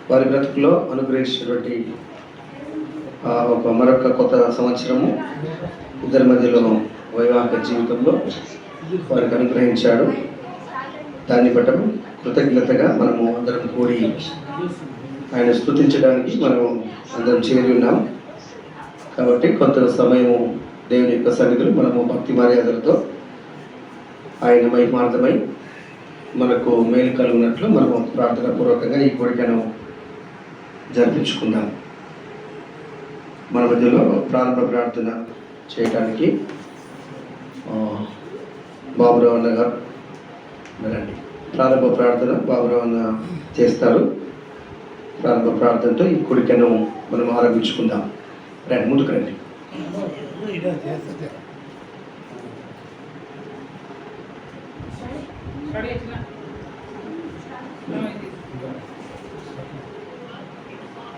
వారి బ్రతుకులో అనుగ్రహించినటువంటి మరొక కొత్త సంవత్సరము ఇద్దరి మధ్యలో వైవాహిక జీవితంలో వారికి అనుగ్రహించాడు. దాన్ని బట్టి కృతజ్ఞతగా మనము అందరం కూడి ఆయన స్తుతించడానికి మనము అందరం చేరి ఉన్నాం. కాబట్టి కొంత సమయము దేవుని యొక్క సన్నిధిలో మనము భక్తి మర్యాదలతో ఆయన మహిమార్థమై మనకు మేలు కలుగునట్లు మనము ప్రార్థన పూర్వకంగా ఈ కోరికను జరిపించుకుందాం. మన మధ్యలో ప్రారంభ ప్రార్థన చేయడానికి బాబురావు అన్న గారు రండి. ప్రారంభ ప్రార్థన బాబురావు అన్న చేస్తారు. ప్రారంభ ప్రార్థనతో ఈ కోరికను మనం ఆరంభించుకుందాం. రండి, ముందుకు రండి.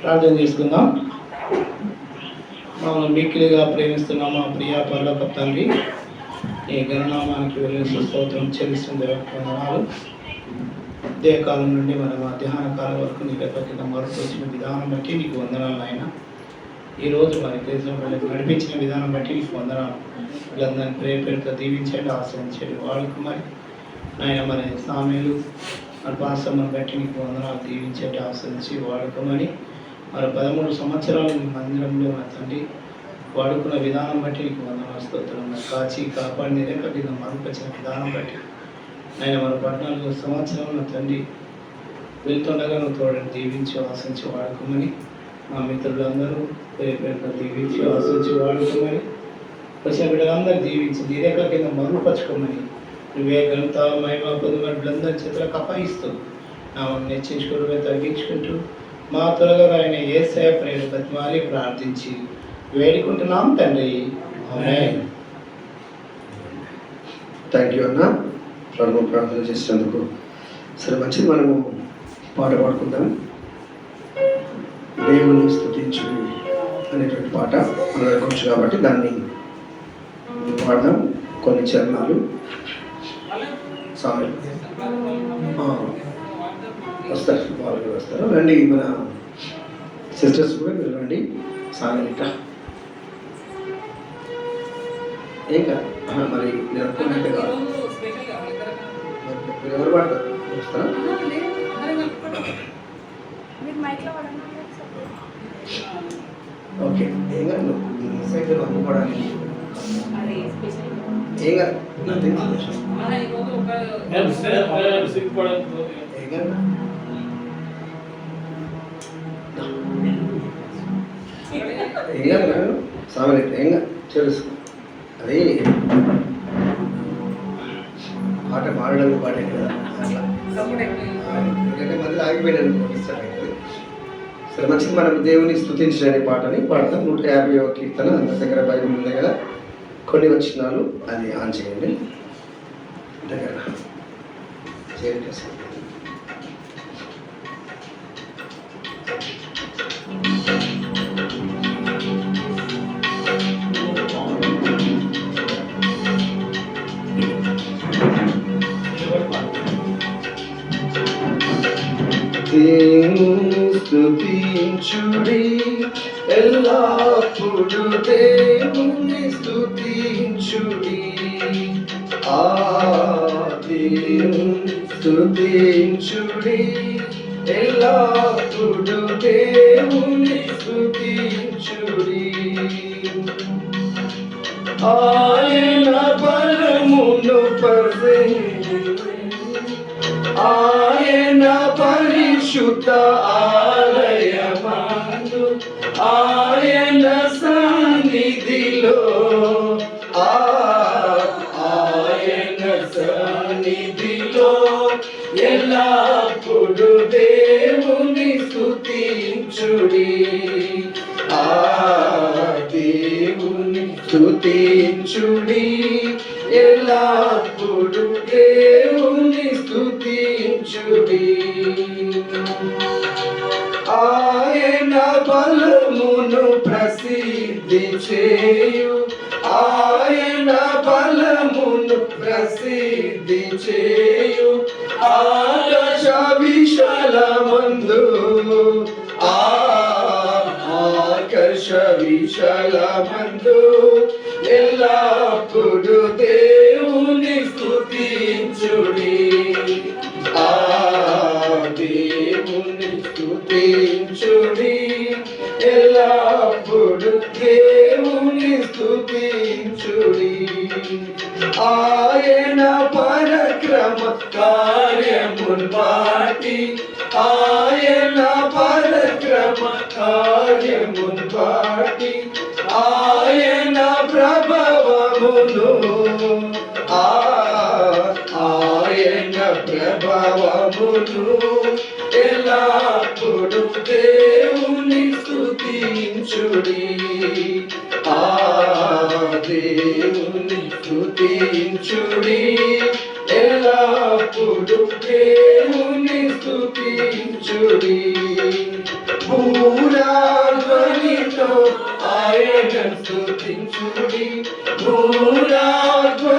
ప్రార్థన చేసుకుందాం. మమ్మల్ని మిక్కిలిగా ప్రేమిస్తున్నాం మా ప్రియ పరలోక తండ్రి, ఈ గణనామానికి వెళ్ళి స్తోత్రం చెల్లిస్తుంది. వందనాలు. ఉదయకాలం నుండి మనం మధ్యాహ్న కాలం వరకు నీ దగ్గర మరొక వచ్చిన విధానం బట్టి నీకు వందనాలు ఆయన. ఈరోజు మరి దేశం నడిపించిన విధానం బట్టి నీకు వందనాలు. వీళ్ళందరినీ పేరుతో దీవించండి, ఆశ్రయించండి. వాళ్ళకు మరి ఆయన మరి సామెలు మరి పాసమ్మను బట్టి నీకు వందనాలు, దీవించండి, ఆశ్రయించి వాడుకోమని. మరి 13 సంవత్సరాలు మందిరంలో నా తండ్రి వాడుకున్న విధానం బట్టి నీకు వందనాలు, స్తోత్రం. మరి కాచి కాపాడిన రేఖ మరుపరిచిన విధానం బట్టి ఆయన మన 14 సంవత్సరాలు నా తండ్రి వెళ్తుండగా నువ్వు తోడని దీవించి ఆశించి వాడుకోమని. మా మిత్రులందరూ పేరుతో దీవించి ఆశించి వాడుకోమని. వచ్చిన బిడ్డలందరూ దీవించి నీ రేఖ కింద మరుగుపరచుకోమని. నువ్వే ఘనత మహిమ పొందుమని బిడ్డలందరి చేతులకు అప్పగిస్తూ నా నెచ్చించుకుంటూ తగ్గించుకుంటూ మా త్వరగా ఆయన యేసయ్య ప్రేమ బతిమాలి ప్రార్థించి వేడుకుంటున్నాం తండ్రి. ఆమేన్. థ్యాంక్ యూ అన్న, ప్రారంభ ప్రార్థన చేసినందుకు. సరే, మంచిది. మనము పాట పాడుకుందాం. దేవుని స్తుతించు అనేటువంటి పాట మన దగ్గర వచ్చు కాబట్టి దాన్ని పాడదాం. కొన్ని చరణాలు సామెలు వస్తారు, వాళ్ళు వస్తారు. రండి, మన సిస్టర్స్ కూడా మీరు రండి. సామెలు ఇట్లా ఏం కాదు. మరి నేను అనుకున్నట్టు కాదు. మీరు ఎవరు పాడతారు వస్తారా? ఓకే, ఏం కాదు. సైకిల్ అమ్ముకోవడానికి ఏం కాదు. ఏం కాదు సామెలు ఏం కాదు తెలుసు. అది పాట పాడడానికి పాటే కదా, అట్లా ఎందుకంటే మధ్యలో ఆగిపోయాను. సరే, మంచిది. మనం దేవుని స్తుతించని పాటని పాడతాం. 150వ కీర్తన. అందరి దగ్గర బైబిల్ ఉంది కదా, కొన్ని వచనాలు అది ఆన్ చేయండి. దగ్గర స్తుతించుడి ఎల్లప్పుడు, దేవుని స్తుతించుడి. దేవుని స్తుతించుడి ఎల్లప్పుడు, దేవుని స్తుతించుడి. ఆయన బలమును ఆయన పరిశుద్ధ ఆలయమందు, ఆయన సన్నిధిలో, ఆయన సన్నిధిలో ఎల్లప్పుడు దేవుని స్తుతించుడి. దేవుని స్తుతించుడి ఎల్లప్పుడు, దేవుని స్తుతించుడి. ఆయన బలమును ప్రసిద్ధి చేయు, ఆయన బలమును ప్రసిద్ధి చేయు. ఆకాశ విశాలమందు దిశలమందు ఎల్లప్పుడు దేవుని స్తుతించుడి. ఆ దేవుని స్తుతించుడి, ఎల్లప్పుడు దేవుని స్తుతించుడి. ఆయన పరక్రమ కార్యమున్ బాటి, ఆయన పరక్రమ కార్యమున్ బాటి, ఆయన ప్రభావమును ఆయన ప్రభావమును ఎల్లప్పుడు దేవుని స్తుతించుడి. ఆ దేవుని స్తుతించుడి, ఎల్లప్పుడు దేవుని స్తుతించుడి. భూరాధ్వనితో ఆయన స్తుతించుడి, భూరాధ్వనితో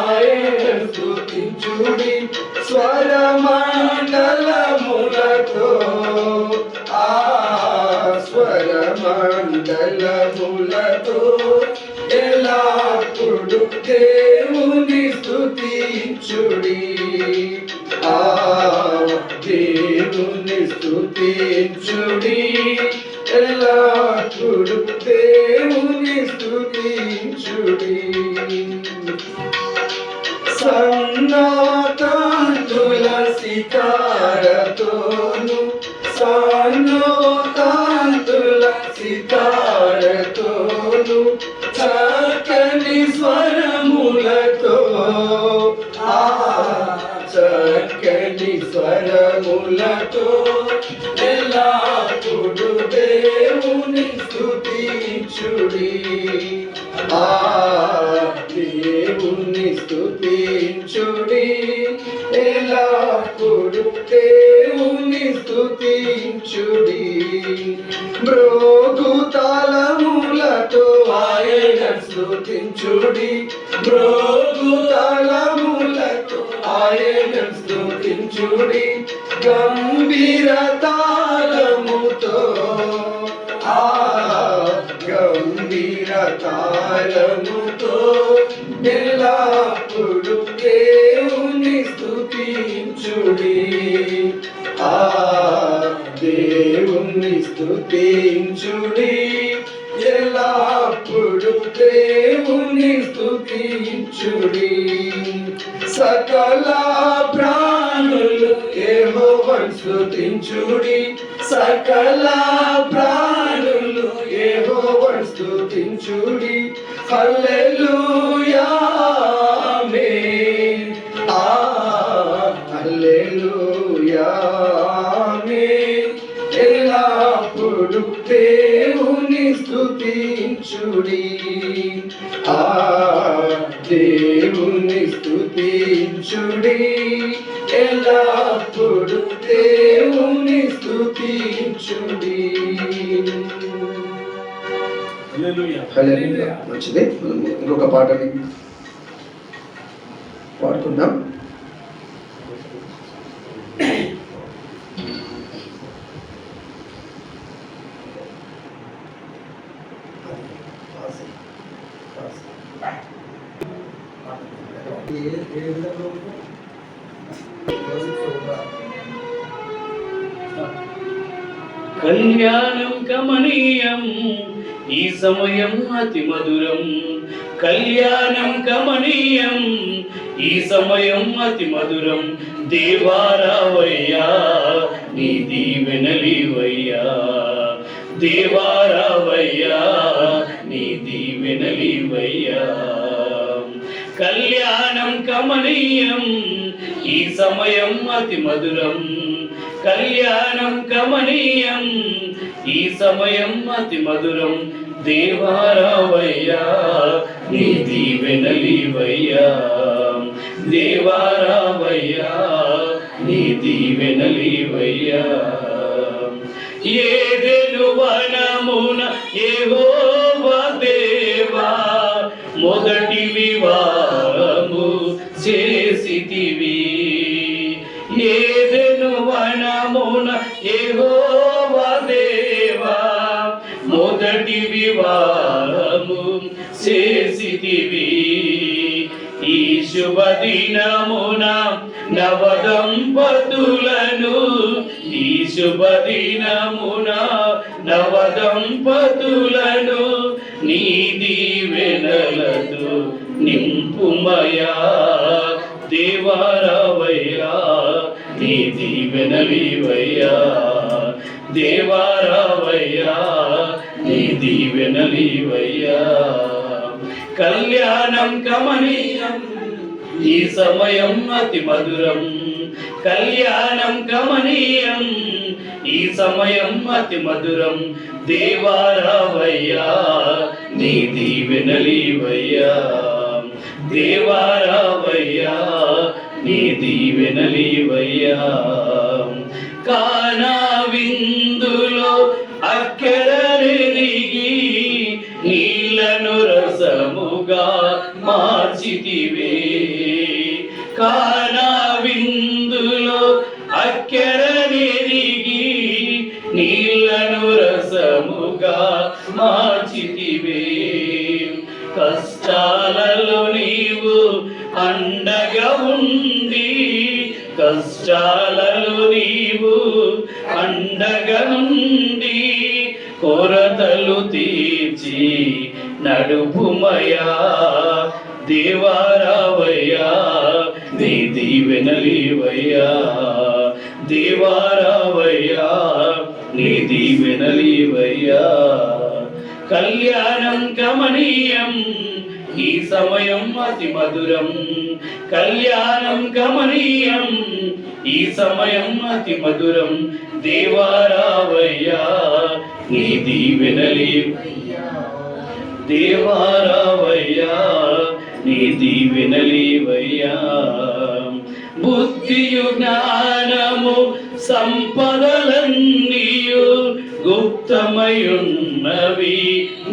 ఆయన స్తుతించుడి. స్వరమండలములతో స్వరమండలములతో ఎల్లప్పుడు దేవుని స్తుతించుడి. ఆ దేవుని స్తుతించుడి, ఎల్లప్పుడు దేవుని స్తుతించుడి. సన్నోతాంతుల సితారతోను, సన్నోతాంతుల సితారతోను, చక్కని స్వరములతో చక్కని స్వరములతో ఎల్లప్పుడు దేవుని స్తుతించుడి. ఆ దేవుని స్తుతించుడి, ఎల్లప్పుడు దేవుని స్తుతించుడి. మ్రోగుతాళములతో ఆయన స్తుతించుడి, మ్రోగుతాళములతో ఆయన స్తుతించుడి. గంభీర తాళముతో గంభీర తాళముతో ఎల్లప్పుడు దేవుని స్తుతించుడి. ఆ దేవుని స్తుతించుడి, ఎల్లప్పుడు దేవుని స్తుతించుడి. సకల ప్రాణులు యెహోవాను స్తుతించుడి, సకల ప్రాణులు యెహోవాను స్తుతించుడి. హల్లెలూయా ఆమేన్, హల్లెలూయా ఆమేన్. ఎల్లప్పుడు దేవుని స్తుతించుడి. ఆ దేవుని స్తుతించుడి, ఎల్లప్పుడు దేవుని స్తుతించుడి. హల్లెలూయా. మంచిది, ఇంకొక పాటని పాడుకుందాం. కళ్యాణం కమనీయం, ఈ సమయం అతి మధురం. కళ్యాణం కమనీయం, ఈ సమయం అతి మధురం. దేవారావయ్యా నీ దీవెనలివయ్యా, దేవారావయ్యా నీ దీవెనలివయ్యా. కళ్యాణం కమనీయం, ఈ సమయం అతి మధురం. కళ్యాణం కమనీయం, ఈ సమయం అతి మధురం. దేవారావయ్యా నీ దీవెనలివయ్యా, దేవారావయ్యా నీ దీవెనలివయ్యా. ఏదెను వనమున యెహోవా దేవా మొదటి వివాహము చేసితివి. ఏదెను వనమున యెహోవా దేవా మొదటి వివాహము చేసితివి. ఈ శుభదినమున నవదంపతులను, ఈ శుభదినమున నవదంపతులను నీ దీవెనలతో నింపుమయా. దేవారావయ్యా నీ దీవెనలివయ్యా, దేవారావయ్యా నీ దీవెనలివయ్యా. కళ్యాణం కమనీయం ఈ సమయం అతి మధురం, కళ్యాణం కమనీయం ఈ సమయం అతి మధురం. దేవారావయ్యా నీ దీవెనలివయ్యా, దేవారావయ్యా నీ దీవెనలివయ్యా. కానా విందులో అక్కరనెరిగి నీళ్లను రసముగా మార్చితివే. కానా విందులో అక్కరనెరిగి నీళ్లను రసముగా మార్చితివే. కష్టాలలో నీవు అండగా ఉండి, కష్టాలలో నీవు అండగా ఉండి కొరతలు తీర్చి నడుపుమయా. దేవారావయ్యా నీ దీవెనలివయ్యా, దేవారావయ్యా నీ దీవెనలివయ్యా. కళ్యాణం కమనీయం ఈ సమయం అతి మధురం, కళ్యాణం కమనీయం ఈ సమయం అతి మధురం. దేవారావయ్యా నీ దీవెనలివయ్యా, దేవారావయ్యా నీ దీవెనలివయ్యా. బుద్ధియు జ్ఞానము సంపదలన్నీయు గుప్తమయున్నవి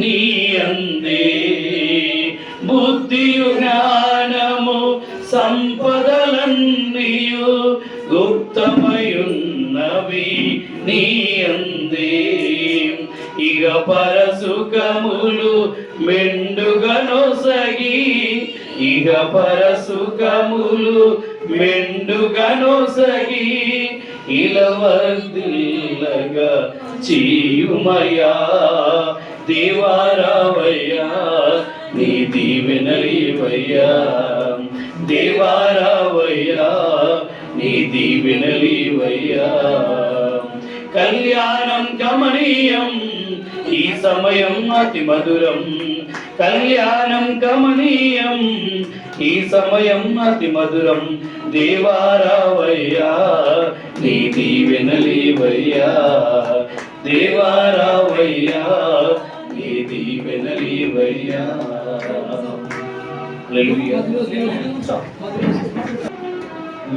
నీ అందే. బుద్ధియు జ్ఞానము సంపదలన్నీయు గుప్తమయున్నవి నీ అందే. ఇగ పరసుఖములు మెండుగనొసగి, ఇగ పరసుఖములు మెండుగనొసగి ఇలవర్దిల్లగా చేయుమయా. దేవారావయ్యా నీ దీవెనలివయ్యా, దేవారావయ్యా నీ దీవెనలివయ్యా. కళ్యాణం కమనీయం ఈ సమయం అతి మధురం, కళ్యాణం కమనీయం ఈ సమయం అతి మధురం. దేవారావయ్యా నీ దీవెనలివయ్యా, దేవారావయ్యా నీ దీవెనలివయ్యా. హల్లెలూయా.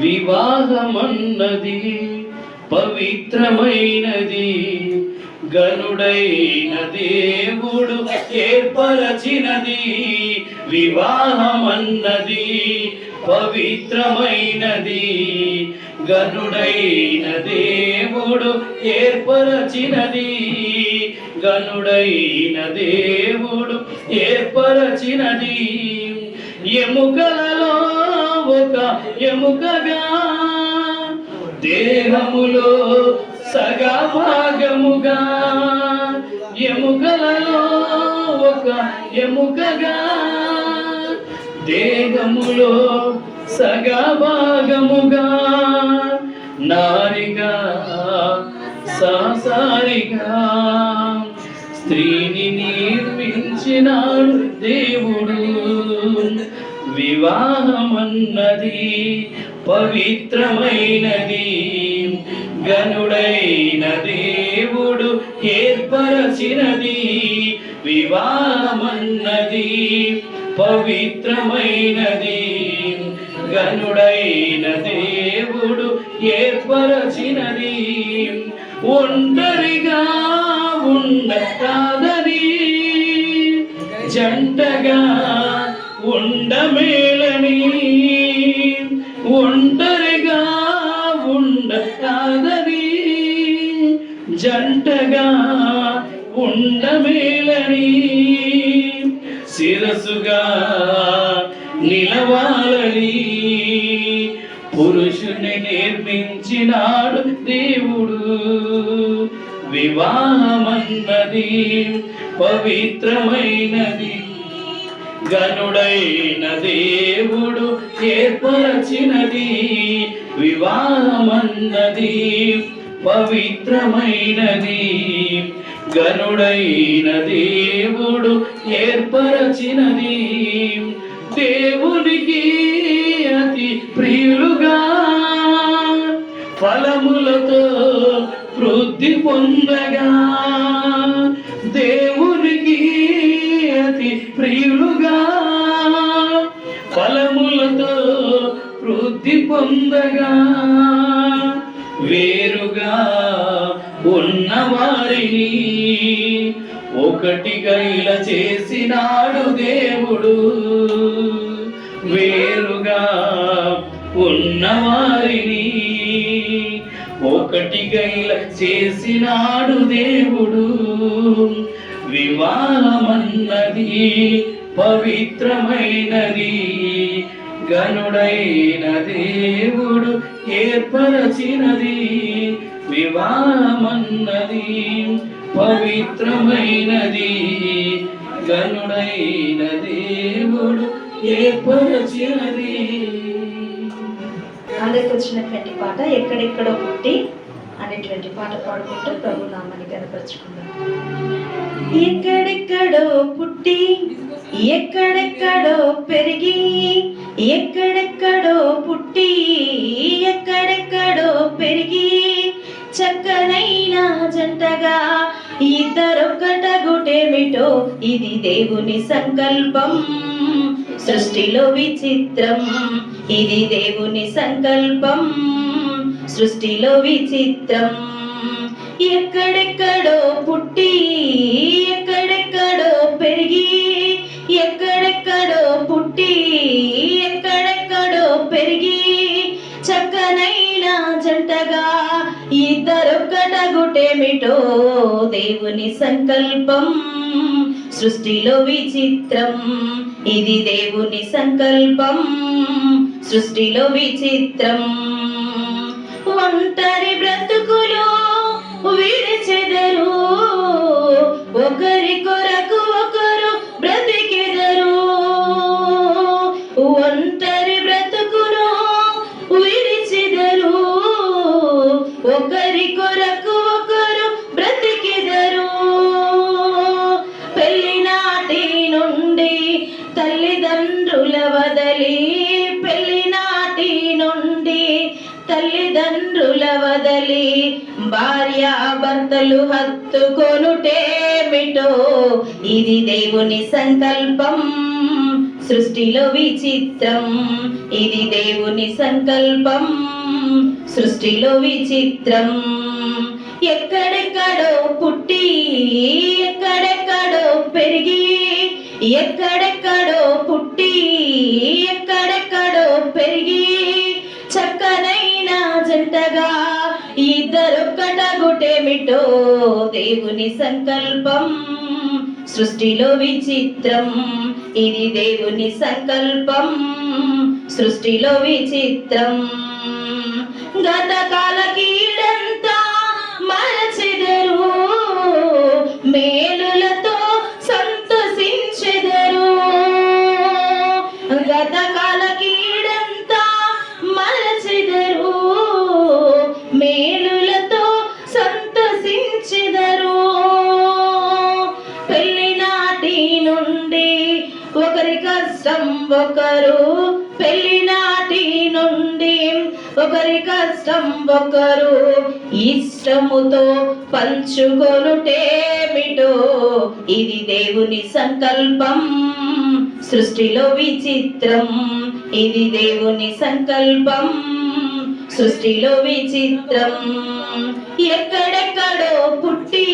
వివాహమన్నది పవిత్రమైనది, గనుడైన దేవుడు ఏర్పరచినది. వివాహమన్నది పవిత్రమైనది, గనుడైన దేవుడు ఏర్పరచినది. గనుడైన దేవుడు ఏర్పరచినది. ఎముకలలో ఒక ఎముకగా, దేహములో సగభాగముగా, ఎముకలలో ఒక ఎముకగా, దేహములో సగభాగముగా, నారిగా సాసారిగా స్త్రీని నిర్మించినాడు దేవుడు. వివాహమన్నది పవిత్రమైనది, గనుడైన దేవుడు ఏర్పరచినది. వివాహమన్నది పవిత్రమైనది, గనుడైన దేవుడు ఏర్పరచినది. ఒంటరిగా ఉండరాదని, జంటగా ఉండమేలని. ఒంటరిగా ఉండరాదని, జంటగా ఉండమేలని శిరసుగా నిలవాలని పురుషుని నిర్మించినాడు దేవుడు. వివాహమన్నది పవిత్రమైనది, గనుడైన దేవుడు ఏర్పరచినది. వివాహమన్నది పవిత్రమైనది, గనుడైన దేవుడు ఏర్పరచినది. దేవునికి అతి ప్రియులుగా ఫలములతో వృద్ధి పొందగా, దేవునికి అతి ప్రియులుగా ఫలములతో వృద్ధి పొందగా, వేరుగా ఉన్న వారిని ఒకటిగా ఇలా చేసినాడు దేవుడు. వేరుగా ఉన్న వారిని ఒకటిగా ఇలా చేసినాడు దేవుడు. వివాహమన్నది పవిత్రమైనది, గనుడైన దేవుడు ఏర్పరచినది. వివాహమన్నది పవిత్రమైనది, గనుడైన దేవుడు ఏర్పరచినది. అందరికి వచ్చినటువంటి పాట ఎక్కడెక్కడో పుట్టి అనేటువంటి పాట పాడుకుంటూ ప్రభు నామాన్ని కనపరుచుకుందాం. ఎక్కడెక్కడో పుట్టి ఎక్కడెక్కడో పెరిగి, ఎక్కడెక్కడో పుట్టి ఎక్కడెక్కడో పెరిగి, చక్కనైన జంటగా ఇద్దరొక్కటగుటేమిటో ఇది దేవుని సంకల్పం. సృష్టిలో విచిత్రం, ఇది దేవుని సంకల్పం. సృష్టిలో విచిత్రం. ఎక్కడెక్కడో పుట్టి ఎక్కడెక్కడో పెరిగి, ఎక్కడెక్కడో పుట్టి ఎక్కడెక్కడో పెరిగి, చక్కనైన జంటగా ఇద్దరొక్కటగుటేమిటో దేవుని సంకల్పం. సృష్టిలో విచిత్రం, ఇది దేవుని సంకల్పం. సృష్టిలో విచిత్రం. ఒంటరి బ్రతుకులు విడిచెదరు, ఒకరి కొరకు ఒకరు బ్రతికెదరు. ఒంటరి బ్రతుకులు విడిచెదరు, ఒకరి కొరకు ఒకరు బ్రతికెదరు. పెళ్లినాటి నుండి తల్లిదండ్రుల వదలి, పెళ్లినాటి నుండి తల్లిదండ్రుల వదలి, భార్యాభర్తలు హత్తుకొనుటేమిటో ఇది దేవుని సంకల్పం. సృష్టిలో విచిత్రం, ఇది దేవుని సంకల్పం. సృష్టిలో విచిత్రం. ఎక్కడెక్కడో పుట్టి ఎక్కడెక్కడో పెరిగి, ఎక్కడెక్కడో పుట్టి ఎక్కడెక్కడో పెరిగి, చక్కనైన జంటగా ఇద్దరొక్కటగుటేమిటో దేవుని సంకల్పం. సృష్టిలో విచిత్రం, ఇది దేవుని సంకల్పం. సృష్టిలో విచిత్రం. గతకాల కీడంతా మరచెదరు, మేలులతో సంతోషించెదరు. గతకాల కీడంతా మరచెదరు, మేలులతో సంతోషించెదరు. పెళ్లినాటి నుండి ఒకరి కష్టం ఒకరు, పెళ్లినాటి నుండి ఒకరి కష్టం ఒకరు ఇష్టముతో పంచుకొనుటేమిటో ఇది దేవుని సంకల్పం. సృష్టిలో విచిత్రం, ఇది దేవుని సంకల్పం. సృష్టిలో విచిత్రం. ఎక్కడెక్కడో పుట్టి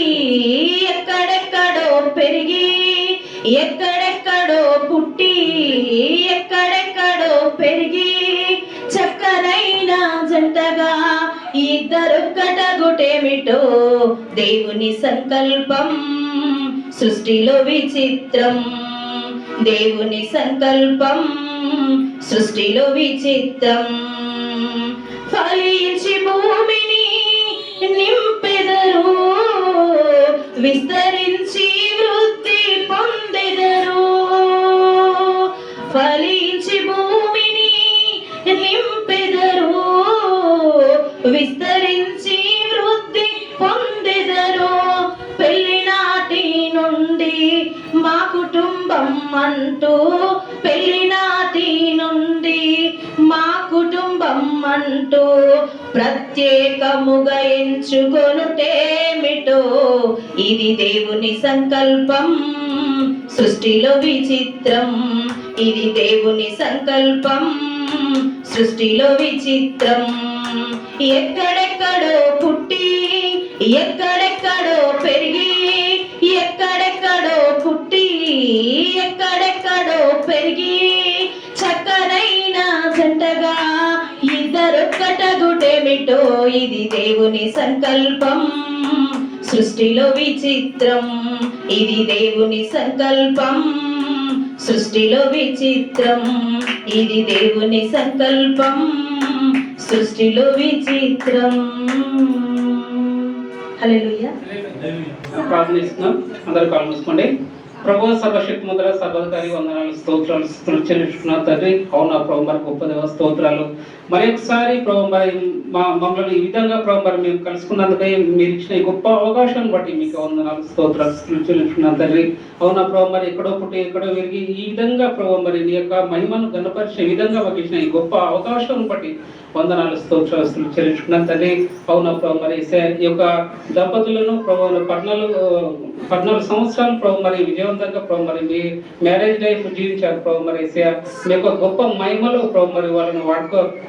ఎక్కడెక్కడో పెరిగి, ఎక్కడెక్కడో పుట్టి ఎక్కడెక్కడో పెరిగి, చక్కనైన జంటగా ఇద్దరొక్కటగుటేమిటో దేవుని సంకల్పం సృష్టిలో విచిత్రం. దేవుని సంకల్పం సృష్టిలో విచిత్రం. ఫలించి భూమిని నింపెదరు, విస్తరించి వృద్ధి పొందెదరు. ఫలించి భూమిని నింపెదరు, విస్తరించి వృద్ధి పొందెదరు. పెళ్లినాటి నుండి మా కుటుంబం అంటూ, పెళ్లినాటి నుండి మా కుటుంబం అంటూ ప్రత్యేకముగా ఎంచుకొనుటేమిటో ఇది దేవుని సంకల్పం సృష్టిలో విచిత్రం. ఇది దేవుని సంకల్పం సృష్టిలో విచిత్రం. ఎక్కడెక్కడో పుట్టి, ఎక్కడెక్కడో పెరిగి, ఎక్కడెక్కడో పుట్టి, ఎక్కడెక్కడో పెరిగి చక్కనైన జంటగా ఇద్దరొక్కటగుటేమిటో ఇది దేవుని సంకల్పం సృష్టిలో విచిత్రం. ఇది దేవుని సంకల్పం సృష్టిలో విచిత్రం. ఇది దేవుని సంకల్పం సృష్టిలో విచిత్రం. హల్లెలూయా. ప్రార్థిస్తున్నాం. అందరూ కాలు మూసుకోండి. ప్రభు సర్వశక్తి ముద్ర సర్వాధికారి వందనాలు స్తోత్రాలు స్తుతులు చెల్లించుకున్న తండ్రి. అవునా ప్రభు మరి గొప్ప దేవ స్తోత్రాలు. మరి ఒకసారి ప్రభు మరి మమ్మల్ని ఈ విధంగా ప్రభు మరి మేము కలుసుకున్నందుకై మీరు ఇచ్చిన ఈ గొప్ప అవకాశాన్ని బట్టి మీకు వందనాలు స్తోత్రాలు స్తుతులు చెల్లించుకున్న తండ్రి. అవునా ప్రభు మరి ఎక్కడో పుట్టి ఎక్కడో విరిగి ఈ విధంగా ప్రభు మరి నీ యొక్క మహిమను గణపరిచే విధంగా మాకు ఇచ్చిన ఈ గొప్ప అవకాశం బట్టి వందనాలు స్తోత్రాలు స్తుతులు చెల్లించుకున్నాను తండ్రి. అవునా ప్రభు మరి ఈ యొక్క దంపతులను ప్రభు 14 సంవత్సరాలు ప్రభు మరి విజయవంతంగా ప్రభు మరి మీ మ్యారేజ్ లైఫ్ జీవించారు ప్రభు మరి మీ యొక్క గొప్ప మహిమలో ప్రభు మరి వాళ్ళని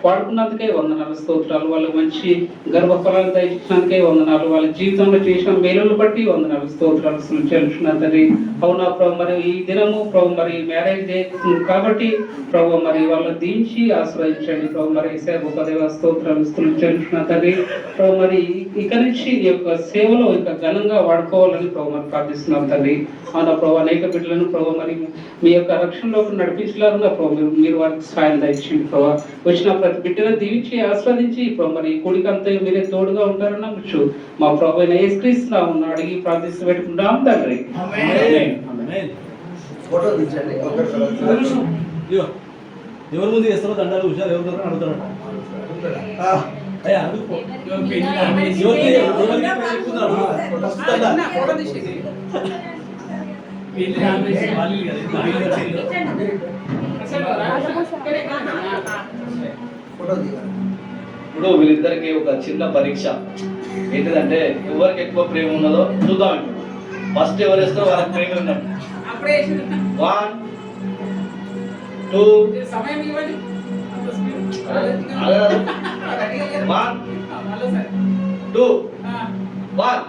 వాడుకున్నందుకే వందనాలు స్తోత్రాలు. వాళ్ళకి మంచి గర్భఫలాలు దయచేసినందుకే వందనాలు. వాళ్ళ జీవితంలో చేసిన మేలును బట్టి వందనాలు స్తోత్రాలు చెల్లించుకున్నాను తండ్రి. అవునా ప్రభు మరి ఈ దినము ప్రభు మరి మ్యారేజ్ డే కాబట్టి ప్రభు మరి వాళ్ళని దీవించి ఆశ్రయించండి ప్రభు మరి గొప్ప దేవ స్తోత్రాలు చెల్లించుకున్నాను తండ్రి. ప్రభు మరి ఇక నుంచి ఈ యొక్క సేవలో ఇంకా ఘనంగా వాడుకోవాలని ప్రభు మరి ప్రార్థిస్తున్నాం తండ్రి. అవునా ప్రభు అనేక బిడ్డలను ప్రభు మరి మీ యొక్క రక్షణలోకి నడిపించలాగా ప్రభు మీరు వారికి సాయం దయచేయండి ప్రభు. వచ్చిన ప్రతి బిడ్డను దీవించి ఆస్వాదించి ప్రభు మరి కూడికంతా మీరే తోడుగా ఉంటారని నమ్మచ్చు. మా ప్రభు యేసుక్రీస్తు అడిగి ప్రార్థిస్తూ పెట్టుకుంటాం తండ్రి. ఫోటో తీయండి. ఎవరి ముందు చేస్తారో దండాలు హుషారు ఎవరు అడుగుతారు. ఇప్పుడు వీళ్ళిద్దరికి ఒక చిన్న పరీక్ష ఏంటిదంటే ఎవరికి ఎక్కువ ప్రేమ ఉన్నదో చూద్దాం. ఫస్ట్ ఎవరు వేస్తారో వాళ్ళకి ప్రేమ ఉన్నది. 1 2 1 2 1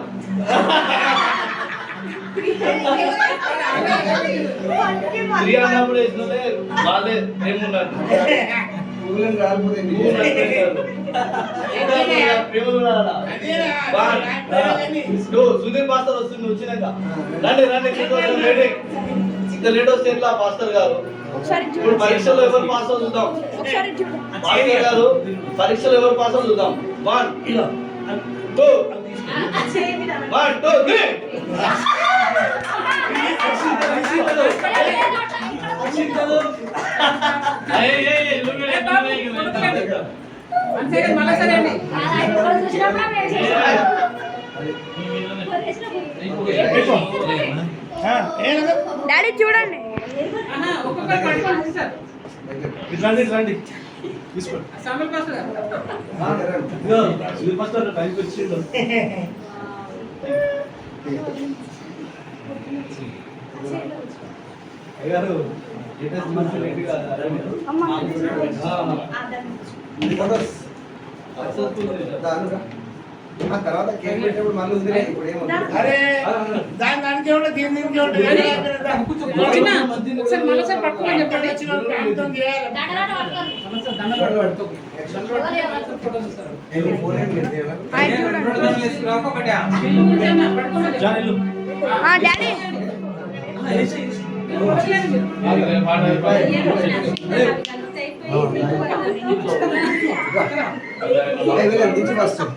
3 అన్నప్పుడు వేసినదే వాళ్ళే ప్రేమ ఉన్నది. సుధీర్ పాస్టర్ వస్తుంది వచ్చినాక రండి ఇంకా లేట్ వస్తే ఎట్లా పాస్టర్ గారు. ఇప్పుడు పరీక్షలో ఎవరు పాస్ అవుతాం పాస్టర్ గారు, పరీక్షలో ఎవరు పాస్ అవుతాం. 1 2 1 2 3 డాడీ చూడండి. రండి తీసుకోండి. టైంకి వచ్చిండు. అయ్యారు తర్వాత కేక్ పెట్టినప్పుడు మళ్ళీ వదిలే ఇప్పుడు ఏమవుతుంది? అరే దానికి ఏమిటో దీనికి ఏమిటో మరోసారి పట్టుకోమని చెప్పండి. ఫోన్ ఏం లేదు దేవా? డాడీ దించి వస్తాం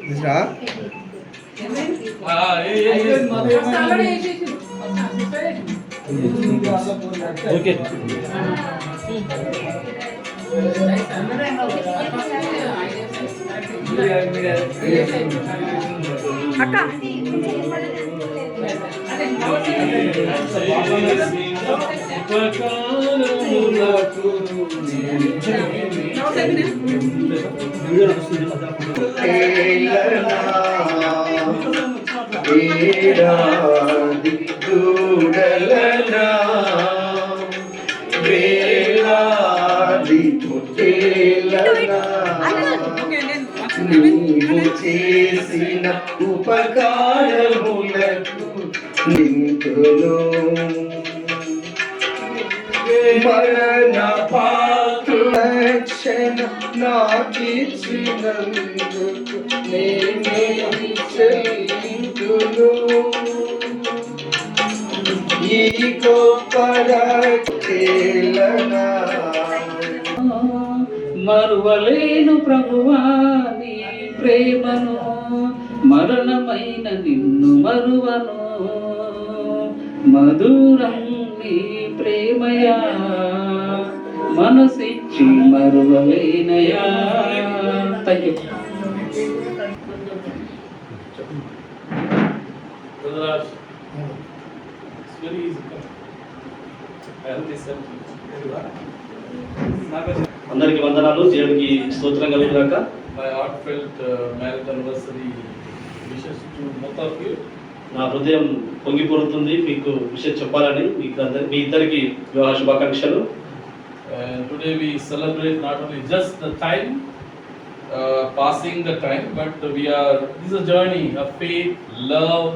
తీసురా. ఓకే అక్క నీవు చేసిన ఉపకారములకు నింతులు మరణ పాత్రక్షణ నాకిచ్చినందుకు నేనే చెల్లింతును. ఈ గొప్ప రక్షణ మరువలేను ప్రభువా నీ ప్రేమను, మరణమైన నిన్ను మరువను, మధురం నీ ప్రేమయా, మనసిచ్చి మరువలేనయా. Thank you. అందరికి వందనాలు. దేవుడికి స్తోత్రం కలుగుగాక. My heartfelt marriage anniversary wishes to both of you. నా హృదయం పొంగిపోతుంది మీకు విషయం చెప్పాలని. మీ ఇద్దరికి వివాహ శుభాకాంక్షలు. And today we celebrate not only just the time, passing the time, but this is a journey of faith, love,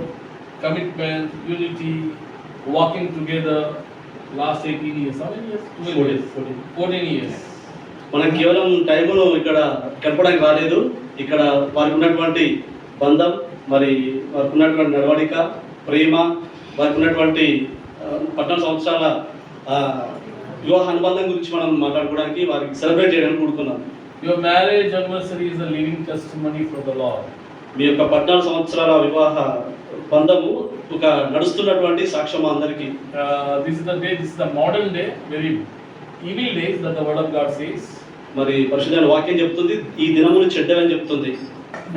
commitment, unity, walking together. Last 18 years, how many years? 14 years. మనం కేవలం టైమును ఇక్కడ గడపడానికి రాలేదు. ఇక్కడ వారికి ఉన్నటువంటి బంధం, మరి వారికి ఉన్నటువంటి నడవడిక, ప్రేమ, వారికి ఉన్నటువంటి 14 సంవత్సరాల వివాహ అనుబంధం గురించి మనం మాట్లాడుకోవడానికి, వారికి సెలబ్రేట్ చేయడానికి కూడుకున్నాం. Your marriage anniversary is a living testimony for the Lord. మీ యొక్క 14 సంవత్సరాల వివాహ బంధము ఒక నడుస్తున్నటువంటి సాక్ష్యం అందరికీ. This is the modern day, very evil days that the word of God says. మరి పరిశుద్ధమైన వాక్యం చెప్తుంది ఈ దినములు చెడ్డవని చెప్తుంది.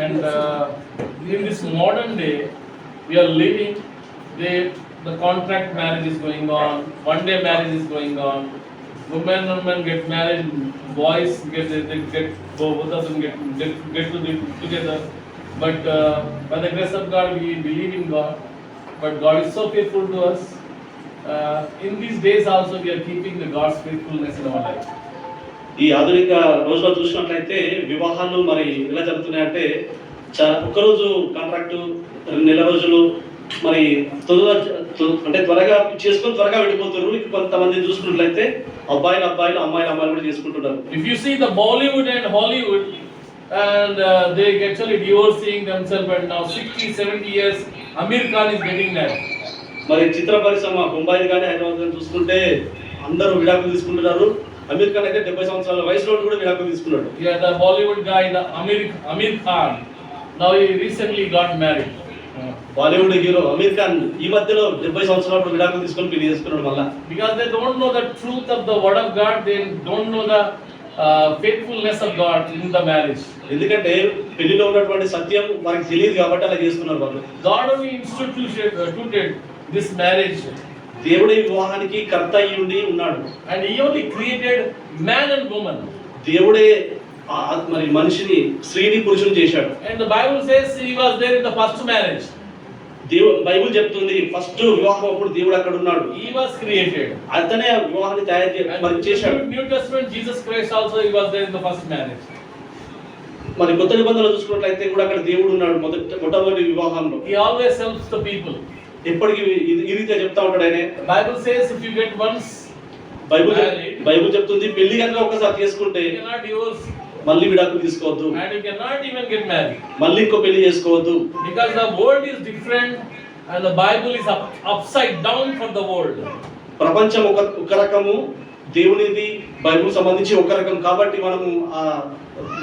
And in this modern day we are living, the contract marriage is going on, one day marriage is going on, women get married, boys get both of them get together. But by the grace of God we believe in God, but God is so faithful to us. In these days also we are keeping the God's faithfulness in our life. ఈ ఆధునిక రోజులో చూసినట్లయితే వివాహాలు మరి ఎలా జరుగుతున్నాయంటే ఒకరోజు contract, 2 నెలల రోజులు, మరి అంటే త్వరగా చేసుకొని త్వరగా వెళ్ళిపోతున్నారు. కొంతమంది చూసుకున్నట్లయితే అబ్బాయిలు అమ్మాయిలు కూడా చేసుకుంటున్నారు. If you see the Bollywood and Hollywood, and they actually divorcing themselves, and now 60-70 years Amir Khan is getting married. మరి చిత్ర పరిశ్రమ ముంబై కానీ హైదరాబాద్ కానీ చూసుకుంటే అందరూ విడాకులు తీసుకుంటున్నారు. అమీర్ ఖాన్ అయితే 70 సంవత్సరాల వయసులో కూడా విడాకులు తీసుకున్నాడు. Yeah, the Bollywood guy, the Amir Khan, now he recently got married. Bollywood hero Aamir Khan ఈ మధ్యలో 70 సంవత్సరాలు విడాకులు తీసుకొని పెళ్లి చేసుకున్నాడు మళ్ళా. Because they don't know the truth of the word of God, they don't know the faithfulness of God in the marriage. ఎందుకంటే పెళ్లిలో ఉన్నటువంటి సత్యం వారికి తెలియదు కాబట్టి అలా చేసుకున్నారు వాళ్ళు. God only instituted this marriage. దేవుడే వివాహానికి కర్త అయి ఉండి ఉన్నాడు. And he only created man and woman. దేవుడే మరి మనిషిని స్త్రీని పురుషుని చేశాడు. And the Bible says he was there in the first marriage. Bible చెప్తుంది ఫస్ట్ వివాహం అప్పుడు దేవుడు అక్కడ ఉన్నాడు. He was created. అతనే వివాహాన్ని తయారు చేశాడు. New Testament Jesus Christ also he was there in the first marriage. మరి కొత్త నిబంధనలు చూసుకున్నట్లయితే కూడా అక్కడ దేవుడు ఉన్నాడు మొట్టమొదటి వివాహంలో. He always helps the people. ఎప్పటికీ ఈ రీతిగా చెప్తా ఉంటాడు ఆయన. The Bible says if you get once Bible చెప్తుంది పెళ్లి కనుక ఒకసారి చేసుకుంటే you cannot divorce మళ్ళీ విడాకులు తీసుకోవద్దు, and you cannot even get married. మళ్ళీ ఇంకో పెళ్లి చేసుకోవద్దు. Because the world is different and the Bible is upside down for the world. ప్రపంచం ఒక రకము, దేవునిది బైబిల్ సంబంధించి ఒక రకం, కాబట్టి మనము ఆ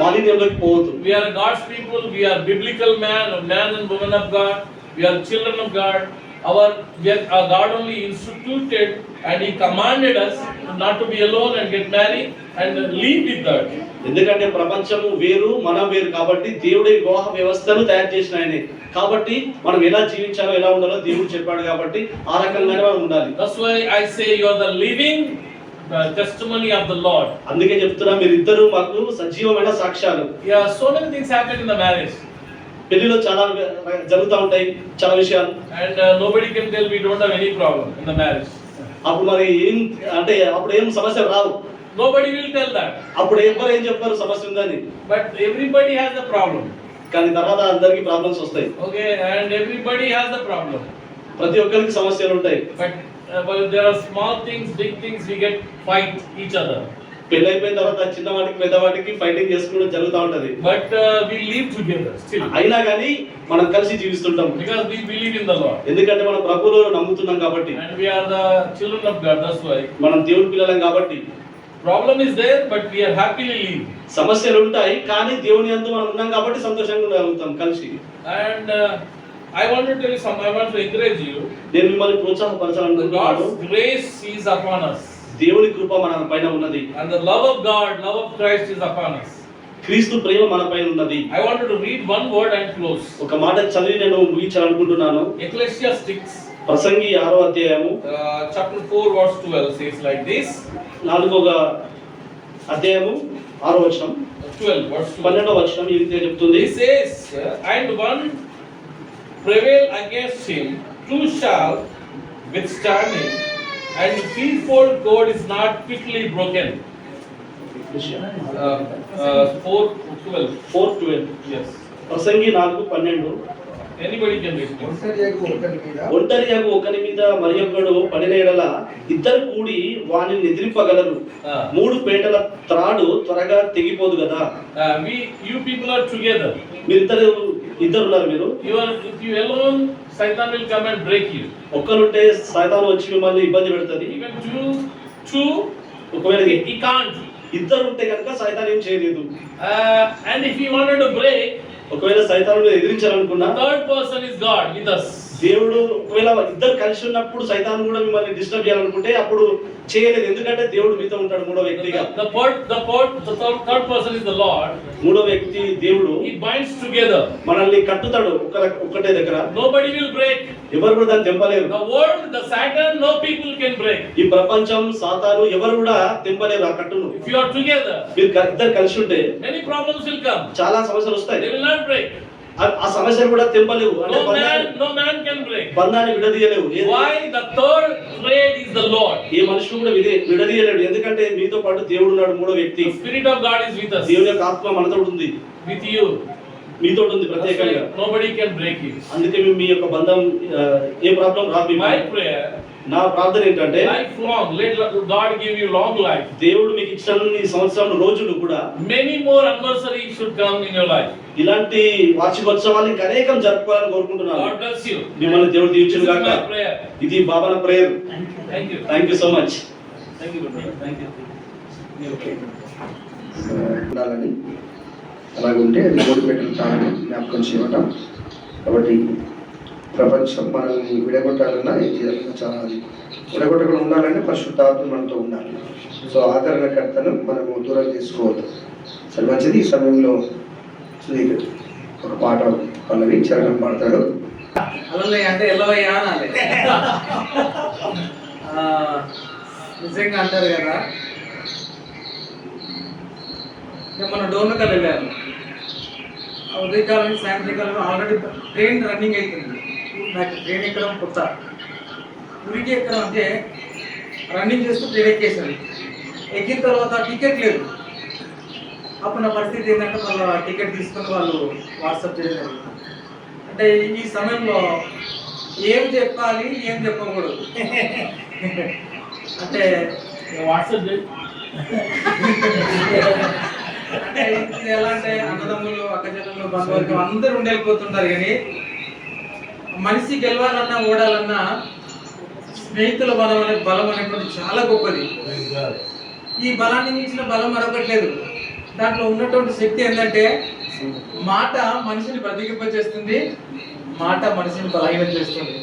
మాలిన్యంలోకి పోవద్దు. We are God's people, we are biblical man and woman of God, we are children of God. Our God only instituted and He commanded us not to be alone and get married and live with that. ఎందుకంటే ప్రపంచము వేరు, మనం వేరు, కాబట్టి దేవుడి వివాహ వ్యవస్థను తయారు చేసిన ఆయనే. కాబట్టి మనం ఎలా జీవించాలో ఎలా ఉండాలో దేవుడు చెప్పాడు, కాబట్టి ఆ రకంగానే మనం ఉండాలి. That's why I say you are the living testimony of the Lord. అందుకే చెప్తున్నా మీరిద్దరూ మాకు సజీవమైన సాక్ష్యాలు. Yeah, so many things happen in the marriage. పెళ్లిలో చాలా జరుగుతూ ఉంటాయి చాలా విషయాలు. And nobody can tell we don't have any problem in the marriage. అప్పుడు మరి అప్పుడు ఏం సమస్యలు రావు. Nobody will tell that. అప్పుడు ఎవరు ఏం చెప్పారు సమస్య ఉందని. But everybody has a problem. కానీ తర్వాత అందరికి ప్రాబ్లమ్స్ వస్తాయి. Okay, and everybody has a problem. ప్రతి ఒక్కరికి సమస్యలు ఉంటాయి. But there are small things, big things, we get fight each other. పెళ్లి అయిపోయిన తర్వాత చిన్న వాటికి పెద్ద వాటికి ఫైటింగ్ చేసుకోవడం జరుగుతూ ఉంటది. But we live together still. అయినా కానీ మనం కలిసి జీవిస్తుంటాం. Because we believe in the Lord. ఎందుకంటే మనం ప్రభువులో నమ్ముతున్నాం కాబట్టి. And we are the children of God, that's why. మనం దేవుని పిల్లలం కాబట్టి. Problem is there, but we are happily live. సమస్యలు ఉంటాయి, కానీ దేవుని యందు మనం ఉన్నాం కాబట్టి సంతోషంగా ఉండగలుగుతాం కలిసి. And I want to tell you something, I want to encourage you. నేను మిమ్మల్ని ప్రోత్సాహపరచాలనుకుంటున్నాను. God's grace is upon us. దేవుని కృప మన పైన ఉన్నది. And the love of God, love of Christ is upon us. క్రీస్తు ప్రేమ మన పైన ఉన్నది. I wanted to read one word and close. ఒక మాట చదివి నేను ముగించాలనుకుంటున్నాను. Ecclesiastes ప్రసంగి 6వ అధ్యాయము chapter 4 verse 12 says like this. 4వ అధ్యాయము 6వ వచనం 12 verse 12వ వచనం ఈ రీతిగా చెప్తుంది. It says, and one prevail against him, two shall withstand him, and the threefold cord is not quickly broken. 4:12. Yes. Prasangi 4:12. Anybody can read. ఒంటరియగు ఒకని మీద మరి ఒకడు పడిన ఎడల ఇద్దరు కూడి వానిని ఎదిరింపగలరు. 3 పేటల త్రాడు త్వరగా తెగిపోదు కదా. You people are together. ఇద్దరు ఉన్నారు మీరు. If you alone, Satan will come and break you. ఒక్కరుంటే సైతాను వచ్చి మిమ్మల్ని ఇబ్బంది పెడుతుంది. Even two, ఒకవేళ he can't. ఇద్దరు ఉంటే కనుక సైతాన్ ఏం చేయలేదు. And if he wanted to break, ఒకవేళ సైతాను ఎదిరించాలనుకున్నా, third person is God with us. దేవుడు ఒకవేళ ఇద్దరు కలిసి ఉన్నప్పుడు సైతాన్ కూడా మిమ్మల్ని డిస్టర్బ్ చేయాలనుకుంటే అప్పుడు చేయలేదు, ఎందుకంటే దేవుడు మీతో ఉంటాడు మూడో వ్యక్తిగా. The third person is the Lord. మూడో వ్యక్తి దేవుడు. He binds together. మనల్ని కట్టుతాడు ఒక్కటే దగ్గర. Nobody will break. ఎవరు కూడా దాన్ని తెంపలేరు. The world, the Satan, no people can break. ఈ ప్రపంచం సాతాను ఎవరు కూడా తెంపలేరు ఆ కట్టును. If you are together, మీరు ఇద్దరు కలిసి ఉంటే many problems will come. చాలా సమస్యలు వస్తాయి. They will not break. ఆ సమస్యలు కూడా తెంపలేవు. అంటే No man can break. బంధాన్ని విడదీయలేవు. Why? The third thread is the Lord. ఏ మనుషుడు కూడా విడదీయలేడు, ఎందుకంటే మీతో పాటు దేవుడు ఉన్నాడు మూడో వ్యక్తి. The Spirit of God is with us. దేవుని యొక్క ఆత్మ మనతో ఉంది, With you. మీతో ఉంది ప్రత్యేకంగా. Nobody can break it. అందుకే మీ యొక్క బంధం ఏ ప్రాబ్లం రాదు. My prayer, నా ప్రార్థన ఏంటంటే lifelong, let God give you long life. దేవుడు మీకు ఇచ్చిన ఈ సంవత్సరం రోజులు కూడా Many more anniversaries should come in your life. ఇలాంటి వార్షికోత్సవాలు ఇంకా అనేకం జరుపుకోవాలని కోరుకుంటున్నాను. God bless you. మిమ్మల్ని దేవుడు దీవించును This is గాక. my prayer. ఇది బాబా నా prayer. Thank you. Thank you so much. Thank you, brother. Thank you. ఉండాలని అలాగుంటే అది 3 పేటలు తాళని జ్ఞాపకం చేయటం. కాబట్టి ప్రపంచం మనల్ని విడగొట్టాలన్నా ఏం చేయాలన్నా చాలా విడగొట్టకుండా ఉండాలంటే పరిశుద్ధాత్మ మనతో ఉండాలి. సో ఆదరణకర్తను మనము దూరం చేసుకోవద్దు. సరే మంచిది. ఈ సమయంలో ఒక పాట పల్లవి చరణం పాడతాడు. అలలయ్య అంటే ఎల్లవయ్యా అనాలి. నిజంగా అంటారు కదా, నేను మన డోర్నకల్ వెళ్ళాను. ఉదయకాలం నుంచి సాయంత్రకాలం ఆల్రెడీ ట్రైన్ రన్నింగ్ అవుతుంది. నాకు ట్రైన్ ఎక్కడం కొత్త, ఉరికి ఎక్కడం అంటే రన్నింగ్ చేస్తూ ట్రైన్ ఎక్కేసాను. ఎక్కిన తర్వాత టికెట్ లేదు. అప్పుడు నా పరిస్థితి ఏంటంటే వాళ్ళ టికెట్ తీసుకొని వాళ్ళు వాట్సాప్ చేశారు. అంటే ఈ సమయంలో ఏం చెప్పాలి ఏం చెప్పకూడదు అంటే వాట్సాప్ అంటే ఇది ఎలా అంటే అన్నదమ్ములు అక్కచెల్లెలు బంధువులు అందరూ ఉండలేకపోతుంటారు, కానీ మనిషి గెలవాలన్నా ఓడాలన్నా స్నేహితుల బలం అనేటువంటి చాలా గొప్పది. ఈ బలాన్ని మించిన బలం మరొకట్లేదు. దాంట్లో ఉన్నటువంటి శక్తి ఏంటంటే మాట మనిషిని బ్రతికింపచేస్తుంది, మాట మనిషిని బలహీనం చేస్తుంది.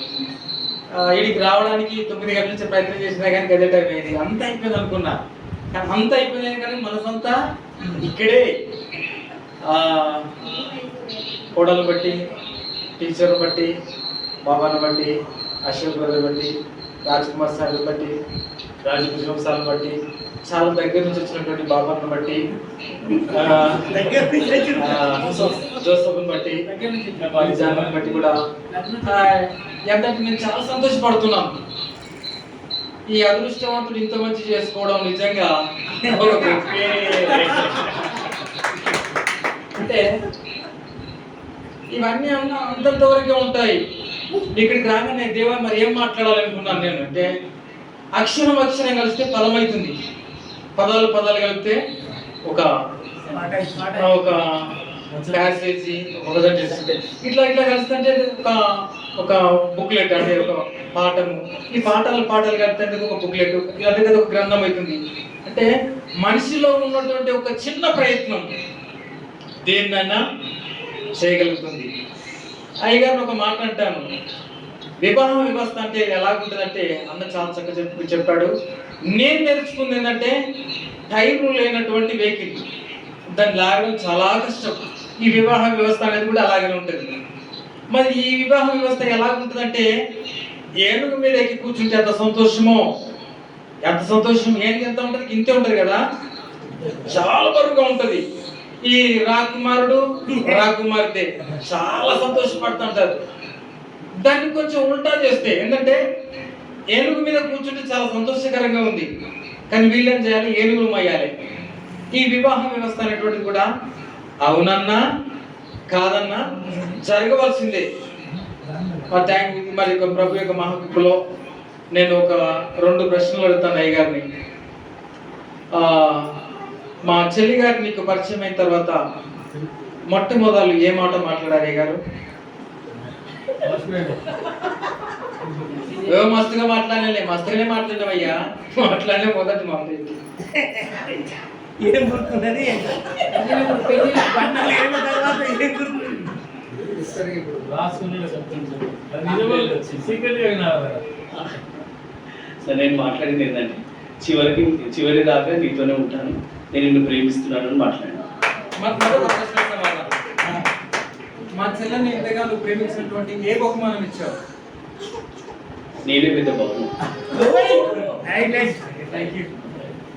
వీడికి రావడానికి 9 గంటల నుంచి ప్రయత్నం చేసినా కానీ గదే టైం అయింది, అంత అయిపోయింది అనుకున్నా. కానీ అంత అయిపోయినాయి కానీ మనసంతా ఇక్కడే. కోడలు బట్టి, టీచర్ని బట్టి, బాబాను బట్టి, అశోక్ బ్రదర్ బట్టి, రాజ్ కుమార్ సార్ని బట్టి, రాజభూషణం సార్ని బట్టి, చాలా దగ్గర నుంచి వచ్చినటువంటి బాబాను బట్టి, జోసఫ్ని బట్టి, జాన్ని బట్టి కూడా ఎంతంటే నేను చాలా సంతోషపడుతున్నాను. ఈ అదృష్టవంతుడు ఇంత మంచి చేసుకోవడం నిజంగా అంటే ఇవన్నీ అంతంత వరకే ఉంటాయి. ఇక్కడికి రాగానే దేవా మరి ఏం మాట్లాడాలనుకున్నాను నేను అంటే, అక్షరం కలిస్తే పదం అవుతుంది, పదాలు కలిపితే ఒక ప్యాసేజీ ఒక ఇట్లా కలుస్తుంటే ఒక బుక్లెట్ అంటే ఒక పాఠము, ఈ పాఠాలు కలిపితే ఒక బుక్లెట్, ఇలాంటి ఒక గ్రంథం అవుతుంది. అంటే మనిషిలో ఉన్నటువంటి ఒక చిన్న ప్రయత్నం దేన్నైనా చేయగలుగుతుంది. అయ్యగారిని ఒక మాట అంటాను, వివాహ వ్యవస్థ అంటే ఎలాగుంటుందంటే అన్న చాలా చక్కగా చెప్పాడు. నేను నేర్చుకుంది ఏంటంటే టైర్లు లేనటువంటి వెహికల్, దాన్ని లాగడం చాలా కష్టం. ఈ వివాహ వ్యవస్థ అనేది కూడా అలాగనే ఉంటుంది. మరి ఈ వివాహ వ్యవస్థ ఎలాగుంటుందంటే ఏనుగు మీద ఎక్కి కూర్చుంటే ఎంత సంతోషమో, ఎంత సంతోషం, ఏనుగు ఎంత ఉంటుంది ఇంతే ఉంటుంది కదా, చాలా బరువుగా ఉంటుంది. ఈ రాకుమారుడు రాకుమార్తె చాలా సంతోషపడుతుంటారు. దాన్ని కొంచెం ఉల్టా చేస్తే ఏంటంటే ఏనుగు మీద కూర్చుంటే చాలా సంతోషకరంగా ఉంది, కానీ వీళ్ళేం చేయాలి, ఏనుగులు మోయాలి. ఈ వివాహ వ్యవస్థ అనేటువంటిది కూడా అవునన్నా కాదన్నా జరగవలసిందే. మరి ప్రభు యొక్క మహాకృపలో నేను ఒక 2 ప్రశ్నలు అడుగుతాను అయ్యగారిని. మా చెల్లి గారు నీకు పరిచయం అయిన తర్వాత మొట్టమొదలు ఏ మాట మాట్లాడారు అయ్యగారు? మస్తుగా మాట్లాడలే, మస్తుగానే మాట్లాడినావయ్యా, మాట్లాడలే మొదటి మాట ఏం గుర్తున్నది సరే, నేను మాట్లాడింది ఏంటంటే చివరి దాకా నీతోనే ఉంటాను, నేను నిన్ను ప్రేమిస్తున్నాను అని మాట్లాడాను. మా చెల్లెని ఇంతగా నువ్వు ప్రేమించినటువంటి ఏ బహుమానం ఇచ్చావు? నేనే పెద్ద బాగున్నాను.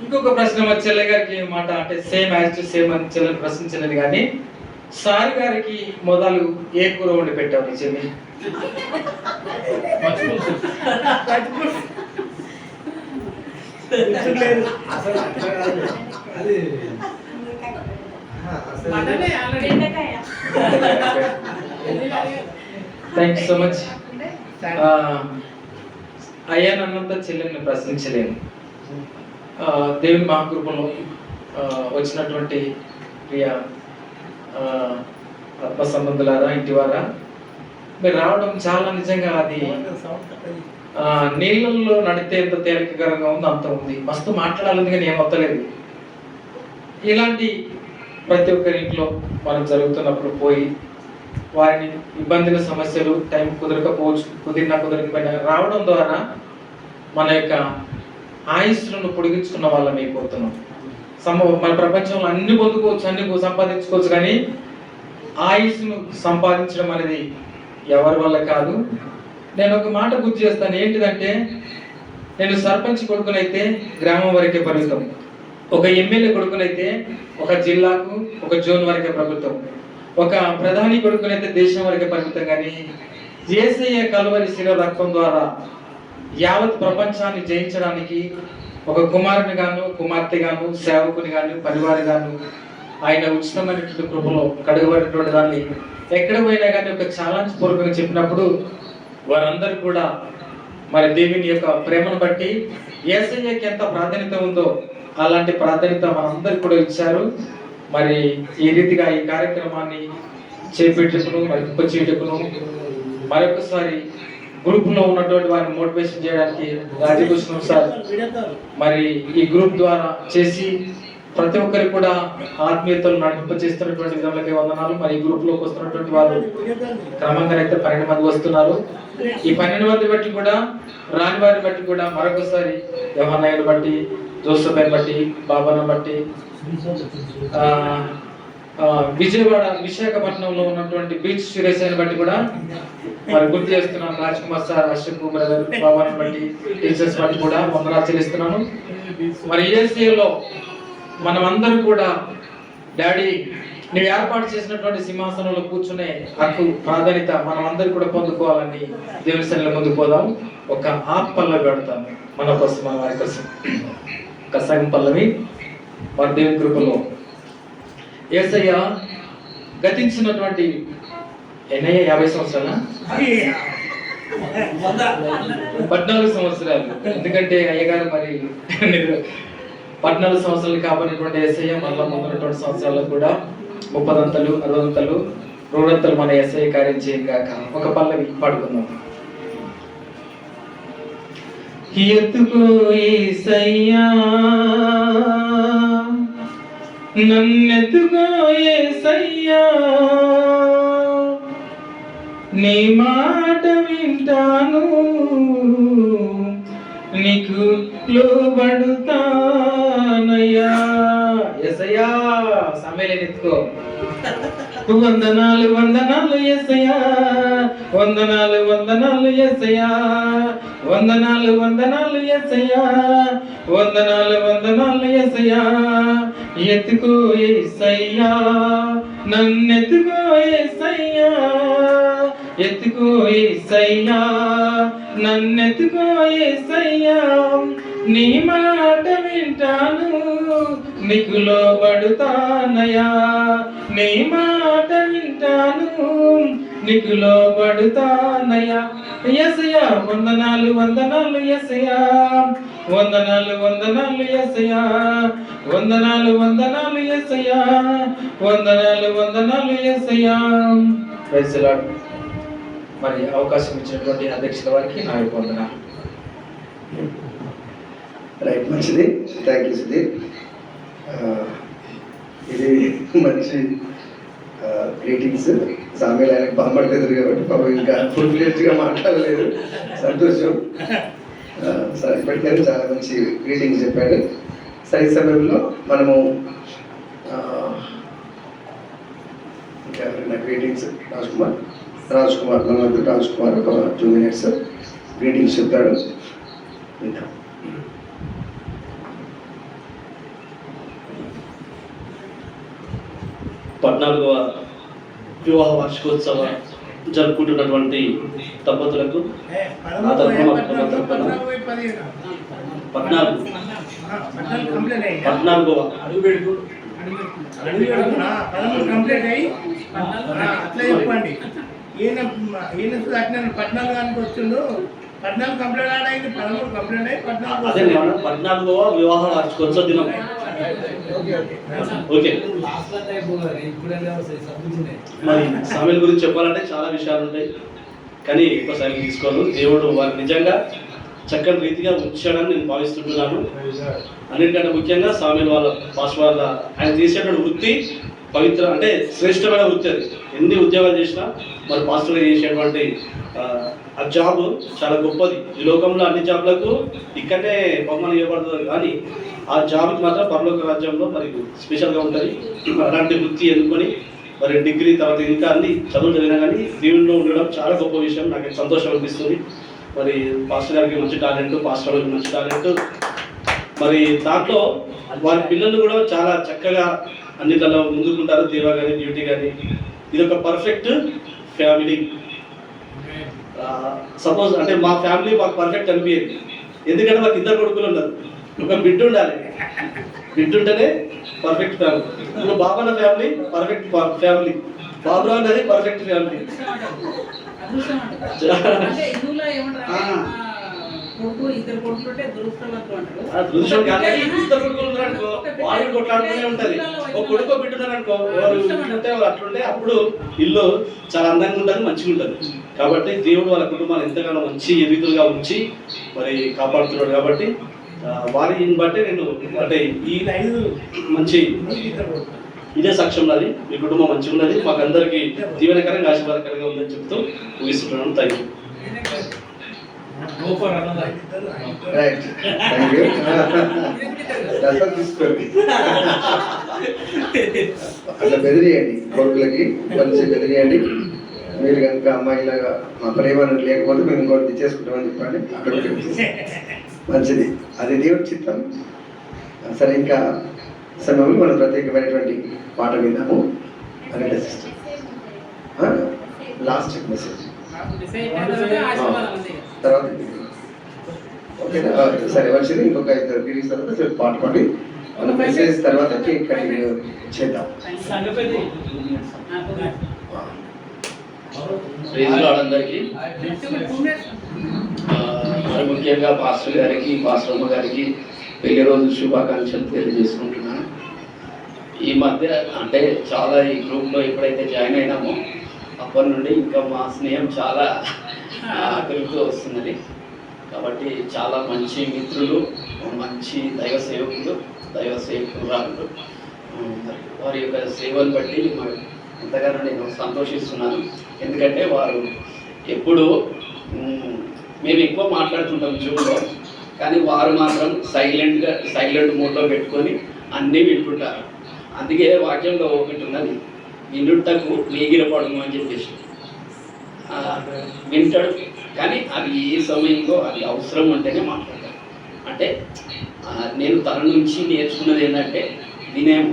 ఇంకొక ప్రశ్న మా చెల్లె గారికి మాట అంటే సేమ్ యాజ్ టు సేమ్ అని చెల్లెని ప్రశ్నించలేదు, కానీ సార్ గారికి మొదలు ఏ కూర వండి పెట్టావు నీ చెల్లి? Thank you so much. అయ్యానన్నంత చెల్లెని ప్రశ్నించలేను. దేవుని మహాకృపలో వచ్చినటువంటి ప్రియ ఆత్మ సంబంధులారా, ఇంటివారా, మీరు రావడం చాలా నిజంగా అది నీళ్ళల్లో నడితే ఎంత తేలికకరంగా ఉందో అంత ఉంది. మస్తు మాట్లాడాలని కానీ ఏం వస్తలేదు. ఇలాంటి ప్రతి ఒక్కరి ఇంట్లో మనం జరుగుతున్నప్పుడు పోయి వారిని ఇబ్బందుల సమస్యలు టైం కుదరకపోయినా రావడం ద్వారా మన యొక్క ఆయుష్లను పొడిగించుకున్న వాళ్ళని అయిపోతున్నాం. మన ప్రపంచంలో అన్ని పొందుకోవచ్చు, అన్ని సంపాదించుకోవచ్చు, కానీ ఆయుష్ను సంపాదించడం అనేది ఎవరి వల్ల కాదు. నేను ఒక మాట గుర్తు చేస్తాను, ఏంటిదంటే నేను సర్పంచ్ కొడుకునైతే గ్రామం వరకే పరిమితం, ఒక ఎమ్మెల్యే కొడుకునైతే ఒక జిల్లాకు ఒక జోన్ వరకే ప్రభుత్వం, ఒక ప్రధాని కొడుకునైతే దేశం వరకే పరిమితం. కానీ యేసయ్య కలువరి శిల రక్తం ద్వారా యావత్ ప్రపంచాన్ని జయించడానికి ఒక కుమారుని గాను, కుమార్తె గాను, సేవకుని గాను, పరివారి గాను ఆయన ఉచితమైనటువంటి కృపలో కడుగబడినటువంటి దాన్ని ఎక్కడ పోయినా కానీ ఒక ఛాలెంజ్ పూర్వకంగా చెప్పినప్పుడు వారందరూ కూడా మరి దేవుని యొక్క ప్రేమను బట్టి యేసయ్యకి ఎంత ప్రాధాన్యత ఉందో అలాంటి ప్రాధాన్యత మనందరికి కూడా ఇచ్చారు. మరి ఈ రీతిగా ఈ కార్యక్రమాన్ని చేపట్టుకును మరి చేయటకును మరొకసారి గ్రూప్ లో ఉన్నటువంటి వారిని మోటివేషన్ చేయడానికి రాజభూషణం సార్ మరి ఈ గ్రూప్ ద్వారా చేసి ప్రతి ఒక్కరికి కూడా ఆత్మీయతలు నడిపింపచేస్తున్నటువంటి విధులకి వందనాలు. మరి ఈ గ్రూప్ లోకి వస్తున్నటువంటి వాళ్ళు క్రమంగా అయితే 12 మంది వస్తున్నారు. ఈ 12 మంది బట్టి కూడా రాని వారిని బట్టి కూడా మరొకసారి యోహన్నయ్యను బట్టి, జోసఫ్ని బట్టి, బాబాను బట్టి, విశాఖపట్నంలో ఉన్నటువంటి బీచ్ సురేష్ బట్టి కూడా మరి గుర్తు చేస్తున్నాను. రాజ్ కుమార్ సార్, అశోక్ బ్రదర్, బాబాను బట్టి, టీచర్స్ బట్టి కూడా వందనాలు చెల్లిస్తున్నాను. మరి ఏసీలో మనమందరం కూడా డాడీ నువ్వు ఏర్పాటు చేసినటువంటి సింహాసనంలో కూర్చునే హక్కు ప్రాధాన్యత మనం అందరు కూడా పొందుకోవాలని దేవుని సన్నిధిలో ముందుకు పోదాం. ఒక పల్లవి పెడతాము మన కోసం, మన వారి కోసం. ఒక సగం పల్లవి. మన దేవుని కృపలో యేసయ్య గతించినటువంటి 50 సంవత్సరాల 14 సంవత్సరాలు. ఎందుకంటే అయ్యగారు మరి 14 సంవత్సరాలు కాబట్టినటువంటి యేసయ్య మళ్ళా ముందున్నటువంటి సంవత్సరాల్లో కూడా 30 అంతలు 60 అంతలు 100 అంతలు మన యేసయ్య కార్యం చేయగాక. ఒక పల్లవి పాడుకుందాం. ఎత్తుకో యేసయ్యా నన్నెత్తుకో యేసయ్యా, నీ మాట వింటాను, నీకు లోబడుతానయ్యా. యేసయ్యా సమయలేని ఎత్తుకో. వందనాలు వందనాలు యేసయ్యా, వందనాలు వందనాలు యేసయ్యా, వందనాలు వందనాలు యేసయ్యా, వందనాలు వందనాలు యేసయ్యా. ఎత్తుకో యేసయ్యా నన్నెత్తుకో యేసయ్యా, ఎత్తుకో యేసయ్యా నన్నెత్తుకో యేసయ్యా, నీ మాట వింటాను, నీకు లోబడుతానయ్యా, నీ మాట వింటాను, నీకు లోబడుతానయ్యా. యేసయ్యా వందనాలు వందనాలు యేసయ్యా, వందనాలు వందనాలు యేసయ్యా, వందనాలు వందనాలు యేసయ్యా, వందనాలు వందనాలు యేసయ్యా. Praise the lord. మరి అవకాశం ఇచ్చినటువంటి అధ్యక్షుల వారికి నా యొక్క వందనాలు. రైట్, మంచిది. Thank you Sudheer. ఇది మంచి గ్రీటింగ్స్. సామీలు ఆయనకు బాగుపడలేదు కాబట్టి పాపం ఇంకా ఫుల్ ఫ్లెడ్జ్గా మాట్లాడలేదు. సంతోషం. సరే, ఇప్పటికైనా చాలా మంచి గ్రీటింగ్స్ చెప్పాడు. సరే, ఈ సమయంలో మనము ఇంకా గ్రీటింగ్స్ రాజ్ కుమార్ మన వద్ద రాజ్ కుమార్ ఒక 2 minutes గ్రీటింగ్స్ చెప్తాడు. ఇంకా 14వ వివాహ వార్షికోత్సవ జరుపుకుంటున్నటువంటి దంపతులకు ఆ తరఫున 14వ కంప్లీట్ అయ్యి అట్లా చెప్పండి. ఈయన 14 దానికి వచ్చిండు. 14 కంప్లీట్ ఆడైంది, 13 కంప్లీట్ అయ్యి 14వ వివాహ వార్షికోత్సవ దినం. ఓకే, మరి సామెల గురించి చెప్పాలంటే చాలా విషయాలు ఉంటాయి, కానీ ఎక్కువసారి తీసుకోను. దేవుడు వారు నిజంగా చక్కని రీతిగా ఉంచాడని నేను భావిస్తుంటున్నాను. అన్నిటికంటే ముఖ్యంగా సామెల వాళ్ళ పాస్ వాళ్ళ ఆయన చేసేటువంటి వృత్తి పవిత్ర, అంటే శ్రేష్టమైన వృత్తి. అది ఎన్ని ఉద్యోగాలు చేసినా మరి పాస్టర్గా చేసేటువంటి ఆ జాబ్ చాలా గొప్పది. ఈ లోకంలో అన్ని జాబ్లకు ఇక్కడనే బహుమానం ఇవ్వబడుతుంది, కానీ ఆ జాబ్కి మాత్రం పరలోక రాజ్యంలో మరి స్పెషల్గా ఉంటుంది. అలాంటి వృత్తి ఎన్నుకొని మరి డిగ్రీ తర్వాత ఇంకా అన్ని చదువు చదివినా కానీ దేవుల్లో ఉండడం చాలా గొప్ప విషయం. నాకు సంతోషం అనిపిస్తుంది. మరి పాస్టర్ గారికి మంచి టాలెంట్, పాస్టర్ గారికి మంచి టాలెంట్. మరి దాంట్లో వారి పిల్లలు కూడా చాలా చక్కగా అన్నిట్లలో ముందుకుంటారు. దేవా కానీ డ్యూటీ కానీ ఇది ఒక పర్ఫెక్ట్ ఫ్యామిలీ. సపోజ్ అంటే మా ఫ్యామిలీ మాకు పర్ఫెక్ట్ అనిపించేది. ఎందుకంటే మాకు 2 కొడుకులు ఉన్నారు, ఒక బిడ్డ ఉండాలి. బిడ్డ ఉంటేనే పర్ఫెక్ట్ ఫ్యామిలీ. ఇప్పుడు బాబన్న ఫ్యామిలీ పర్ఫెక్ట్ ఫ్యామిలీ, బాబురావు అనేది పర్ఫెక్ట్ ఫ్యామిలీ. దురుషం కాదు, ఇద్దరు కొడుకులు ఉన్నారనుకో వాళ్ళు కొట్లాడుతూనే ఉంటది. ఒక కొడుకు బిడ్డున్నారనుకో వాళ్ళు ఉంటే వాళ్ళు అట్లుంటే అప్పుడు ఇల్లు చాలా అందంగా ఉంటుంది, మంచిగా ఉంటుంది. కాబట్టి దేవుడు వాళ్ళ కుటుంబాలు ఎంతగానో మంచి ఎదుగుదలగా ఉంచి మరి కాపాడుతున్నాడు. కాబట్టి వారిని బట్టి నేను అంటే ఈ మంచి ఇదే సాక్ష్యం నాది. మీ కుటుంబం మంచిగా ఉన్నది, మాకు అందరికీ జీవనకరంగా ఆశీర్వాదకరంగా ఉందని చెప్తూ ముగిస్తున్నాను. Thank you. Right, thank you. తీసుకోండి, అట్లా బెదిరియండి, కొడుకులకి మంచి బెదిరియండి. మీరు కనుక అమ్మాయిలాగా మా ప్రేమ లేకపోతే మేము ఇంకోటి తెచ్చేసుకుంటామని చెప్పండి. అక్కడ మంచిది, అది దేవుడి చిత్తం. సరే, ఇంకా సమయంలో మనం ప్రత్యేకమైనటువంటి పాట విన్నాము. అనేది లాస్ట్ మెసేజ్ తర్వాత ఓకేనా? సరే, వచ్చింది ఇంకొక 2 పీరియడ్స్ తర్వాత పాట పాడి మన మెసేజ్ తర్వాత కేక్ కంటిన్యూ చేద్దాం. అందరికీ మరి ముఖ్యంగా పాస్టర్ గారికి, పాస్టర్ అమ్మ గారికి పెళ్లి రోజు శుభాకాంక్షలు తెలియజేసుకుంటున్నాను. ఈ మధ్య అంటే చాలా ఈ గ్రూప్లో ఎప్పుడైతే జాయిన్ అయినామో అప్పటి నుండి ఇంకా మా స్నేహం చాలా పెరుగుతూ వస్తున్నది. కాబట్టి చాలా మంచి మిత్రులు, మంచి దైవ సేవకురాలు, మరి వారి యొక్క సేవలు బట్టి మరి ఎంతగానో నేను సంతోషిస్తున్నాను. ఎందుకంటే వారు ఎప్పుడు మేము ఎక్కువ మాట్లాడుతుంటాం జూమ్లో, కానీ వారు మాత్రం సైలెంట్ మోడ్లో పెట్టుకొని అన్నీ వింటుంటారు. అందుకే వాక్యంలో ఒకటి ఉన్నది, వినుటకు వేగిరపడము అని చెప్పేసి. వింటాడు, కానీ అది ఏ సమయంలో అది అవసరం ఉంటేనే మాట్లాడతాడు. అంటే నేను తన నుంచి నేర్చుకున్నది ఏంటంటే వినేము.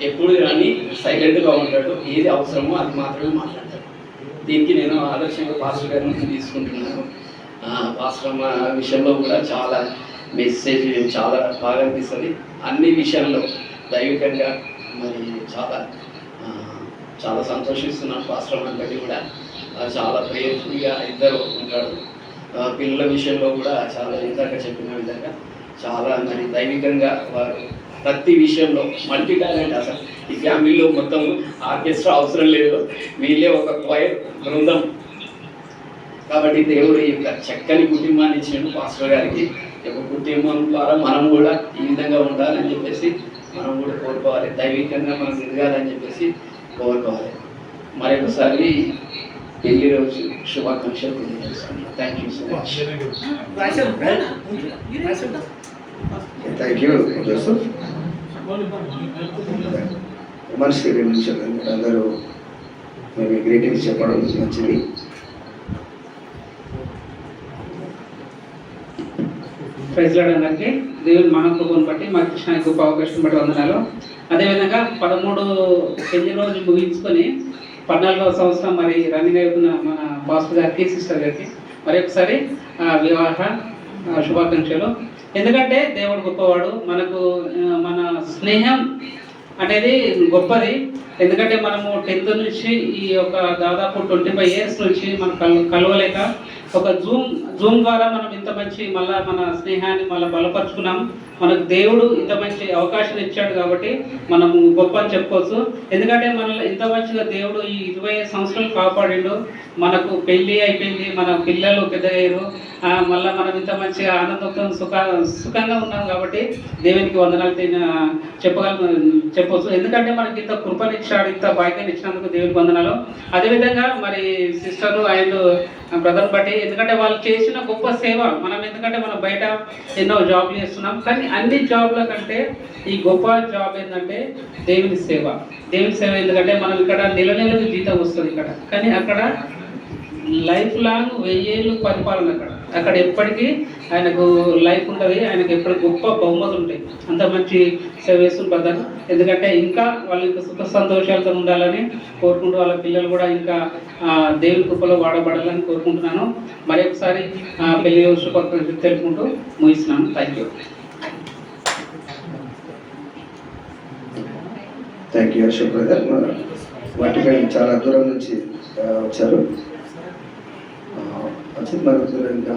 ఎప్పుడు కానీ సైలెంట్గా ఉంటాడు, ఏది అవసరమో అది మాత్రమే మాట్లాడతాడు. దీనికి నేను ఆదర్శంగా పాస్టర్ గారిని తీసుకుంటున్నాను. పాస్టర్ విషయంలో కూడా చాలా మెసేజ్ చాలా బాగా అనిపిస్తుంది. అన్ని విషయాల్లో దైవికంగా మరి చాలా సంతోషిస్తున్నాను. పాస్టర్ బట్టి కూడా చాలా ప్రేయర్ఫుల్గా ఇద్దరు ఉంటాడు. పిల్లల విషయంలో కూడా చాలా ఇందాక చెప్పిన విధంగా చాలా మరి దైవికంగా వారు ప్రతి విషయంలో మల్టీ టాలెంట్. అసలు ఈ ఫ్యామిలీలో మొత్తం ఆర్కెస్ట్రా అవసరం లేదు, వీళ్ళే ఒక క్వైర్ బృందం. కాబట్టి దేవుడు యొక్క చక్కని కుటుంబాన్ని ఇచ్చిన పాస్టర్ గారికి యొక్క కుటుంబం ద్వారా మనం కూడా ఈ విధంగా ఉండాలని చెప్పేసి మనం కూడా కోరుకోవాలి. దైవికంగా మనం ఎదగాలని చెప్పేసి కోరుకోవాలి. మరొకసారి పెళ్లి రోజు శుభాకాంక్షలు తెలియజేస్తున్నాను. Thank you so much. Thank you Joseph. మనిషి 2 నిమిషాలు అందరూ మేము గ్రీటింగ్స్ చెప్పడం మంచిది. ప్రైజ్ లార్డ్ అందరికీ. దేవుని మహాకృపను బట్టి మా కృష్ణానికి గొప్ప అవకాశం బట్టి వందనాలు. అదేవిధంగా 13 పెళ్లి రోజు ముగించుకొని 14వ సంవత్సరం మరి రన్నింగ్ అవుతున్న మన పాస్టర్ గారికి, సిస్టర్ గారికి మరి ఒకసారి వివాహ శుభాకాంక్షలు. ఎందుకంటే దేవుడు గొప్పవాడు. మనకు మన స్నేహం అనేది గొప్పది. ఎందుకంటే మనము 10th నుంచి ఈ యొక్క దాదాపు 25 years నుంచి మనం కలవలేక ఒక జూమ్ ద్వారా మనం ఇంత మంచి మళ్ళీ మన స్నేహాన్ని మళ్ళీ బలపరుచుకున్నాం. మనకు దేవుడు ఇంత మంచి అవకాశం ఇచ్చాడు కాబట్టి మనము గొప్ప అని చెప్పుకోవచ్చు. ఎందుకంటే మనల్ని ఇంత మంచిగా దేవుడు ఈ 25 సంవత్సరాలు కాపాడిండు. మనకు పెళ్ళి అయిపోయింది, మన పిల్లలు పెద్దయ్యారు, మళ్ళీ మనం ఇంత మంచిగా ఆనందంతో సుఖంగా ఉన్నాం. కాబట్టి దేవునికి వందనాలు చెప్పవచ్చు. ఎందుకంటే మనకి ఇంత కృపనిచ్చాడు, ఇంత భాగ్యాన్ని ఇచ్చినందుకు దేవునికి వందనాలు. అదేవిధంగా మరి సిస్టర్ అండ్ బ్రదర్ బట్టి, ఎందుకంటే వాళ్ళు చేసిన గొప్ప సేవ. ఎందుకంటే మనం బయట ఎన్నో జాబ్లు చేస్తున్నాం, కానీ అన్ని జాబ్ల కంటే ఈ గొప్ప జాబ్ ఏంటంటే దేవుని సేవ. దేవుని సేవ ఎందుకంటే మనం ఇక్కడ నెలకు జీతం వస్తుంది ఇక్కడ, కానీ అక్కడ లైఫ్ లాంగ్ 1000 ఏళ్ళు పరిపాలన. అక్కడ ఎప్పటికీ ఆయనకు లైఫ్ ఉంటుంది, ఆయనకు ఎప్పటికీ గొప్ప బహుమతులు ఉంటాయి. అంత మంచి సేవ చేస్తున్న బ్రదర్. ఎందుకంటే ఇంకా వాళ్ళు ఇంకా సుఖ సంతోషాలతో ఉండాలని కోరుకుంటూ, వాళ్ళ పిల్లలు కూడా ఇంకా దేవుని కృపలో వాడబడాలని కోరుకుంటున్నాను. మరి ఒకసారి పెళ్లి శుభాకాంక్షలు తెలుపుకుంటూ ముగిస్తున్నాను. Thank you. Thank you Ashok brother. వాటిపై చాలా దూరం నుంచి వచ్చారు. వచ్చింది మరి దూరం ఇంకా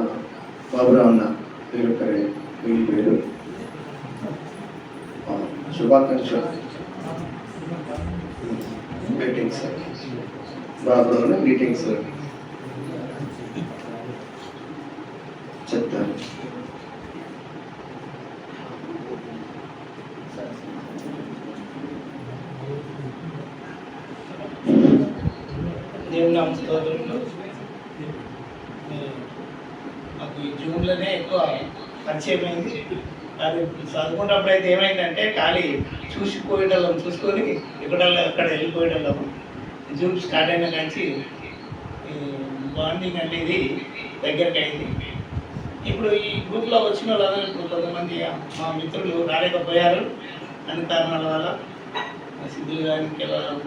బాబురావు అన్న వేరొకరే మిగిలిపోయారు. శుభాకాంక్షలు. గ్రీటింగ్స్ బాబురావు గ్రీటింగ్స్ చెప్తాను. దేవుని నామ స్తోత్రములు. మాకు ఈ జూన్లోనే ఎక్కువ పరిచయం అయింది. అది చదువుకున్నప్పుడు అయితే ఏమైందంటే ఖాళీ చూసిపోయేటోళ్ళం, చూసుకొని ఎక్కడల్లా అక్కడ వెళ్ళిపోయేటోళ్ళము. జూన్ స్టార్ట్ అయిన నుంచి బాండింగ్ అంటే ఇది దగ్గరికి అయింది. ఇప్పుడు ఈ గ్రూప్లో వచ్చిన వాళ్ళందరూ ఇప్పుడు కొంతమంది మా మిత్రులు రాలేకపోయారు అన్ని కారణాల వల్ల. సిద్ధులు కానీ కేవలం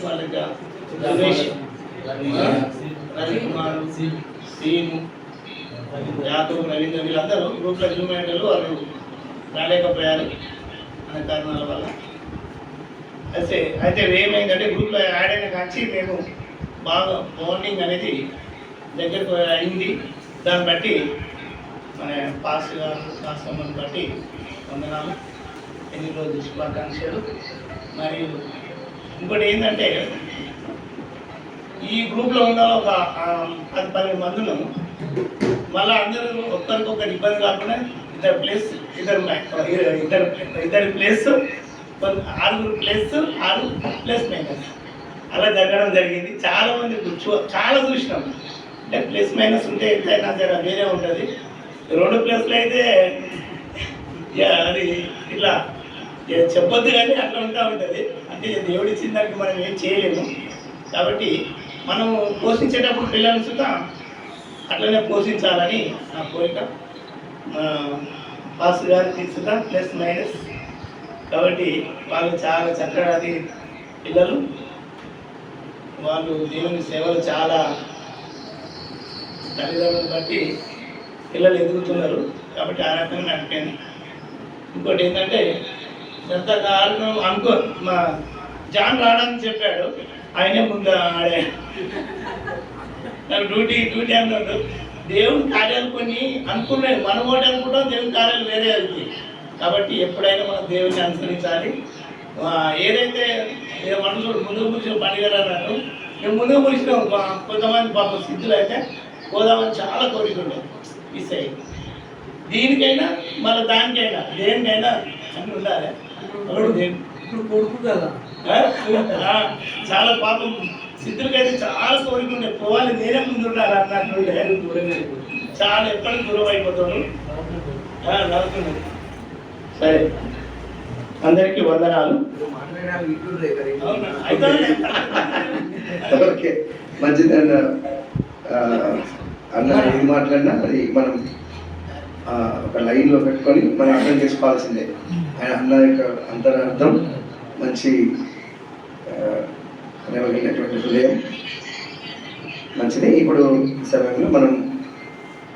వాళ్ళ రమేష్, రవికుమార్, సీను, యాదవ్, రవీంద్ర వీళ్ళందరూ గ్రూప్లో జూమ్ అయ్యేటోళ్ళు వాళ్ళు రాలేకపోయారు అనే కారణాల వల్ల. అయితే ఏమైందంటే గ్రూప్లో యాడ్ అయిన కాంచి మేము బాగా బాండింగ్ అనేది దగ్గరకు అయింది. దాన్ని బట్టి మన పాస్గా రాష్ట్రం బట్టి వందనాలు, ఎన్ని రోజులు శుభాకాంక్షలు. మరియు ఇంకోటి ఏంటంటే ఈ గ్రూప్లో ఉన్న ఒక 10-12 మందులు మళ్ళీ అందరూ ఒక్కరికొకరు ఇబ్బంది కాకుండా ఇద్దరు ప్లేస్ 6 ప్లేస్ 6 ప్లస్ మైనస్ అలా జరగడం జరిగింది. చాలామంది చాలా చూసినాం. అంటే ప్లస్ మైనస్ ఉంటే ఎంతైనా జర వేరే ఉంటుంది. 2 ప్లస్లు అయితే అది ఇట్లా చెప్పొద్దు కానీ అట్లా ఉంటుంది. అంటే దేవుడు ఇచ్చిన దానికి మనం ఏం చేయలేము. కాబట్టి మనం పోషించేటప్పుడు పిల్లల్ని సుతా అట్లనే పోషించాలని నా కోరిక. పాస్ గారు తీసుకున్నా ప్లస్ మైనస్. కాబట్టి వాళ్ళు చాలా చక్కటి పిల్లలు. వాళ్ళు దేవుని సేవలు చాలా తల్లిదండ్రులను బట్టి పిల్లలు ఎదుగుతున్నారు. కాబట్టి ఆ రకంగా నడిపాను. ఇంకోటి ఏంటంటే ఎంత కారణం అనుకో మా జాన్ రావడానికి చెప్పాడు, ఆయనే ముందు ఆడే నాకు డ్యూటీ అన్నాడు. దేవుని కార్యాలు కొన్ని అనుకున్నాయి, మనం ఒకటి అనుకుంటాం, దేవుని కార్యాలు వేరే అవుతాయి. కాబట్టి ఎప్పుడైనా మనం దేవుని అనుసరించాలి. ఏదైతే మనుషులు ముందుకు పులిసిన పండుగ అన్నాడు, మేము ముందుకు పులిసినాం. కొంతమంది పాపం సిద్ధులు అయితే పోదామని చాలా కోరికుంటాం. మిస్ అయ్యి దీనికైనా మళ్ళీ దానికైనా దేనికైనా అన్నీ ఉండాలి. ఇప్పుడు కొడుకు కదా చాలా పాపం సిద్ధులకైతే చాలా కోరికుండే పోవాలి, నేనే ముందు ఉండాలి అన్నట్టు చాలా ఎప్పటికీ దూరం అయిపోతాడు. నడుతున్నాడు. సరే, అందరికీ వందనాలు. ఓకే, మంచిది అన్న ఏది మాట్లాడినా అది మనం ఒక లైన్లో పెట్టుకొని మనం అర్థం చేసుకోవాల్సిందే. ఆయన అన్న యొక్క అంతరార్థం మంచి అనేవగినటువంటి హృదయం మంచిది. ఇప్పుడు ఈ సమయంలో మనం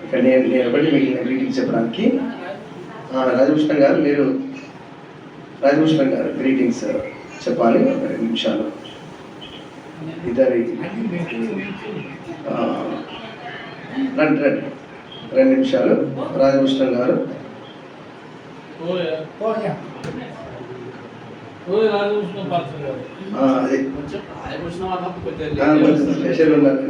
ఇక్కడ నేను ఒకటి మిగిలిన గ్రీటింగ్స్ చెప్పడానికి రాజభూషణ్ గారు గ్రీటింగ్స్ చెప్పాలి. 2 నిమిషాలు. ఇద్దరి 2 నిమిషాలు. రాజభూషణ్ గారు అది స్పెషల్ ఉన్నారు.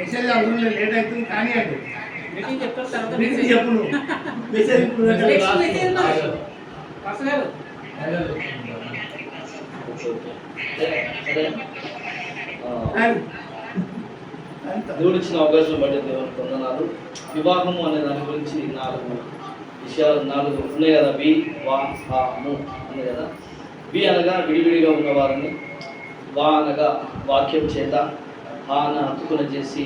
మెసేజ్ అవసరం లేట్ అవుతుంది కానీ అంటే చెప్పు నువ్వు మెసేజ్ దేవుడు ఇచ్చిన అవకాశం బట్టి దేవునికి వందనాలు. వివాహము అనే దాని గురించి 4 విషయాలు 4 ఉన్నాయి కదా. వివాహము ఉంది కదా. వి అనగా విడివిడిగా ఉన్న వారిని, వా అనగా వాక్యం చేత, ఆన హత్తుకుని చేసి,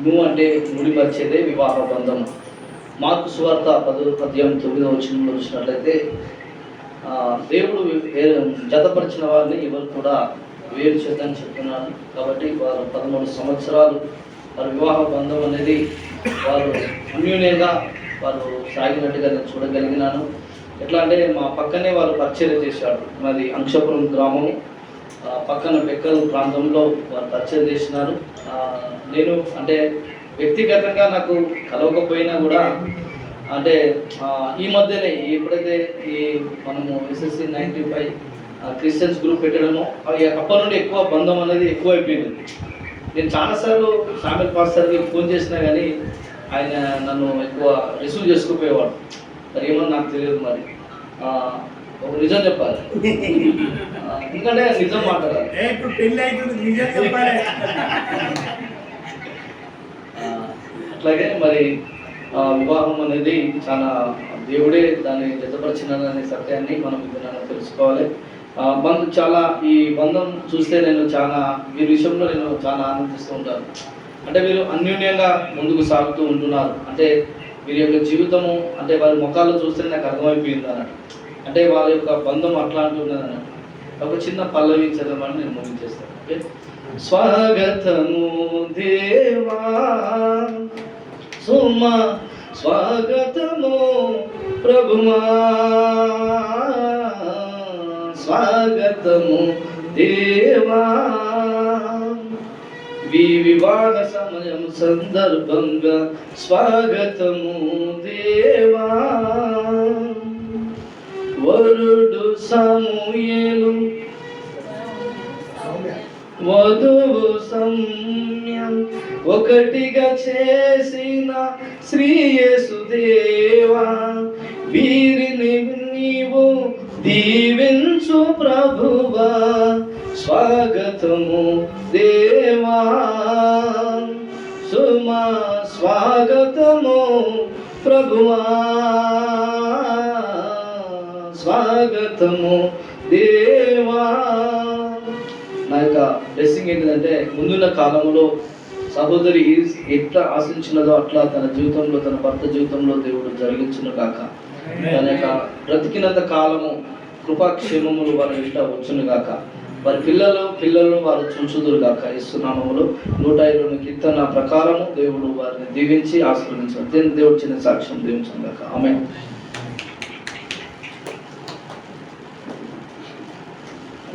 నువ్వు అంటే ముడిపరిచేదే వివాహ బంధం. మార్కు సువార్త 10వ అధ్యాయం 9వ వచనంలో చూసినట్లయితే దేవుడు జతపరిచిన వారిని ఎవరు కూడా వేరు చేద్దని చెప్తున్నాను. కాబట్టి వారు 13 సంవత్సరాలు వారి వివాహ బంధం అనేది వారు అన్యూన్యంగా వారు సాగినట్టుగా నేను చూడగలిగినాను. ఎట్లా అంటే మా పక్కనే వారు పరిచయం చేశాడు. మాది అంక్షపురం గ్రామము, పక్కన బెక్కల్ ప్రాంతంలో వారు పరిచయం చేసినారు. నేను అంటే వ్యక్తిగతంగా నాకు కలవకపోయినా కూడా అంటే ఈ మధ్యనే ఎప్పుడైతే ఈ మనము SSC 95 క్రిస్టియన్స్ గ్రూప్ పెట్టడమో అప్పటి నుండి ఎక్కువ బంధం అనేది ఎక్కువైపోయింది. నేను చాలాసార్లు సామెల్ పాస్టర్కి ఫోన్ చేసినా కానీ ఆయన నన్ను ఎక్కువ రిసీవ్ చేసుకోపోయేవాడు. మరి ఏమో నాకు తెలియదు. మరి ఒక నిజం చెప్పాలి, ఎందుకంటే నిజం మాట్లాడాలి. అట్లాగే మరి వివాహం అనేది చాలా దేవుడే దాన్ని జతపరిచిననే సత్యాన్ని మనం విధానం తెలుసుకోవాలి. చాలా ఈ బంధం చూస్తే నేను చాలా వీరి విషయంలో నేను చాలా ఆనందిస్తూ ఉంటాను. అంటే వీరు అన్యూన్యంగా ముందుకు సాగుతూ ఉంటున్నారు. అంటే వీరి యొక్క జీవితము అంటే వారి ముఖాలు చూస్తే నాకు అర్థమైపోయింది అన్నట్టు. అంటే వాళ్ళ యొక్క బంధం అట్లా అంటున్నది అన్నట్టు. ఒక చిన్న పల్లవి చదవమని నేను ముగించేస్తాను. ఓకే. స్వాగతము దేవా సుమా, స్వాగతము ప్రభుమా, స్వాగతము దేవా, వివాహ సమయం సందర్భంగా స్వాగతము దేవా. వరుడు సమూయేలు, వధువు సౌమ్యం ఒకటిగా చేసిన శ్రీ యేసుదేవా, వీరిని నీవు దీవించు ప్రభువా. స్వాగతము దేవా సుమా, స్వాగతము ప్రభువా, స్వాగతము దేవా. నా యొక్క బ్లెస్సింగ్ ఏంటిదంటే ముందున్న కాలంలో సహోదరి ఎట్లా ఆశించినదో అట్లా తన జీవితంలో, తన భర్త జీవితంలో దేవుడు జరిగించును గాక. తన యొక్క బ్రతికినంత కాలము కృపాక్షేమములు వారి ఇంట వచ్చును గాక. వారి పిల్లలు వారు చూచుదురు గాక. యేసునామములో 120 కీర్తన ప్రకారము దేవుడు వారిని దీవించి ఆశీర్వదించారు. దేవుడు చిన్న సాక్ష్యం దీవించును గాక. ఆమేన్.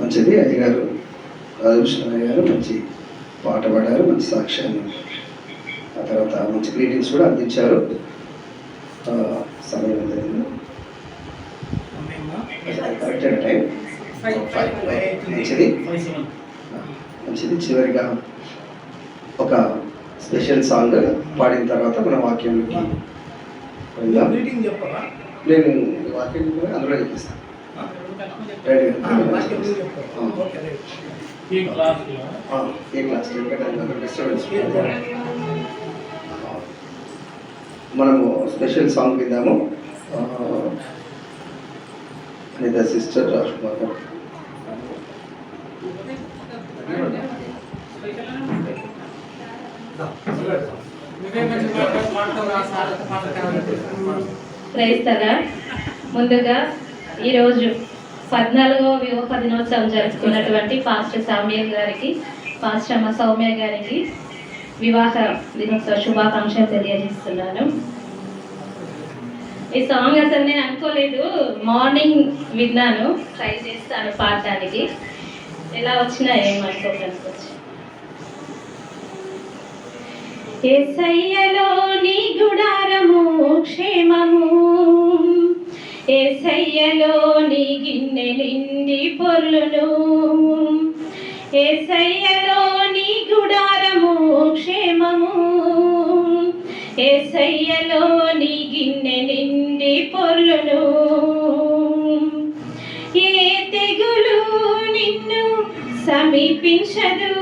మంచిది. అయ్యగారు రాధాకృష్ణయ్య గారు మంచి పాట పాడారు, మంచి సాక్ష్యాన్ని, ఆ తర్వాత మంచి గ్రీటింగ్స్ కూడా అందించారు. సమయం జరిగింది కరెక్ట్ టైం 5. మంచిది. చివరిగా ఒక స్పెషల్ సాంగ్ పాడిన తర్వాత మన వాక్యంలోకి వెళ్దాం. నేను వాక్యం అందులో చెప్పిస్తాను. మనము స్పెషల్ సాంగ్ విందాము. అనిత సిస్టర్ రాజ్ కుమార్ గారు. Praise lord. ముందుగా ఈరోజు 14వ వివాహ దినోత్సవం జరుపుకున్నటువంటి పాస్టర్ సౌమ్య గారికి, పాస్టర్ అమ్మ సౌమ్య గారికి వివాహ దినోత్సవ శుభాకాంక్షలు తెలియజేస్తున్నాను. ఈ సాంగ్ అసలు నేను అనుకోలేదు, మార్నింగ్ విన్నాను, ట్రై చేస్తాను పాడటానికి. ఎలా వచ్చినా ఏమనుకోవచ్చు. యేసయ్యలో నీ గుడారము క్షేమము, యేసయ్యలో నీ గిన్నె నిండి పొర్లును, యేసయ్యలో నీ గుడారము క్షేమము, యేసయ్యలో నీ గిన్నె నిండి పొర్లును. ఏ తెగులు నిన్ను సమీపించదు,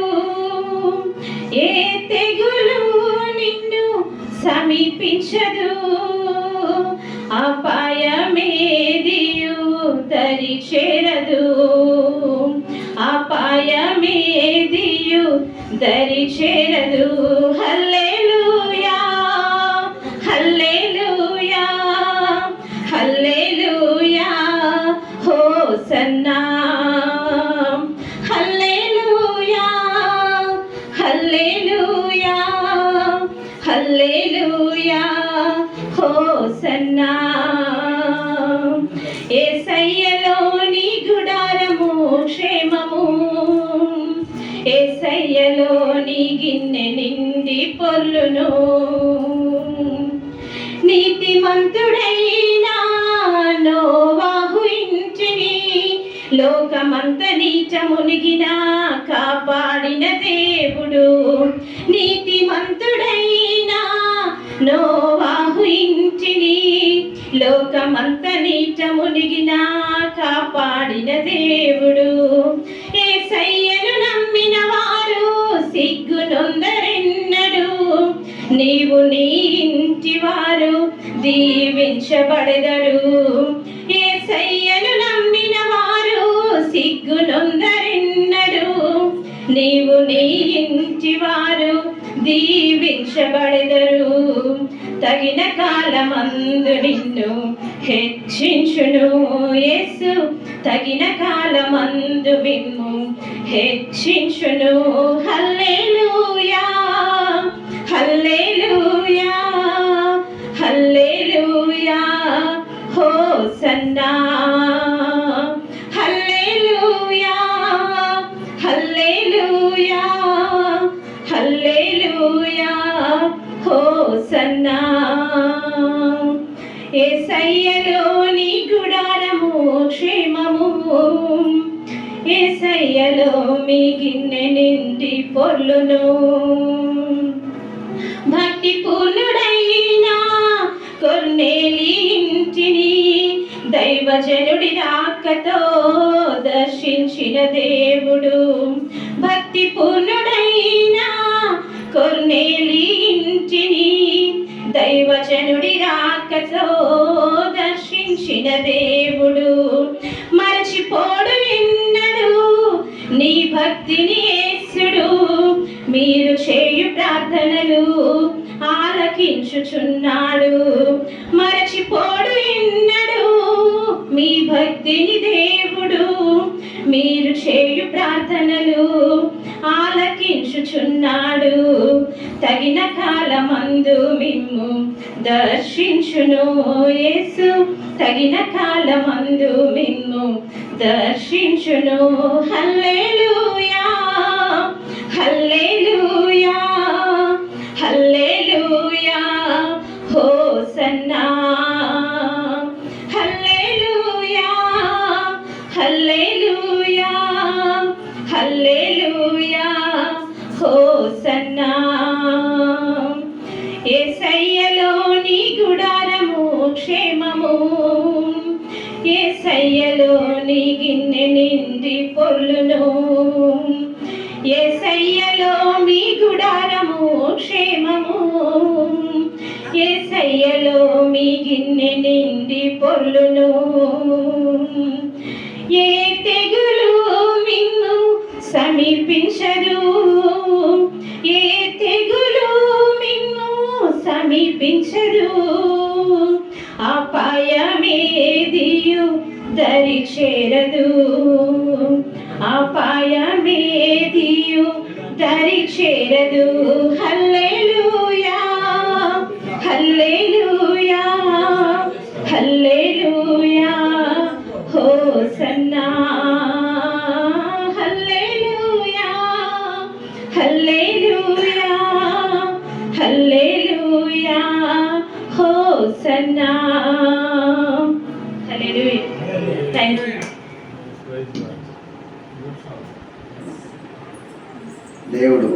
ఏ తెగులు నిన్ను సమీపించదు, అపాయమేదియు దరి చేరదు, అపాయమేదియు దరి చేరదు. హల్లెలూయా హల్లెలూయా హల్లెలూయా. హో హల్లెలూయా హల్లెలూయా హోసన్నా. యేసయ్యలోని గుడారము క్షేమము, యేసయ్యలోని గిన్నె నిండి పొర్లును. నీతిమంతుడైనా నోవాహు ఇంటిని లోకమంత నీచ మునిగినా కాపాడిన దేవుడు. నీతిమంతుడైనా నోవాహు ఇంటిని లోకమంత నీచ మునిగినా కాపాడిన దేవుడు. యేసయ్యను నమ్మిన వారు సిగ్గునొందరెన్నడు. నీవు నీ ఇంటి వారు దీవించబడెదరు. యేసయ్యను నమ్మిన వారు సిగ్గునొందరెన్నడు. నీవు నీ ఇంటి వారు దీవించబడెదరు. తగిన కాలమందు నిన్ను హెచ్చించును యేసు, తగిన కాలమందు మిమ్ము హెచ్చించును. హల్లెలూయా హల్లెలూయా హల్లెలూయా హోసన్నా. హల్లెలూయా హల్లెలూయా హల్లెలూయా హోసన్నా. యేసయ్యలోని గుడారము క్షేమము, యేసయ్యలో మీ గిన్నె నిండి పొర్లును. భక్తి పూర్ణుడైనా కొర్నేలి ఇంటిని దైవజనుడి రాకతో దర్శించిన దేవుడు. భక్తి పూర్ణుడైనా కొర్నేలి ఇంటిని దైవజనుడి రాకతో దర్శించిన దేవుడు. మరచిపోడు ఎన్నడు నీ భక్తిని యేసుడు. మీరు చేయు ప్రార్థనలు ఆలకించుచున్నాడు. మరచిపోడు ఎన్నడు మీ భక్తిని దేవుడు. మీరు చేయు ప్రార్థనలు ఆలకించుచున్నాడు. తగిన కాలమందు మిమ్ము దర్శించును యేసు, తగిన కాలమందు మిమ్ము దర్శించును. హల్లెలూయా హల్లెలూయా హల్లెలూయా హోసన్నా. హల్లెలూయా హల్లెలూయా హల్లెలూయా హోసన్నా. యేసయ్యలోని గుడారము క్షేమము, యేసయ్యలోని గిన్నె నిండి పొర్లును. యేసయ్యలో మీ గుడారము క్షేమము, యేసయ్యలో మీ గిన్నె నిండి పొర్లును. ఏ తెగులు మిమ్ము సమీపించదు, ఏ తెగులు మిమ్ము సమీపించదు. అపాయమేదియు దరి చేరదు, అపాయమేదియు దరి చేరదు. హల్లెలూయా హల్లెలూయా హల్లెలూయా హోసన్నా. హల్లెలూయా హల్లెలూయా హల్లెలూయా హోసన్నా. హల్లెలూయా. Thank you. దేవుడు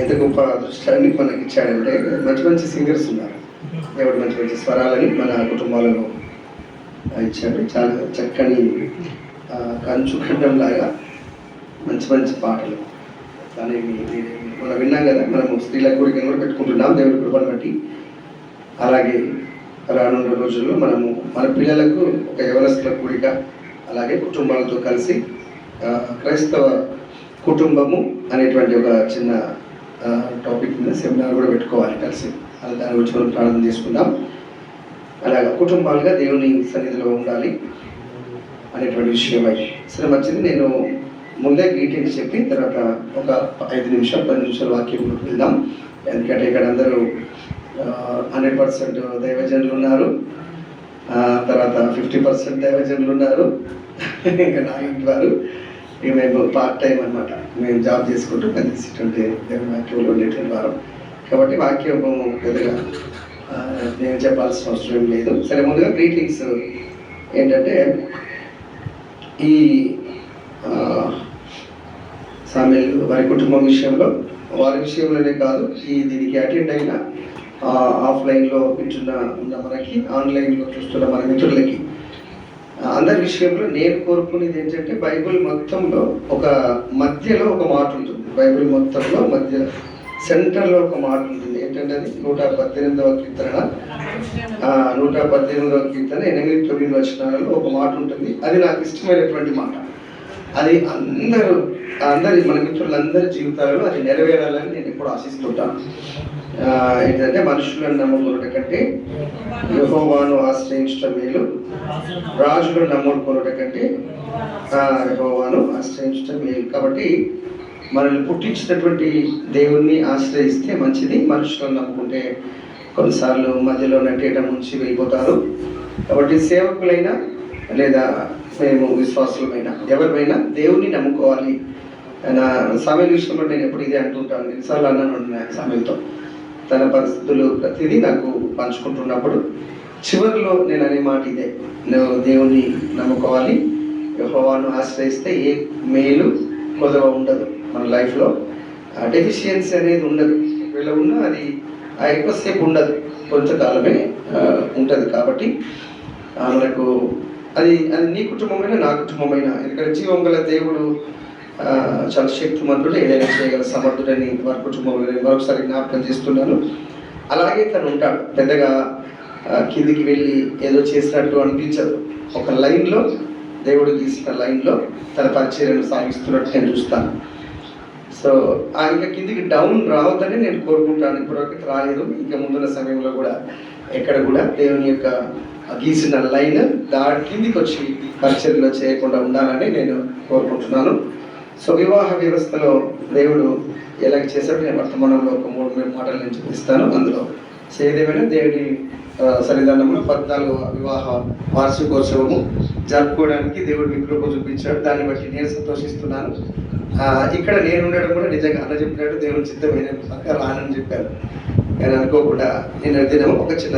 ఎంత గొప్ప అదృష్టాన్ని మనకి ఇచ్చాడంటే, మంచి మంచి సింగర్స్ ఉన్నారు. దేవుడు మంచి మంచి స్వరాలని మన కుటుంబాలలో ఇచ్చాడు. చాలా చక్కని కంచుఖండం లాగా మంచి మంచి పాటలు అనేవి మనం విన్నాం కదా. మనము స్త్రీల కోరికను కూడా పెట్టుకుంటున్నాం దేవుడి కృపను బట్టి. అలాగే రానున్న రోజుల్లో మనము మన పిల్లలకు ఒక యవనస్తుల కూడిక, అలాగే కుటుంబాలతో కలిసి క్రైస్తవ కుటుంబము అనేటువంటి ఒక చిన్న టాపిక్ మీద సెమినార్ కూడా పెట్టుకోవాలి కలిసి. దాని గురించి మనం ప్రార్థన చేసుకుందాం. అలాగే కుటుంబాలుగా దేవుని సన్నిధిలో ఉండాలి అనేటువంటి విషయమై సరే మంచిది. నేను ముందే గ్రీటింగ్స్ చెప్పి తర్వాత ఒక 5 నిమిషాలు 10 నిమిషాలు వాక్యంలోకి వెళ్దాం. ఎందుకంటే ఇక్కడ అందరూ 100% దైవజనులు ఉన్నారు, తర్వాత 50% దైవజనులు ఉన్నారు, ఇంకా నా ఇంటి వారు. ఇక మేము పార్ట్ టైం అనమాట, మేము జాబ్ చేసుకుంటూ పనిచేసేటువంటి వాక్యంలో ఉండేటువంటి వారం కాబట్టి వాక్యం పెద్దగా నేను చెప్పాల్సిన అవసరం ఏం లేదు. సరే, ముందుగా గ్రీటింగ్స్ ఏంటంటే ఈ సామెల్ వారి కుటుంబం విషయంలో, వారి విషయంలోనే కాదు, దీనికి అటెండ్ అయిన ఆఫ్లైన్లో ఉన్న మనకి, ఆన్లైన్లో చూస్తున్న మన మిత్రులకి, అందరి విషయంలో నేను కోరుకునేది ఏంటంటే బైబిల్ మొత్తంలో మధ్యలో ఒక మాట ఉంటుంది. బైబిల్ మొత్తంలో మధ్య సెంటర్లో ఒక మాట ఉంటుంది. ఏంటంటే అది 118వ కీర్తన 118వ కీర్తన 8-9 వచనాలలో ఒక మాట ఉంటుంది. అది నాకు ఇష్టమైనటువంటి మాట. అది అందరి మన మిత్రులందరి జీవితాలలో అది నెరవేరాలని నేను ఎప్పుడు ఆశిస్తుంటాను. ఏంటంటే మనుషులను నమ్ముకున్నట కంటే యెహోవాను ఆశ్రయించడం మేలు, రాజులను నమ్ముకున్నట కంటే యెహోవాను ఆశ్రయించడం మేలు. కాబట్టి మనల్ని పుట్టించినటువంటి దేవుణ్ణి ఆశ్రయిస్తే మంచిది. మనుషులను నమ్ముకుంటే కొన్నిసార్లు మధ్యలో నట్టేయడం నుంచి వెళ్ళిపోతారు. కాబట్టి సేవకులైనా లేదా మేము విశ్వాసులమైనా ఎవరిమైనా దేవుణ్ణి నమ్ముకోవాలి. నా సామెల్ విషయంలో నేను ఎప్పుడు ఇదే అంటుంటాను, ఎన్నిసార్లు అన్నాను సామెల్తో. తన పరిస్థితులు ప్రతిదీ నాకు పంచుకుంటున్నప్పుడు చివరిలో నేను అనే మాట ఇదే, నువ్వు దేవుణ్ణి నమ్ముకోవాలి, యెహోవాను ఆశ్రయిస్తే ఏ మేలు కొదవ ఉండదు. మన లైఫ్లో డెఫిషియన్సీ అనేది ఉండదు. ఒకవేళ ఉన్నా అది ఎక్కువసేపు ఉండదు, కొంతకాలమే ఉంటుంది. కాబట్టి మనకు అది నీ కుటుంబమైనా నా కుటుంబమైనా, ఎందుకంటే జీవం గల దేవుడు చాలా శక్తిమంతుడు, ఏదైనా చేయగల సమర్థుడని వారి కుటుంబంలో నేను మరొకసారి జ్ఞాపకం చేస్తున్నాను. అలాగే తను ఉంటాడు. పెద్దగా కిందికి వెళ్ళి ఏదో చేసినట్టు అనిపించదు. ఒక లైన్లో, దేవుడు గీసిన లైన్లో తన పరిచర్యను సాగిస్తున్నట్టు నేను చూస్తాను. సో ఇంకా కిందికి డౌన్ రావద్దని నేను కోరుకుంటాను. ఇప్పటివరకు రాలేదు, ఇంకా ముందున్న సమయంలో కూడా ఎక్కడ కూడా దేవుని యొక్క గీసిన లైన్ దాని కిందికి వచ్చి పరిచర్యలో చేయకుండా ఉండాలని నేను కోరుకుంటున్నాను. సో వివాహ వ్యవస్థలో దేవుడు ఎలాగ చేశాడో నేను వర్తమానంలో ఒక 3 మాటలు నేను చూపిస్తాను. అందులో ఏదేమైనా దేవుడి సన్నిధానంలో 14వ వివాహ వార్షికోత్సవము జరుపుకోవడానికి దేవుడు వికృప చూపించాడు. దాన్ని బట్టి నేను సంతోషిస్తున్నాను. ఇక్కడ నేను ఉండడం కూడా నిజంగా అన్న చెప్పినట్టు దేవుని చిత్తమైన పక్క రానని చెప్పాను. నేను అనుకోకుండా నేను దినం ఒక చిన్న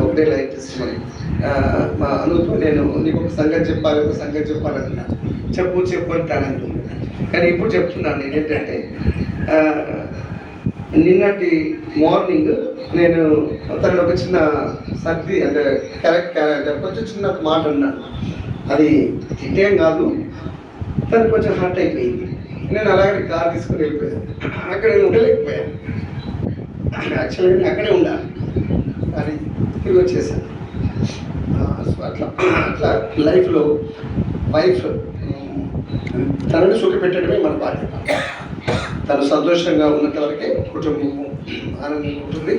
ఒకటే లైన్ తీసుకుని మా అనుకు నేను నీకు ఒక సంగతి చెప్పాలన్నా చెప్పు అని తానంటుంది. కానీ ఇప్పుడు చెప్తున్నాను నేను ఏంటంటే, నిన్నటి మార్నింగ్ నేను తను ఒక చిన్న సర్ది అంటే కరెక్ట్ కొంచెం చిన్న మాట అన్నాను. అది తిట్టేం కాదు, తను కొంచెం హర్ట్ అయిపోయింది. నేను అలాగే కార్ తీసుకుని వెళ్ళిపోయాను. అక్కడ నేను ఉండలేకపోయాను. యాక్చువల్గా అక్కడే ఉండాలి, అది తిరిగి వచ్చేసాను. అట్లా లైఫ్లో వైఫ్ తనని సుఖ పెట్టడమే మన బాధ్యత. తను సంతోషంగా ఉన్నంత వరకే కుటుంబము ఆనందంగా ఉంటుంది.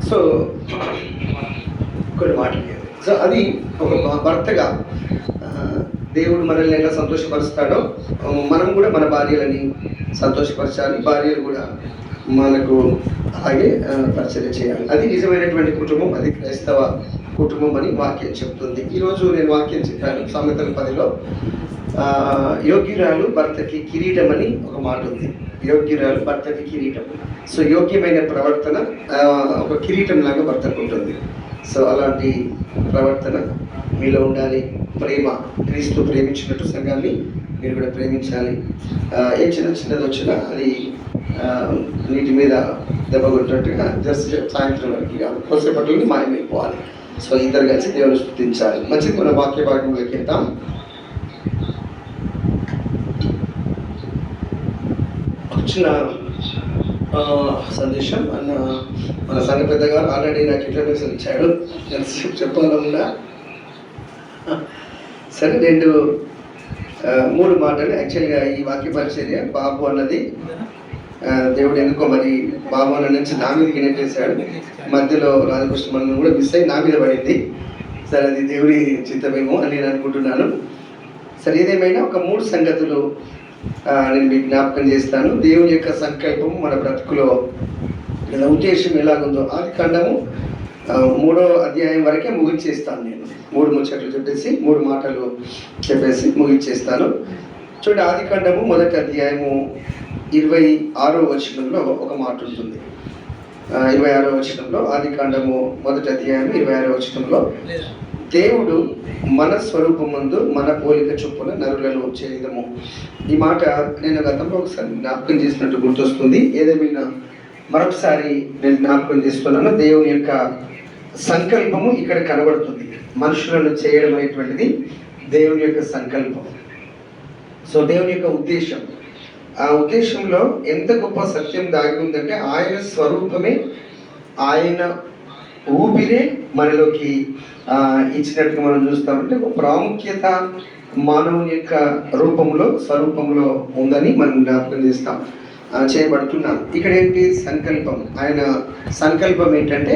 సో కొన్ని మాటలు, సో అది ఒక భర్తగా దేవుడు మనల్ని ఎలా సంతోషపరుస్తాడో మనం కూడా మన భార్యలని సంతోషపరచాలి. భార్యలు కూడా మనకు అలాగే పరిచర్య చేయాలి. అది నిజమైనటువంటి కుటుంబం, అది క్రైస్తవ కుటుంబం అని వాక్యం చెప్తుంది. ఈరోజు నేను వాక్యం చెప్పాను సామెతల 10లో యోగ్యురాలు భర్తకి కిరీటం అని ఒక మాట ఉంది. యోగ్యురాలు భర్తకి కిరీటం. సో యోగ్యమైన ప్రవర్తన ఒక కిరీటం లాగా భర్తకు ఉంటుంది. సో అలాంటి ప్రవర్తన మీలో ఉండాలి. ప్రేమ, క్రీస్తు ప్రేమించినట్టు సంఘాన్ని మీరు కూడా ప్రేమించాలి. ఏ చిన్నది వచ్చినా అది నీటి మీద దెబ్బ కొట్టినట్టుగా జస్ట్ సాయంత్రం వరకు కాదు, కొద్దిసేపట్లో మాయమైపోవాలి. సో ఇద్దరు కలిసి దేవుని స్తుతించాలి. మంచిది, మన వాక్య భాగంలోకి వెళ్తాం. వచ్చిన సందేశం మన సంఘ పెద్ద గారు ఆల్రెడీ నాకు ఇన్ఫర్మేషన్ ఇచ్చాడు. చెప్పాలన్నా సరే, 3 మాటలు. యాక్చువల్గా ఈ వాక్య పరిచర్య బాబు అన్నది దేవుడు ఎందుకో మరి బాబు అన్న నుంచి నా మీదకి నెట్టేశాడు. మధ్యలో రాజకృష్ణ మనం కూడా మిస్ అయ్యి నా మీద పడింది. సరే, అది దేవుడి చిత్తమేమో అని నేను అనుకుంటున్నాను. సరే, ఏదేమైనా ఒక 3 సంగతులు నేను మీకు జ్ఞాపకం చేస్తాను. దేవుని యొక్క సంకల్పం మన బ్రతుకులో ఉద్దేశం ఎలాగుందో ఆదికాండము 3వ అధ్యాయం వరకే ముగించేస్తాను. నేను 3 ముచ్చట్లు చెప్పేసి 3 మాటలు చెప్పేసి ముగించేస్తాను. చూడండి, ఆదికాండము 1వ అధ్యాయము 26వ వచనంలో ఒక మాట ఉంటుంది. 26వ వచనంలో, ఆదికాండము 1వ అధ్యాయం 26వ వచనంలో, దేవుడు మన స్వరూపమందు మన పోలిక చొప్పున నరులను చేయదము. ఈ మాట నేను గతంలో ఒకసారి జ్ఞాపకం చేసినట్టు గుర్తొస్తుంది. ఏదేమైనా మరొకసారి నేను జ్ఞాపకం చేస్తున్నాను. దేవుని యొక్క సంకల్పము ఇక్కడ కనబడుతుంది. మనుషులను చేయడం అనేటువంటిది దేవుని యొక్క సంకల్పం. సో దేవుని యొక్క ఉద్దేశం, ఆ ఉద్దేశంలో ఎంత గొప్ప సత్యం దాగి ఉందంటే ఆయన స్వరూపమే, ఆయన ఊపిరే మనలోకి ఇచ్చినట్టుగా మనం చూస్తామంటే ఒక ప్రాముఖ్యత మానవుని యొక్క రూపంలో స్వరూపంలో ఉందని మనం జ్ఞాపకం చేస్తాం, చేయబడుతున్నాం. ఇక్కడ ఏంటి సంకల్పం? ఆయన సంకల్పం ఏంటంటే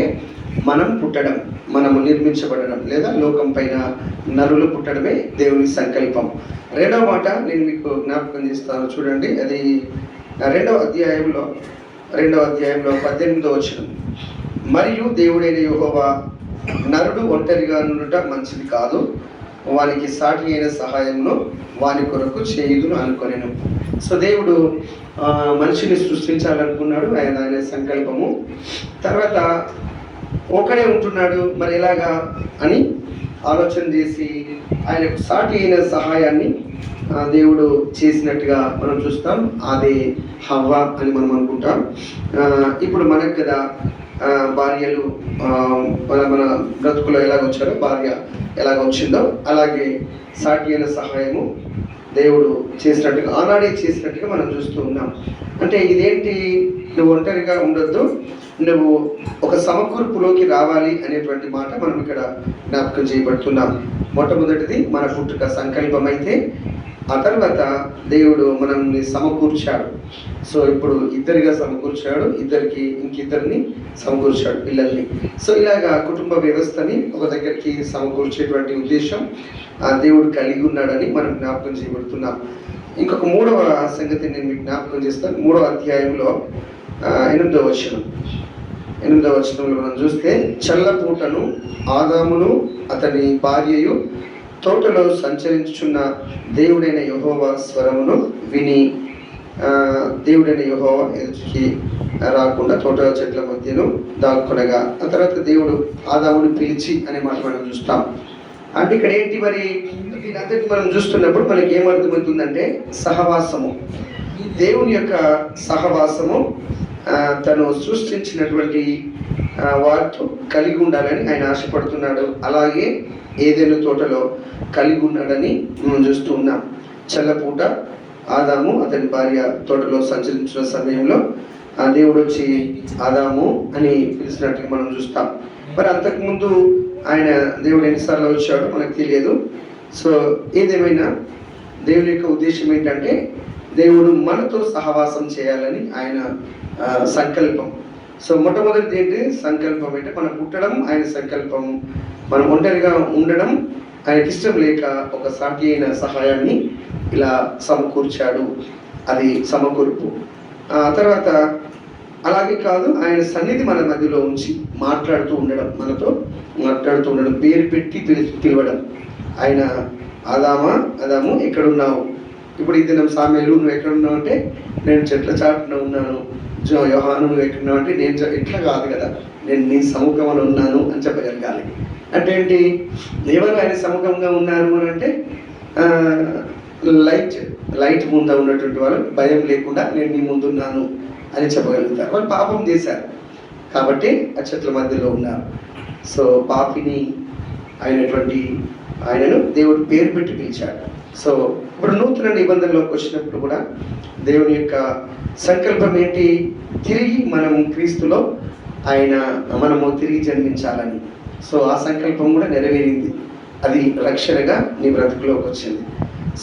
మనం పుట్టడం, మనము నిర్మించబడడం, లేదా లోకం పైన నరులు పుట్టడమే దేవుని సంకల్పం. 2వ మాట నేను మీకు జ్ఞాపకం చేస్తాను. చూడండి, అది 2వ అధ్యాయంలో 18వ వచనం. మరియు దేవుడైన యెహోవా, నరుడు ఒంటరిగా నుండుట మంచిది కాదు, వానికి సాటి అయిన సహాయంను వాని కొరకు చేయుదును అనుకొనెను. సో దేవుడు మనిషిని సృష్టించాలనుకున్నాడు, ఆయన సంకల్పము. తర్వాత ఒకడే ఉంటున్నాడు, మరి ఎలాగా అని ఆలోచన చేసి ఆయనకు సాటి అయిన సహాయాన్ని దేవుడు చేసినట్టుగా మనం చూస్తాం. అదే హవ్వ అని మనం అనుకుంటాం. ఇప్పుడు మనకు కదా భార్యలు మన బ్రతుకులో ఎలాగ వచ్చారో, భార్య ఎలాగ వచ్చిందో అలాగే సాటి అయిన సహాయము దేవుడు చేసినట్టుగా, ఆనాడే చేసినట్టుగా మనం చూస్తూ ఉన్నాం. అంటే ఇదేంటి, నువ్వు ఒంటరిగా ఉండొద్దు, నువ్వు ఒక సమకూర్పులోకి రావాలి అనేటువంటి మాట మనం ఇక్కడ జ్ఞాపకం చేయబడుతున్నాం. మొట్టమొదటిది మన పుట్టుక సంకల్పం అయితే, ఆ తర్వాత దేవుడు మనల్ని సమకూర్చాడు. సో ఇప్పుడు ఇద్దరిగా సమకూర్చాడు, ఇంకిద్దరిని సమకూర్చాడు, పిల్లల్ని. సో ఇలాగా కుటుంబ వ్యవస్థని ఒక దగ్గరికి సమకూర్చేటువంటి ఉద్దేశం దేవుడు కలిగి ఉన్నాడని మనం జ్ఞాపకం చేయబడుతున్నాం. ఇంకొక 3వ సంగతి నేను మీకు జ్ఞాపకం చేస్తాను. 3వ అధ్యాయంలో 8వ వచనంలో మనం చూస్తే, చల్లపూటను ఆదామును అతని భార్యయు తోటలో సంచరించుచున్న దేవుడైన యెహోవా స్వరమును విని, దేవుడైన యెహోవా ఎదుటికి రాకుండా తోట చెట్ల మధ్యను దాక్కునగా, ఆ తర్వాత దేవుడు ఆదామును పిలిచి అనే మాట మనం చూస్తాం. అంటే ఇక్కడ ఏంటి, మరి దీనంతటి మనం చూస్తున్నప్పుడు మనకి ఏమర్థమవుతుందంటే సహవాసము, దేవుని యొక్క సహవాసము తను సృష్టించినటువంటి వారితో కలిగి ఉండాలని ఆయన ఆశపడుతున్నాడు. అలాగే ఏదైనా తోటలో కలిగి ఉన్నాడని మనం చూస్తూ ఉన్నాం. చల్లపూట ఆదాము అతని భార్య తోటలో సంచరించిన సమయంలో దేవుడు వచ్చి ఆదాము అని పిలిచినట్టుగా మనం చూస్తాం. మరి అంతకుముందు ఆయన దేవుడు ఎన్నిసార్లు వచ్చాడో మనకు తెలియదు. సో ఏదేమైనా దేవుని యొక్క ఉద్దేశం ఏంటంటే దేవుడు మనతో సహవాసం చేయాలని ఆయన సంకల్పం. సో మొట్టమొదటిది ఏంటి సంకల్పం అంటే మనం పుట్టడం ఆయన సంకల్పం, మనం ఒంటరిగా ఉండడం ఆయనకి ఇష్టం లేక ఒక సాటి అయిన సహాయాన్ని ఇలా సమకూర్చాడు, అది సమకూర్పు. తర్వాత అలాగే కాదు, ఆయన సన్నిధి మన మధ్యలో ఉంచి మాట్లాడుతూ ఉండడం, మనతో మాట్లాడుతూ ఉండడం, పేరు పెట్టి పిలవడం. ఆయన ఆదాము ఎక్కడున్నావు? ఇప్పుడు ఈ దినం సామెలు నువ్వు ఎక్కడున్నావు అంటే నేను చెట్ల చాటున ఉన్నాను, యోహాను నువ్వు ఎక్కడున్నావు అంటే నేను ఇట్లా కాదు కదా, నేను నీ సముఖంలో ఉన్నాను అని చెప్పగలగాలి. అంటే ఏంటి, ఎవరు ఆయన సముఖంగా ఉన్నారు అని అంటే లైట్ ముందు ఉన్నటువంటి వాళ్ళు భయం లేకుండా నేను నీ ముందున్నాను అని చెప్పగలుగుతారు. వాళ్ళు పాపం చేశారు కాబట్టి ఆ చెట్ల మధ్యలో ఉన్నారు. సో పాపిని అయినటువంటి ఆయనను దేవుడు పేరు పెట్టి పిలిచాడు. సో ఇప్పుడు నూతన నిబంధనలోకి వచ్చినప్పుడు కూడా దేవుని యొక్క సంకల్పం ఏంటి, తిరిగి మనం క్రీస్తులో మనము తిరిగి జన్మించాలని. సో ఆ సంకల్పం కూడా నెరవేరింది, అది రక్షణగా నీ బ్రతుకులోకి వచ్చింది.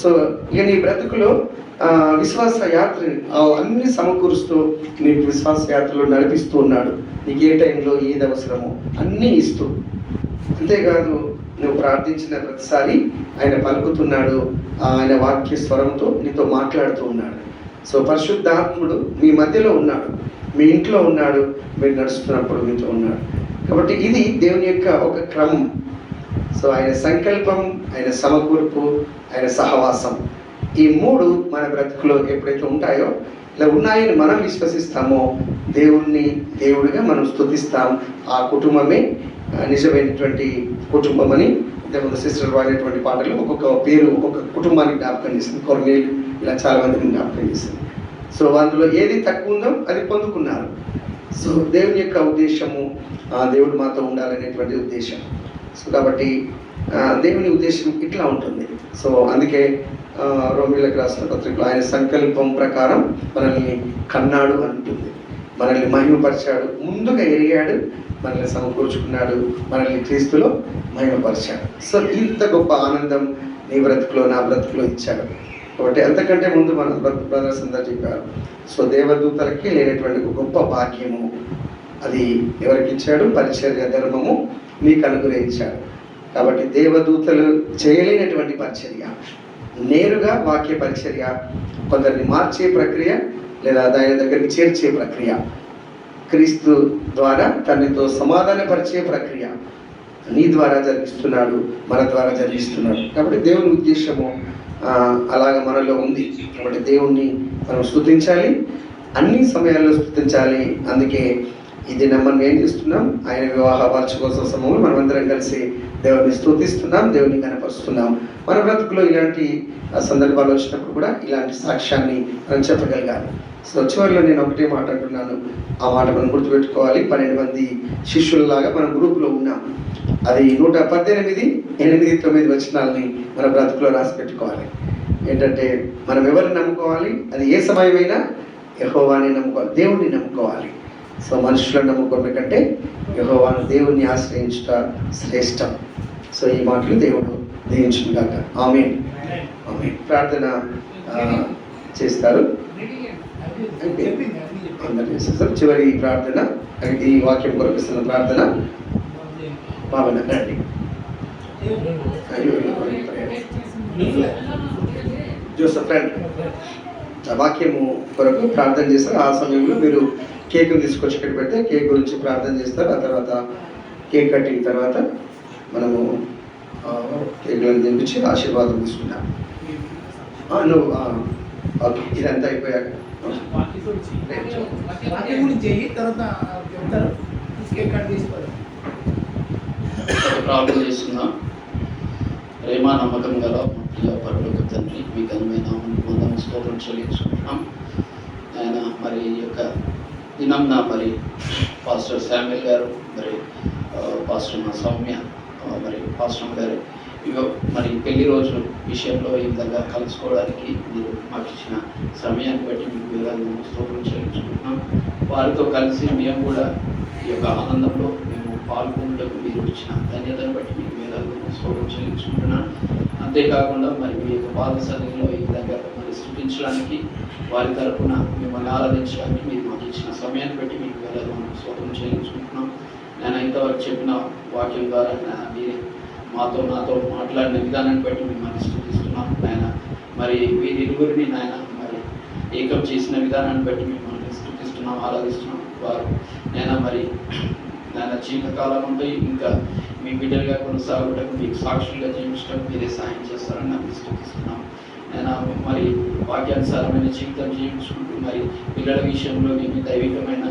సో ఇక నీ బ్రతుకులో విశ్వాస యాత్రని అన్ని సమకూరుస్తూ నీకు విశ్వాస యాత్రలో నడిపిస్తూ ఉన్నాడు. నీకు ఏ టైంలో ఏది అవసరమో అన్నీ ఇస్తూ. అంతేకాదు నువ్వు ప్రార్థించిన ప్రతిసారి ఆయన పలుకుతున్నాడు, ఆయన వాక్య స్వరంతో నీతో మాట్లాడుతూ ఉన్నాడు. సో పరిశుద్ధాత్ముడు మీ మధ్యలో ఉన్నాడు, మీ ఇంట్లో ఉన్నాడు, మీరు నడుస్తున్నప్పుడు మీతో ఉన్నాడు. కాబట్టి ఇది దేవుని యొక్క ఒక క్రమం. సో ఆయన సంకల్పం, ఆయన సమకూర్పు, ఆయన సహవాసం, ఈ మూడు మన బ్రతుకులో ఎప్పుడైతే ఉంటాయో, ఇలా ఉన్నాయని మనం విశ్వసిస్తామో దేవుణ్ణి దేవుడిగా మనం స్తుతిస్తాం. ఆ కుటుంబమే నిజమైనటువంటి కుటుంబం అని ఇంతకుముందు సిస్టర్ వాడినటువంటి పాటలు ఒక్కొక్క పేరు ఒక్కొక్క కుటుంబానికి జ్ఞాపకం చేస్తుంది. కొరనేలు ఇలా చాలా మందిని జ్ఞాపకం చేస్తుంది. సో అందులో ఏది తక్కువ ఉందో అది పొందుకున్నారు. సో దేవుని యొక్క ఉద్దేశము, దేవుడు మాతో ఉండాలనేటువంటి ఉద్దేశం. సో కాబట్టి దేవుని ఉద్దేశం ఇట్లా ఉంటుంది. సో అందుకే రోమిలకు రాసిన పత్రికలో ఆయన సంకల్పం ప్రకారం మనల్ని కన్నాడు అంటుంది, మనల్ని మహిమపరిచాడు, ముందుగా ఎరిగాడు, మనల్ని సమకూర్చుకున్నాడు, మనల్ని క్రీస్తులో మహిమపరిచాడు. సో ఇంత గొప్ప ఆనందం నీ బ్రతుకులో నా బ్రతుకులో ఇచ్చాడు. కాబట్టి అంతకంటే ముందు మన బ్రదర్స్ అందరూ చెప్పారు. సో దేవదూతలకి లేనటువంటి ఒక గొప్ప భాగ్యము అది ఎవరికి ఇచ్చాడు? పరిచర్య ధర్మము నీకు అనుగ్రహించాడు. కాబట్టి దేవదూతలు చేయలేనటువంటి పరిచర్య, నేరుగా వాక్య పరిచర్య, కొందరిని మార్చే ప్రక్రియ లేదా దాని దగ్గరికి చేర్చే ప్రక్రియ, క్రీస్తు ద్వారా తండ్రితో సమాధానపరిచే ప్రక్రియ నీ ద్వారా జరిగిస్తున్నాడు, మన ద్వారా జరిగిస్తున్నాడు. కాబట్టి దేవుని ఉద్దేశము అలాగ మనలో ఉంది. కాబట్టి దేవుణ్ణి మనం స్తుతించాలి, అన్ని సమయాల్లో స్తుతించాలి. అందుకే ఇది మనం ఏం చేస్తున్నాం? ఆయన వివాహ వార్షికోత్సవ సమయంలో మనమందరం కలిసి దేవుని స్తుతిస్తున్నాం, దేవుని కనపరుస్తున్నాం. మన బ్రతుకులో ఇలాంటి సందర్భాలు వచ్చినప్పుడు కూడా ఇలాంటి సాక్ష్యాన్ని మనం చెప్పగలగాలి. సో చివరిలో నేను ఒకటే మాట అంటున్నాను, ఆ మాట మనం గుర్తుపెట్టుకోవాలి. 12 మంది శిష్యుల్లాగా మనం గ్రూప్లో ఉన్నాం. అది 118, 8, 9 వచనాలని మన బ్రతుకులో రాసి పెట్టుకోవాలి. ఏంటంటే మనం ఎవరిని నమ్ముకోవాలి? అది ఏ సమయమైనా యెహోవాని నమ్ముకోవాలి, దేవుణ్ణి నమ్ముకోవాలి. సో మనుషులను నమ్ముకోవడం కంటే యెహోవాను దేవుణ్ణి ఆశ్రయించుట శ్రేష్టం. సో ఈ మాటలు దేవుడు దీవించును గాక. ఆమేన్. ఆమేన్. ప్రార్థన చేస్తారు. అందరూ చేస్తారు. చివరి ప్రార్థన, ఈ వాక్యం కొరకు ఇస్తున్న ప్రార్థన. భావన రండి. జోసఫ్ రండి. వాక్యము కొరకు ప్రార్థన చేస్తారు. ఆ సమయంలో మీరు కేకును తీసుకొచ్చి ఇక్కడ పెడితే కేక్ గురించి ప్రార్థన చేస్తారు. ఆ తర్వాత కేక్ కటింగ్ తర్వాత మనము కేకులను తినిపించి ఆశీర్వాదం తీసుకున్నాం. నువ్వు ఓకే, ఇదంతా అయిపోయాక ప్రార్థన చేస్తున్నాం. ప్రేమ నమ్మకం గల పరలోక తండ్రి, మీ ఘనమైన నామమున స్తోత్రం చెల్లించుకుంటున్నాం. ఆయన మరి ఈ యొక్క దినంన మరి పాస్టర్ శామ్యుల్ గారు, మరి పాస్టర్ సౌమ్య, మరి పాస్టర్ గారు మరి పెళ్లి రోజు విషయంలో ఈ విధంగా కలుసుకోవడానికి మీరు మాకు ఇచ్చిన సమయాన్ని బట్టి మీకు వేలాది స్తోత్రం చెల్లించుకుంటున్నాం. వారితో కలిసి మేము కూడా ఈ యొక్క ఆనందంలో మేము పాల్గొనడానికి మీరు ఇచ్చిన ధన్యతను బట్టి మీకు వేలాది స్తోత్రం చెల్లించుకుంటున్నాను. అంతేకాకుండా మరి మీ యొక్క పాద సన్నిధిలో ఈ విధంగా మరి స్థుతించడానికి, వారి తరఫున మిమ్మల్ని ఆరాధించడానికి మీరు మాకు ఇచ్చిన సమయాన్ని బట్టి మీకు వేలాది స్తోత్రం చెల్లించుకుంటున్నాం. నేను ఇంతవరకు చెప్పిన వాక్యం ద్వారా మీరే నాతో మాట్లాడిన విధానాన్ని బట్టి మిమ్మల్ని స్థుతిస్తున్నాం. నాయన మరి వీరిరువురిని నాయన మరి ఏకం చేసిన విధానాన్ని బట్టి మిమ్మల్ని స్థుతిస్తున్నాం, ఆరాధిస్తున్నాం. వారు నేను మరి నాయన జీవితకాలం అంతా ఇంకా మీ బిడ్డలుగా కొనసాగటకు, మీకు సాక్షులుగా జీవించడం మీరే సాయం చేస్తారని నాకు స్థుతిస్తున్నాం. నేను మరి వాక్యానుసారమైన జీవితం జీవించుకుంటూ మరి పిల్లల విషయంలో నేను దైవికమైన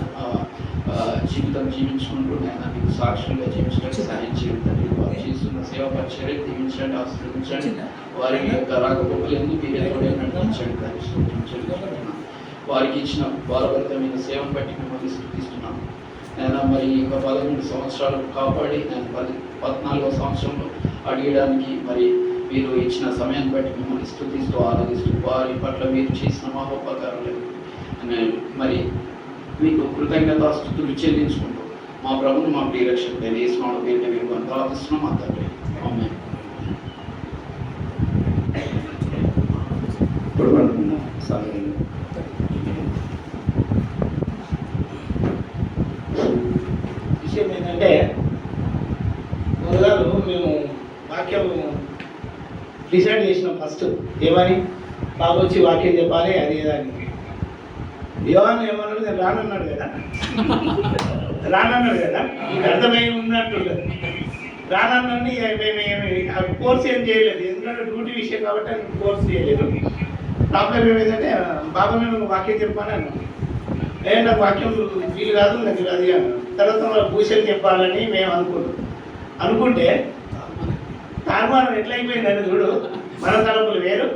జీవితం జీవించుకుంటూ నేను మీకు సాక్షులుగా జీవించడానికి సాయం చేయండి. వారు చేస్తున్న సేవ పరిచర్య దీవించండి, ఆశీర్వదించండి. వారి యొక్క రాకపోకలన్నీ మీరే తోడే నడిపించండి. వారికి ఇచ్చిన భారభరితమైన సేవను బట్టి మిమ్మల్ని స్థుతిస్తున్నాను. నేను మరి ఈ 13 సంవత్సరాలు కాపాడి నేను 14వ సంవత్సరంలో అడిగడానికి మరి మీరు ఇచ్చిన సమయాన్ని బట్టి మిమ్మల్ని స్థుతిస్తూ ఆరాధిస్తూ వారి పట్ల మీరు చేసిన మహోపకారాలు మరి మీకు కృతజ్ఞతాస్తుతులు చెల్లించుకుంటూ మా ప్రభుని మా ప్రియరక్షకుడైన యేసునామములో వేడుకొని ప్రార్థిస్తున్నాం మా తండ్రి. ఆమేన్. ఇప్పుడు మనం విషయం ఏంటంటే మొదలు మేము డిసైడ్ చేసినాం ఫస్ట్ ఏమని, బాబు వచ్చి వాక్యం చెప్పాలి అది ఏదానికి. యోహాను ఏమన్నాడు, నేను రానన్నాడు కదా, రానన్నాడు కదా, మీకు అర్థమై ఉన్నట్టుండదు. రానన్నాడు మేము కోర్స్ ఏం చేయలేదు, ఎందుకంటే డ్యూటీ విషయం కాబట్టి అది కోర్స్ చేయలేదు. ప్రాబ్లం ఏమైందంటే బాబు నేను వాక్యం చెప్పాను అన్నాను. నాకు వాక్యం వీలు కాదు, నాకు అది అన్నాను. తర్వాత భూషణ్ చెప్పాలని మేము అనుకుంటే తారుమానం ఎట్లయిపోయిందని చూడు. మన తలంపులు వేరు,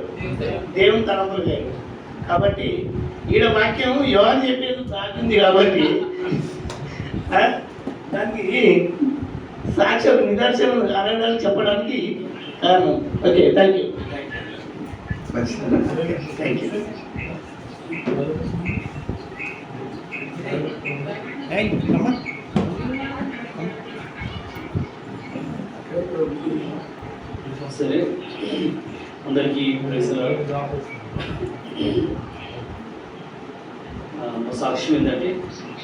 దేవుని తలంపులు వేరు. కాబట్టి ఈడ వాక్యం యోహాను చెప్పేది తాకింది కాబట్టి దానికి సాక్ష్యం నిదర్శనం అనడానికి చెప్పడానికి కారణం. Okay, thank you. Thank you. సరే, అందరికీ సాక్ష్యం ఏంటంటే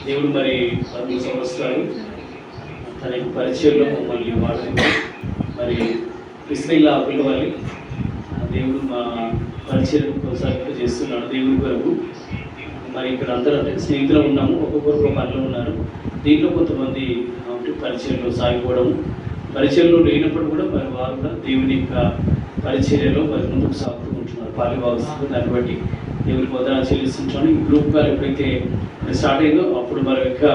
దేవుడు మరి 13 సంవత్సరాలు తన యొక్క పరిచయంలో మమ్మల్ని వాడుతుంది. మరి క్రిస్టియన్లా పిలవాలి, దేవుడు మా పరిచయం కొనసాగింపు చేస్తున్నాడు దేవుడి కొరకు. మరి ఇక్కడ అందరూ అంటే స్నేహితులు ఉన్నాము, ఒక్కొక్కరు ఒక పనిలో ఉన్నారు. దీంట్లో కొంతమంది పరిచయంలో సాగిపోవడం, పరిచయంలో లేనప్పుడు కూడా మరి వారు కూడా దేవుని యొక్క పరిచర్యలో మరి ముందుకు సాగుతూ ఉంటున్నారు, పాలిభావిస్తున్నారు. దాన్ని బట్టి దేవుని వందనాలు చెల్లిస్తుంటాను. ఈ గ్రూప్గా ఎప్పుడైతే స్టార్ట్ అయిందో అప్పుడు మరి యొక్క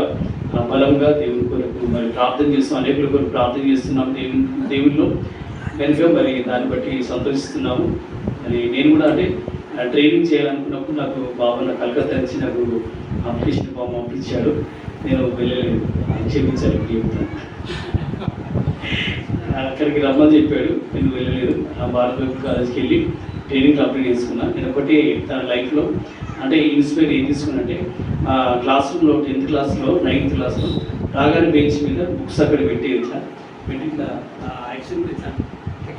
బలంగా దేవుని కొరకు మరి ప్రార్థన చేస్తున్నాం, అనేకుల కొరకు ప్రార్థన చేస్తున్నాము దేవునిలో కనుక మరి దాన్ని బట్టి సంతోషిస్తున్నాము. మరి నేను కూడా అంటే ట్రైనింగ్ చేయాలనుకున్నప్పుడు నాకు బాబు కలకత్తా నుంచి నాకు అప్లికేషన్ ఫామ్ పంపించాడు. నేను వెళ్ళలేదు, క్షమించాలి చెప్తాను. అక్కడికి రమ్మని చెప్పాడు, నేను వెళ్ళలేదు. భారత కాలేజ్కి వెళ్ళి ట్రైనింగ్ కంప్లీట్ చేసుకున్నా. నేను ఒకటి తన లైఫ్లో అంటే ఇన్స్పైర్ ఏం తీసుకున్నంటే క్లాస్ రూమ్లో 10th క్లాస్లో 9th క్లాస్లో రాగానే బెంచ్ మీద బుక్స్ అక్కడ పెట్టి ఇట్లా పెట్టిన యాక్చువల్గా ఇట్లా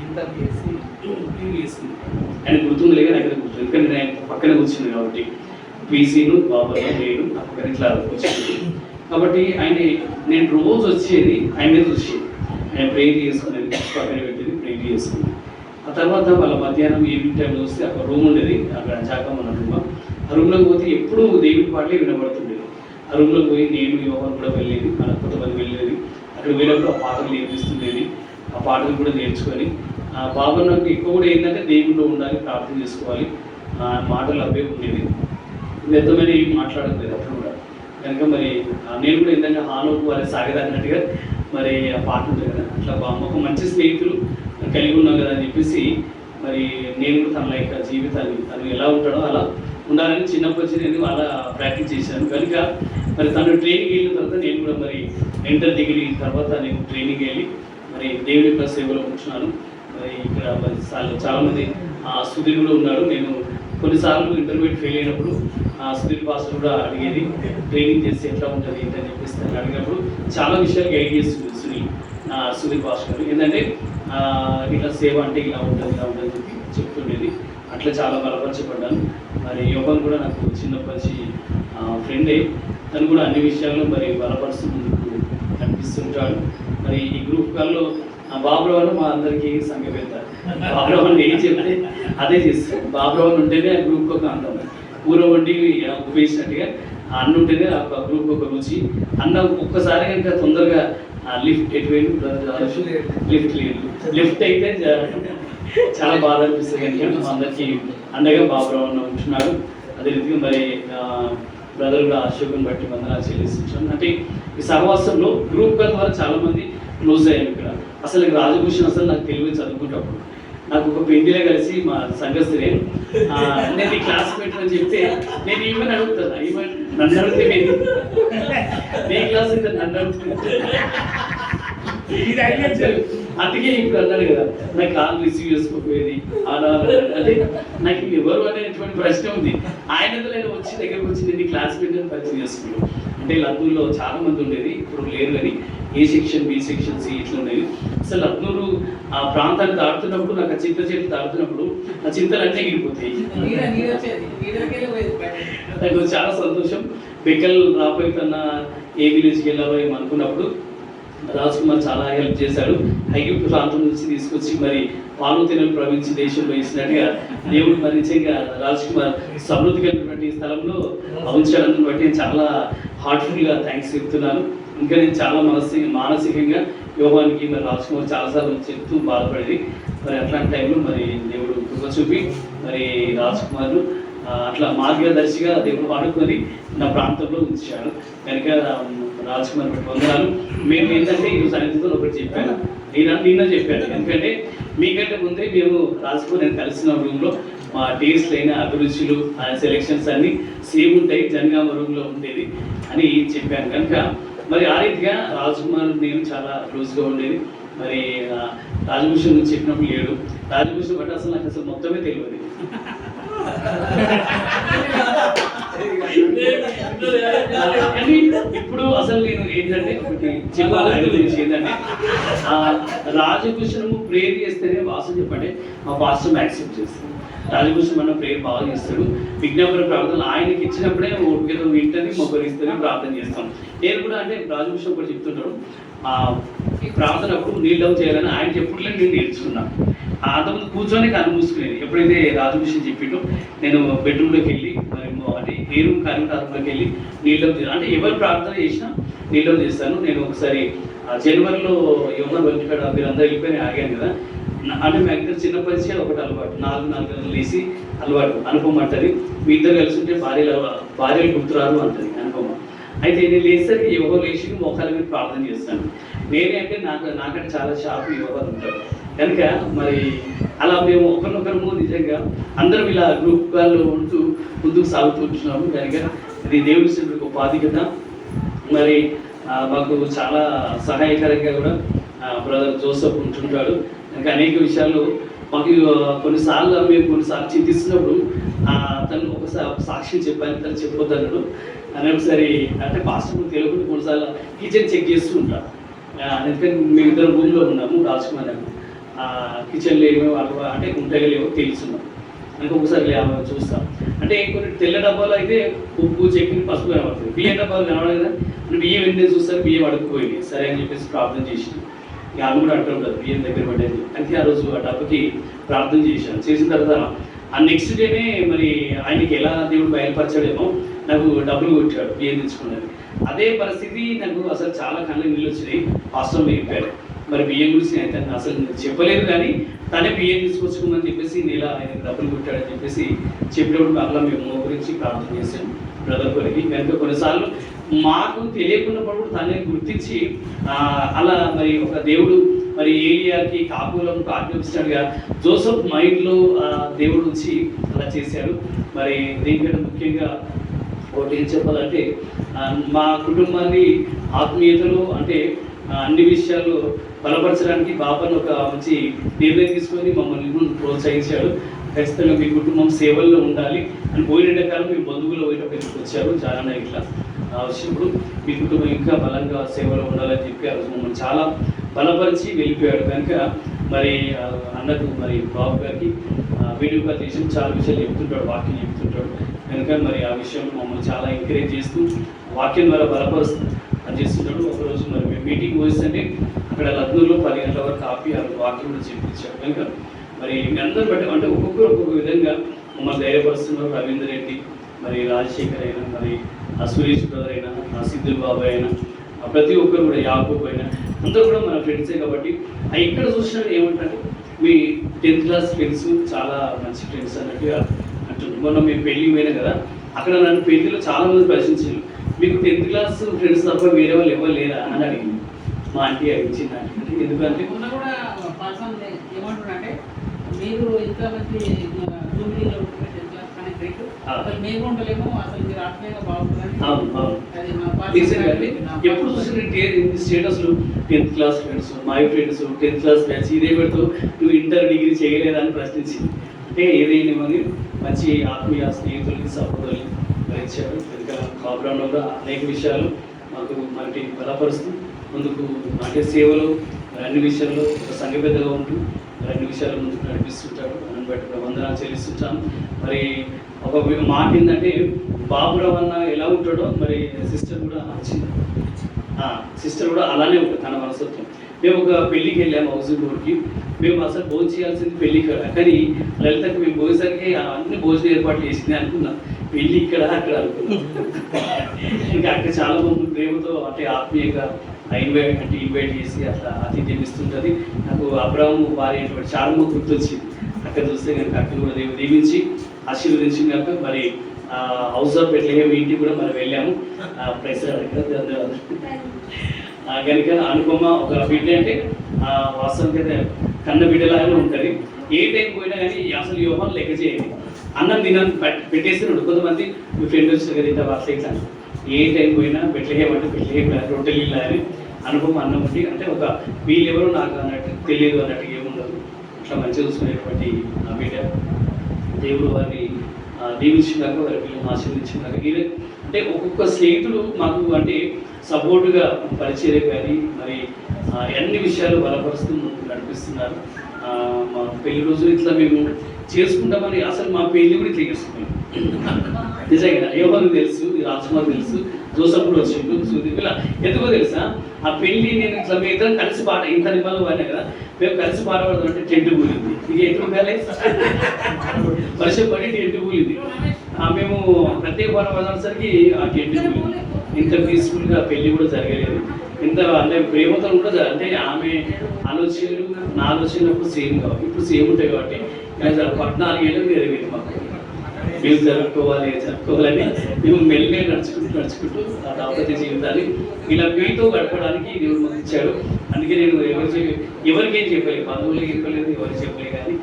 ఇంత వేసి వేసుకున్నాను. ఆయన గుర్తుంది లేక అక్కడ గుర్తుంది, ఎందుకంటే నేను పక్కన కూర్చున్నాను కాబట్టి పీసీను బాబాలో నేను అక్కడ ఇట్లా కూర్చున్నాను కాబట్టి ఆయన నేను రోజు వచ్చేది ఆయన మీద వచ్చేది. ఆయన ప్రేయర్ చేసుకునేది, పక్కన పెట్టేది ప్రేయర్ చేసుకునేది. ఆ తర్వాత వాళ్ళ మధ్యాహ్నం ఈవినింగ్ టైంలో వస్తే అక్కడ రూమ్ ఉండేది, అక్కడ జాకమ్మ రూమ్. ఆ రూమ్లోకి పోతే ఎప్పుడూ దేవుడి పాటలే వినబడుతుండేది. ఆ రూమ్లోకి పోయి నేను యోహాను కూడా వెళ్ళేది, మన కొంతమంది వెళ్ళేది. అక్కడ వెళ్ళినప్పుడు ఆ పాటలు నేర్పిస్తుండేది, ఆ పాటలు కూడా నేర్చుకొని బాబా నాకు ఎక్కువ కూడా ఏంటంటే దేవుడిలో ఉండాలి, ప్రార్థన చేసుకోవాలి, మాటలు అవే ఉండేది. వ్యర్థమైన ఏమి మాట్లాడలేదు అప్పుడు కూడా. కనుక మరి నేను కూడా ఏంటంటే హానోకు వాళ్ళ సాగదన్నట్టుగా మరి ఆ పాట ఉంటుంది కదా, అట్లా ఒక మంచి స్నేహితులు కలిగి ఉన్నాం కదా అని చెప్పేసి మరి నేను కూడా తన యొక్క జీవితాన్ని తను ఎలా ఉంటాడో అలా ఉండాలని చిన్నప్పటి నుంచి నేను అలా ప్రాక్టీస్ చేశాను. కనుక మరి తను ట్రైనింగ్ వెళ్ళిన తర్వాత నేను కూడా మరి ఇంటర్ డిగ్రీ తర్వాత నేను ట్రైనింగ్ వెళ్ళి మరి దేవుడి యొక్క సేవలో కూర్చున్నాను. మరి ఇక్కడ మరి చాలామంది సుధీర్ కూడా ఉన్నారు. నేను కొన్నిసార్లు ఇంటర్మీడియట్ ఫెయిల్ అయినప్పుడు సుధీర్ పాస్టర్ కూడా అడిగేది, ట్రైనింగ్ చేస్తే ఎట్లా ఉంటుంది ఏంటని చెప్పేసి అడిగినప్పుడు చాలా విషయాలు గైడ్ చేస్తుంది సుధీర్ పాస్టర్ గారు. ఏంటంటే ఇట్లా సేవ అంటే ఇలా ఉంటుంది చెప్తుండేది. అట్లా చాలా బలపరచబడ్డాను. మరి యోగన్ కూడా నాకు చిన్నప్పటి నుంచి ఫ్రెండే, తను కూడా అన్ని విషయాల్లో మరి బలపరుస్తున్నందుకు కనిపిస్తుంటాడు. మరి ఈ గ్రూప్ కాల్లో బాబురావు మా అందరికీ సంఖ్య పెడతారు. బాబురావు ఏం చెప్తే అదే చేస్తారు. బాబురావు ఉంటేనే ఆ గ్రూప్కి ఒక అందం, ఊర వండి ఉపయోగించినట్టుగా అన్న ఉంటేనే ఆ గ్రూప్కి ఒక రుచి. అన్న ఒక్కసారి కనుక తొందరగా లిఫ్ట్ ఎటువైపు లిఫ్ట్ అయితే చాలా బాధ అనిపిస్తుంది. కనుక అందరికీ అండగా బాబురావు అన్న ఉంటున్నాడు. అదే రీతిగా మరి బ్రదర్ కూడా అశోకం బట్టి వందనాలు చెల్లిస్తున్నాను. అంటే ఈ సహవాసంలో గ్రూప్ ద్వారా చాలామంది క్లోజ్ అయ్యాను. ఇక్కడ అసలు రాజభూషణ్ అసలు నాకు తెలివి చదువుకుంటప్పుడు నాకు ఒక పెళ్లిలో కలిసి మా సంఘస్థులే నేను ఈ క్లాస్మేట్ అని చెప్తే నేను ఈమెను అడుగుతాను, ఈమె నన్ను అడిగితే నేను క్లాస్ అయితే నన్ను అడుగుతున్నాను. అందుకే ఇప్పుడు అన్నాడు కదా, నాకు కాల్ రిసీవ్ చేసుకోకపోయేది అంటే నాకు ఎవరు అనేటువంటి ప్రశ్న ఉంది. ఆయన నేను వచ్చి దగ్గరకు వచ్చి నేను క్లాస్మేట్ అని పరిచయం చేసుకున్నాను. అంటే లక్నూరులో చాలా మంది ఉండేది, ఇప్పుడు లేరు. కానీ ఏ సెక్షన్, బి సెక్షన్, సి ఇట్లా ఉండేది. అసలు లక్నూరు ఆ ప్రాంతాన్ని దాడుతున్నప్పుడు నాకు ఆ చింత చెట్లు దాడుతున్నప్పుడు ఆ చింతలు అంటే ఎగిరిపోతాయి. నాకు చాలా సంతోషం. బెక్కల్ రాపోయి కన్నా ఏ విలేజ్కి వెళ్ళాలో ఏమనుకున్నప్పుడు రాజ్ కుమార్ చాలా హెల్ప్ చేశాడు. ఐగుప్తు ప్రాంతం నుంచి తీసుకొచ్చి మరి పాలు తెనలు ప్రవహించి దేశంలో ఇచ్చినట్టుగా దేవుడు మరి నిజంగా రాజ్ కుమార్ సమృద్ధి కలిగినటువంటి స్థలంలో ఉంచడానికి బట్టి నేను చాలా హార్ట్ఫుల్గా థ్యాంక్స్ చెప్తున్నాను. ఇంకా నేను చాలా మానసికంగా యోగానికి మరి రాజ్ కుమార్ చాలాసార్లు చెప్తూ బాధపడేది. మరి అట్లాంటి టైంలో మరి దేవుడు కృప చూపి మరి రాజ్ కుమార్ అట్లా మార్గదర్శిగా దేవుడు వాడుకొని నా ప్రాంతంలో ఉంచాడు కనుక రాజ్ కుమార్ బట్టి వందనాలు. మేము ఏంటంటే ఈరోజు సన్నిధితో ఒకటి చెప్పాను, నిన్న చెప్పాను. ఎందుకంటే మీకంటే ముందే మేము రాజ్ కుమార్ నేను కలిసిన రూమ్లో మా టేస్ట్ అయిన అభిరుచులు సెలెక్షన్స్ అన్నీ సేమ్ ఉంటాయి, జనగామ రూమ్లో ఉండేది అని చెప్పాను. కనుక మరి ఆ రీతిగా రాజ్ కుమార్ నేను చాలా క్లోజ్గా ఉండేది. మరి రాజభూషణ్ నుంచి చెప్పినప్పుడు లేడు, రాజభూషణ్ బట్టి అసలు నాకు అసలు మొత్తమే తెలియదు. ఇప్పుడు అసలు నేను ఏంటంటే చెప్పాలి ఆయన గురించి ఏంటంటే రాజభూషణము ప్రేయర్ చేస్తేనే వాసు చెప్పండి మా పాస్టర్ యాక్సెప్ట్ చేస్తాను. రాజభూషణ్ మన ప్రేయర్ బాగా చేస్తాడు. విజ్ఞాపన ప్రార్థనలు ఆయనకి ఇచ్చినప్పుడే ఓపికతో వింటని మొక్కరిస్తేనే ప్రార్థన చేస్తాం. నేను కూడా అంటే రాజభూషణ్ కూడా చెప్తుంటాడు ఈ ప్రార్థన అప్పుడు నీళ్ళు డౌన్ చేయాలని ఆయన చెప్పుడులే నేను నేర్చుకున్నాను. అంతకుముందు కూర్చొని కళ్ళు మూసుకునేది. ఎప్పుడైతే రాజభూషణ్ చెప్పిండో నేను బెడ్రూమ్లోకి వెళ్ళి మరి అంటే ఏ రూమ్ రూమ్లోకి వెళ్ళి నీళ్ళు డౌన్ చేయాలి అంటే ఎవరు ప్రార్థన చేసినా నీళ్ళు డౌన్ చేస్తాను. నేను ఒకసారి జనవరిలో యోగా వెళ్తాడు మీరందరూ వెళ్ళిపోయి ఆగాను కదా. అంటే మా ఇద్దరు చిన్నప్పటి నుంచి ఒకటి అలవాటు, 4 గంటలు లేసి అలవాటు అనుపమ అంటది. మీ ఇద్దరు కలిసి ఉంటే భార్యలు గుర్తురారు అంటది అనుపమ. అయితే నేను లేసరికి యోగా లేచి మోకాల మీద ప్రార్థన చేస్తాను. నేనే అంటే నాకంటే చాలా షార్ప్ యోగాలు ఉంటారు కనుక మరి అలా మేము ఒకరినొకరము నిజంగా అందరం ఇలా గ్రూప్గాల్లో ఉంటూ ముందుకు సాగుతుంటున్నాము. కనుక ఇది దేవుడి ఇచ్చిన గొప్ప బాధ్యత. మరి మాకు చాలా సహాయకరంగా కూడా బ్రదర్ జోసఫ్ ఉంటుంటాడు. ఇంకా అనేక విషయాలు మాకు కొన్నిసార్లు చింతిస్తున్నప్పుడు తను ఒకసారి సాక్ష్యం చెప్పాను, తను చెప్పొద్దు అన్నాడు అని ఒకసారి అంటే పాస్టర్ తెలుగు కొన్నిసార్లు కిచెన్ చెక్ చేస్తూ ఉంటాడు. ఎందుకంటే మేము ఇద్దరు రూమ్లో ఉన్నాము రాజ్ కుమార్ కిచెన్లో ఏమేమో అంటే ఉంటాయో లేవో తెలుసున్నాం అంటే ఒకసారి చూస్తాం. అంటే కొన్ని తెల్ల డబ్బాలు అయితే ఉప్పు చక్కెర పసుపు కనబడుతుంది, బియ్యం డబ్బాలు కనబడదు కదా. బియ్యం ఎందుకు చూస్తారు, బియ్యం అడుక్కుపోయింది సరే అని చెప్పేసి ప్రార్థన చేసి ఆమె కూడా అంటూ ఉంటుంది బియ్యం దగ్గర పడేది. అయితే ఆ రోజు ఆ డబ్బకి ప్రార్థన చేశాను. చేసిన తర్వాత ఆ నెక్స్ట్ డేనే మరి ఆయనకి ఎలా దేవుడు బయలుపరచాడేమో నాకు డబ్బులు కొట్టాడు బియ్యం తెచ్చుకున్నది. అదే పరిస్థితి నాకు అసలు చాలా కళ్ళ నీళ్ళు వచ్చినాయి. హాస్టల్లో చెప్పారు మరి బియ్యం గురించి అయితే అసలు చెప్పలేదు కానీ తనే బియ్యం తీసుకొచ్చుకోమని చెప్పేసి నేను ఆయన డబ్బులు కొట్టాడని చెప్పేసి చెప్పినప్పుడు అలా మేము గురించి ప్రార్థన చేశాం బ్రదర్ కొరికి. కనుక కొన్నిసార్లు మాకు తెలియకున్నప్పుడు తనే గుర్తించి అలా మరి ఒక దేవుడు మరి ఏలియాకి కాపులకు ఆజ్ఞాపిస్తాడుగా జోసఫ్ మైండ్లో దేవుడు నుంచి అలా చేశాడు. మరి దీనికంటే ముఖ్యంగా ఒకటి ఏం చెప్పాలంటే మా కుటుంబాన్ని ఆత్మీయతలో అంటే అన్ని విషయాలు బలపరచడానికి బాబాను ఒక మంచి నిర్ణయం తీసుకొని మమ్మల్ని ప్రోత్సహించాడు. ఖచ్చితంగా మీ కుటుంబం సేవల్లో ఉండాలి అని పోయిన కాలం మీ బంధువులు పోయేటప్పుడు వచ్చారు చాలా ఇట్లా వచ్చినప్పుడు మీ కుటుంబం ఇంకా బలంగా సేవలో ఉండాలని చెప్పి ఆ రోజు మమ్మల్ని చాలా బలపరిచి వెళ్ళిపోయాడు. కనుక మరి అన్నకు మరి బాబు గారికి వీడియో కాల్ చేసి చాలా విషయాలు చెప్తుంటాడు, వాక్యం చెప్తుంటాడు. కనుక మరి ఆ విషయంలో మమ్మల్ని చాలా ఎంకరేజ్ చేస్తూ వాక్యం ద్వారా బలపరుస్తూ చేస్తుంటాడు. ఒకరోజు మరి మేము మీటింగ్ పోయిస్తుంటే అక్కడ లగ్నూరులో 10 గంటల వరకు ఆపి ఆ వాక్యం కూడా చెప్పించాడు. కనుక మరి మీ అందరూ బట్టి అంటే ఒక్కొక్కరు ఒక్కొక్క విధంగా మమ్మల్ని ధైర్యపరుస్తున్నారు. రవీందర్ రెడ్డి మరి రాజశేఖర్ అయినా మరి సురేష్ బ్రదర్ అయినా సిద్ధుల్ బాబు అయినా ప్రతి ఒక్కరు కూడా యాకూబ్ అయినా అందరూ కూడా మన ఫ్రెండ్సే. కాబట్టి ఇక్కడ చూసినా ఏమంటే మీ 10th క్లాస్ ఫ్రెండ్స్ చాలా మంచి ఫ్రెండ్స్ అన్నట్టుగా అంటున్నారు. మొన్న మేము పెళ్ళికి పోయినా కదా అక్కడ నన్ను పెళ్లిలో చాలా మంది ప్రశ్నించారు మీకు 10th క్లాస్ ఫ్రెండ్స్ తప్ప వేరే వాళ్ళు ఎవరు లేరా అని అడిగింది మా ఆంటీ అడిగించింది. అంటే ఎందుకంటే ఏమంటున్నారంటే మీరు ఇంత మంచి మేము ఉండలేము అసలు మీరు ఆత్మీయంగా బాగుంటుందని ఎప్పుడు చూసిన స్టేటస్లు 10th class friends my friends 10th class friends ఇదే పెడుతూ నువ్వు ఇంటర్ డిగ్రీ చేయలేదా అని ప్రశ్నించింది. అంటే ఏదైనా మరి మంచి ఆత్మీయ స్నేహితులకి సహోదరులు ఇచ్చారు. ఇంకా కాపురంలో కూడా అనేక విషయాలు మాకు మనకి బలపరుస్తూ ముందుకు అంటే సేవలు అన్ని విషయాల్లో ఒక సంఘ పెద్దగా ఉంటూ అన్ని విషయాలు ముందుకు నడిపిస్తుంటాడు. దాన్ని బట్టి వందనాలు చెల్లిస్తుంటాను. మరి ఒక మాట ఏంటంటే బాబురావు అన్న ఎలా ఉంటాడో మరి సిస్టర్ కూడా వచ్చింది సిస్టర్ కూడా అలానే ఉంటుంది తన మనస్తత్వం. మేము ఒక పెళ్ళికి వెళ్ళాము హౌసింగ్కి. మేము అసలు భోజనం చేయాల్సింది పెళ్ళికి కదా, కానీ లలితకి మేము పోయేసరికి అన్ని భోజన ఏర్పాట్లు చేసింది అనుకున్నాం. పెళ్ళి ఇక్కడ అక్కడ అనుకున్నాం. ఇంకా అక్కడ చాలా మంది ప్రేమతో అంటే ఆత్మీయంగా ఇన్వైట్ చేసి అట్లా అతిథ్యం ఇస్తుంటుంది. నాకు అబ్రాహ్ము భార్య అయినటువంటి చారమ్మ గుర్తొచ్చింది. అక్కడ చూస్తే కనుక అక్కడ కూడా దీవించి ఆశీర్వదించింది కనుక మరి హౌస్ ఆఫ్ బెత్లెహేమ్ ఇంటికి కూడా మనం వెళ్ళాము. కనుక అనుపమ ఒక బిడ్డ అంటే వాస్తవంగా కన్న బిడ్డలాగానే ఉంటుంది. ఏ టైం పోయినా కానీ అసలు యోహాన్ లెక్క చేయండి. అన్నం తినని పెట్టేసినాడు. కొంతమంది మీ ఫ్రెండ్ వచ్చి కదా ఇంత వార్త ఇట్లా ఏ టైం పోయినా బెత్లెహేమ్ అంటే బెత్లెహేమ్ రొట్టెలు అని అనుపమ అన్నం ఉండి అంటే ఒక వీళ్ళెవరో నాకు అన్నట్టు తెలియదు అన్నట్టు ఏముండదు. అట్లా మంచిగా చూసుకునేటువంటి ఆ బిడ్డ దేవుడు వారిని దీవించినాక వారి పిల్లలను ఆశీర్వదించినాక అంటే ఒక్కొక్క స్నేహితుడు మాకు అంటే సపోర్టుగా పరిచయం కానీ మరి అన్ని విషయాలు బలపరుస్తూ నడిపిస్తున్నారు. మా పెళ్లి రోజు ఇట్లా మేము చేసుకుంటామని అసలు మా పెళ్లి కూడా ఇట్లా చేసుకున్నాం. నిజంగా యోహాను తెలుసు, రాజకుమార్ తెలుసు, జోసఫ్ కూడా వచ్చిండు, సుదీప్ ఇలా ఎందుకో తెలుసా ఆ పెళ్లి నేను ఇట్లా మేము ఇద్దరం కలిసి పాట ఇంత నిమ్మలు వాడినా కదా మేము కలిసి పాడబడదాం అంటే టెంట్ కూలింది. ఇక ఎప్పుడు కాలే వర్షం పడి టెంట్ కూలింది. మేము ప్రత్యేక పాడబడేసరికి ఆ టెంట్ కూలింది. ఇంత పీస్ఫుల్గా పెళ్లి కూడా జరగలేదు. ఇంత అంటే ప్రేమతో కూడా అంటే ఆమె ఆలోచనలు నా ఆలోచనప్పుడు సేమ్ కావాలి, ఇప్పుడు సేమ్ ఉంటాయి కాబట్టి 14 ఏళ్ళు జరిగింది మాకు. మేము జరుపుకోవాలని మేము మెల్లిగా నడుచుకుంటూ ఆ దాంపత్య జీవితాన్ని ఇలా మీతో గడపడానికి దేవుడు మాకు ఇచ్చాడు. అందుకే నేను ఎవరికేం చెప్పలేదు, బంధువులకి చెప్పలేదు, ఎవరికి చెప్పలేదు. కానీ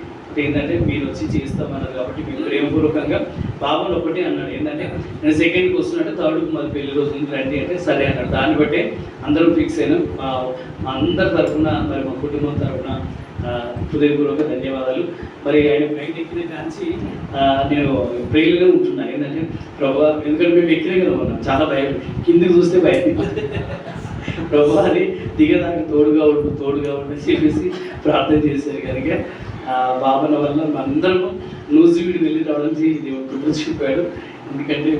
ఏంటంటే మీరు వచ్చి చేస్తామన్నారు కాబట్టి మేము ప్రేమపూర్వకంగా బాబాను ఒకటి అన్నాడు. ఏంటంటే నేను సెకండ్కి వస్తున్నట్టు థర్డ్కి మళ్ళీ పెళ్లి రోజు రండి అంటే సరే అన్నాడు. దాన్ని బట్టే అందరం ఫిక్స్ అయినాం. మా అందరి తరఫున మరి మా కుటుంబం తరఫున హృదయపూర్వక ధన్యవాదాలు. మరి ఆయన ఫ్లైట్ ఎక్కిన కాంచి నేను ప్రేయర్లో ఉంటున్నాను. ఏంటంటే ప్రభా, ఎందుకంటే మేము ఎక్కినే కదా ఉన్నాం, చాలా భయం, కిందికి చూస్తే భయం. ప్రభా అని దిగదానికి తోడుగా ఉండి చెప్పేసి ప్రార్థన చేశారు. కనుక బాబన వల్ల అందరము నూజివీడు వెళ్ళి రావడానికి దేవుడు కృప చూపాడు. ఎందుకంటే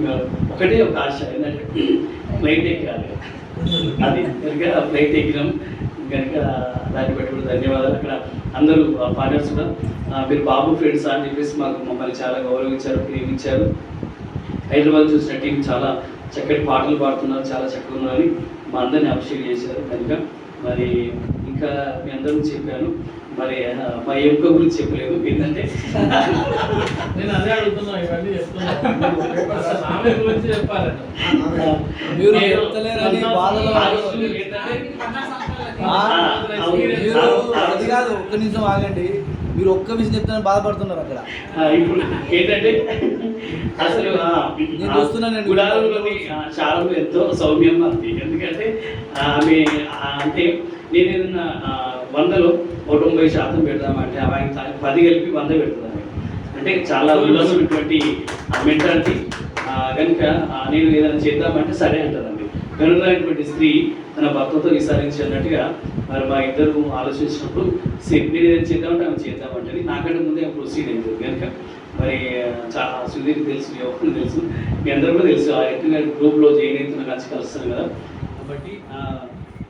ఒకటే ఒక ఆశ ఏంటంటే ఫ్లైట్ ఎక్కాలి, అది కనుక ఫ్లైట్ ఎక్కినాం. కనుక దాన్ని బట్టి కూడా ధన్యవాదాలు. అక్కడ అందరూ ఫాదర్స్ కూడా మీరు బాబు ఫ్రెండ్స్ అని చెప్పేసి మమ్మల్ని చాలా గౌరవించారు, ప్రేమించారు. హైదరాబాద్ చూసిన టీం చాలా చక్కటి పాటలు పాడుతున్నారు, చాలా చక్కగా ఉన్నారని మా అందరిని అప్రిషియేట్ చేశారు. కనుక మరి ఇంకా మీ అందరూ చెప్పాను. మరి మా యొక్క గురించి చెప్పలేదు. ఏంటంటే నేను అదే అడుగుతున్నా, ఇవన్నీ చెప్తున్నా గురించి చెప్పాలంటే అది కాదు, ఒక్క నిమిషం ఆగండి. మీరు ఒక్క విషయం చెప్తాను బాధపడుతున్నారు అక్కడ. ఇప్పుడు ఏంటంటే అసలు నేను చూస్తున్నాను గుడారంలోని చాలా ఎంతో సౌమ్యం అంది. ఎందుకంటే ఆమె అంటే నేను ఏదన్నా 100లో 90% పెడదామంటే ఆయన 10 కలిపి 100 పెడుతున్నాను. అంటే చాలా ఉల్లాసమైనటువంటి మెంటాలిటీ. కనుక నేను ఏదైనా చేద్దామంటే సరే అంటుందండి. గనులైనటువంటి స్త్రీ తన భర్తతో విసారించి అన్నట్టుగా మరి మా ఇద్దరు ఆలోచించినప్పుడు నేను ఏదైనా చేద్దామంటే ఆమె చేద్దామంటే నాకంటే ముందే ప్రొసీడ్ అయింది. కనుక మరి చాలా సుధీర్ తెలుసు, ఎవరికి తెలుసు, మీ అందరూ కూడా తెలుసు. ఆ ఎత్తుగా గ్రూప్లో జాయిన్ అవుతున్న కలిసి కలుస్తాను కదా. కాబట్టి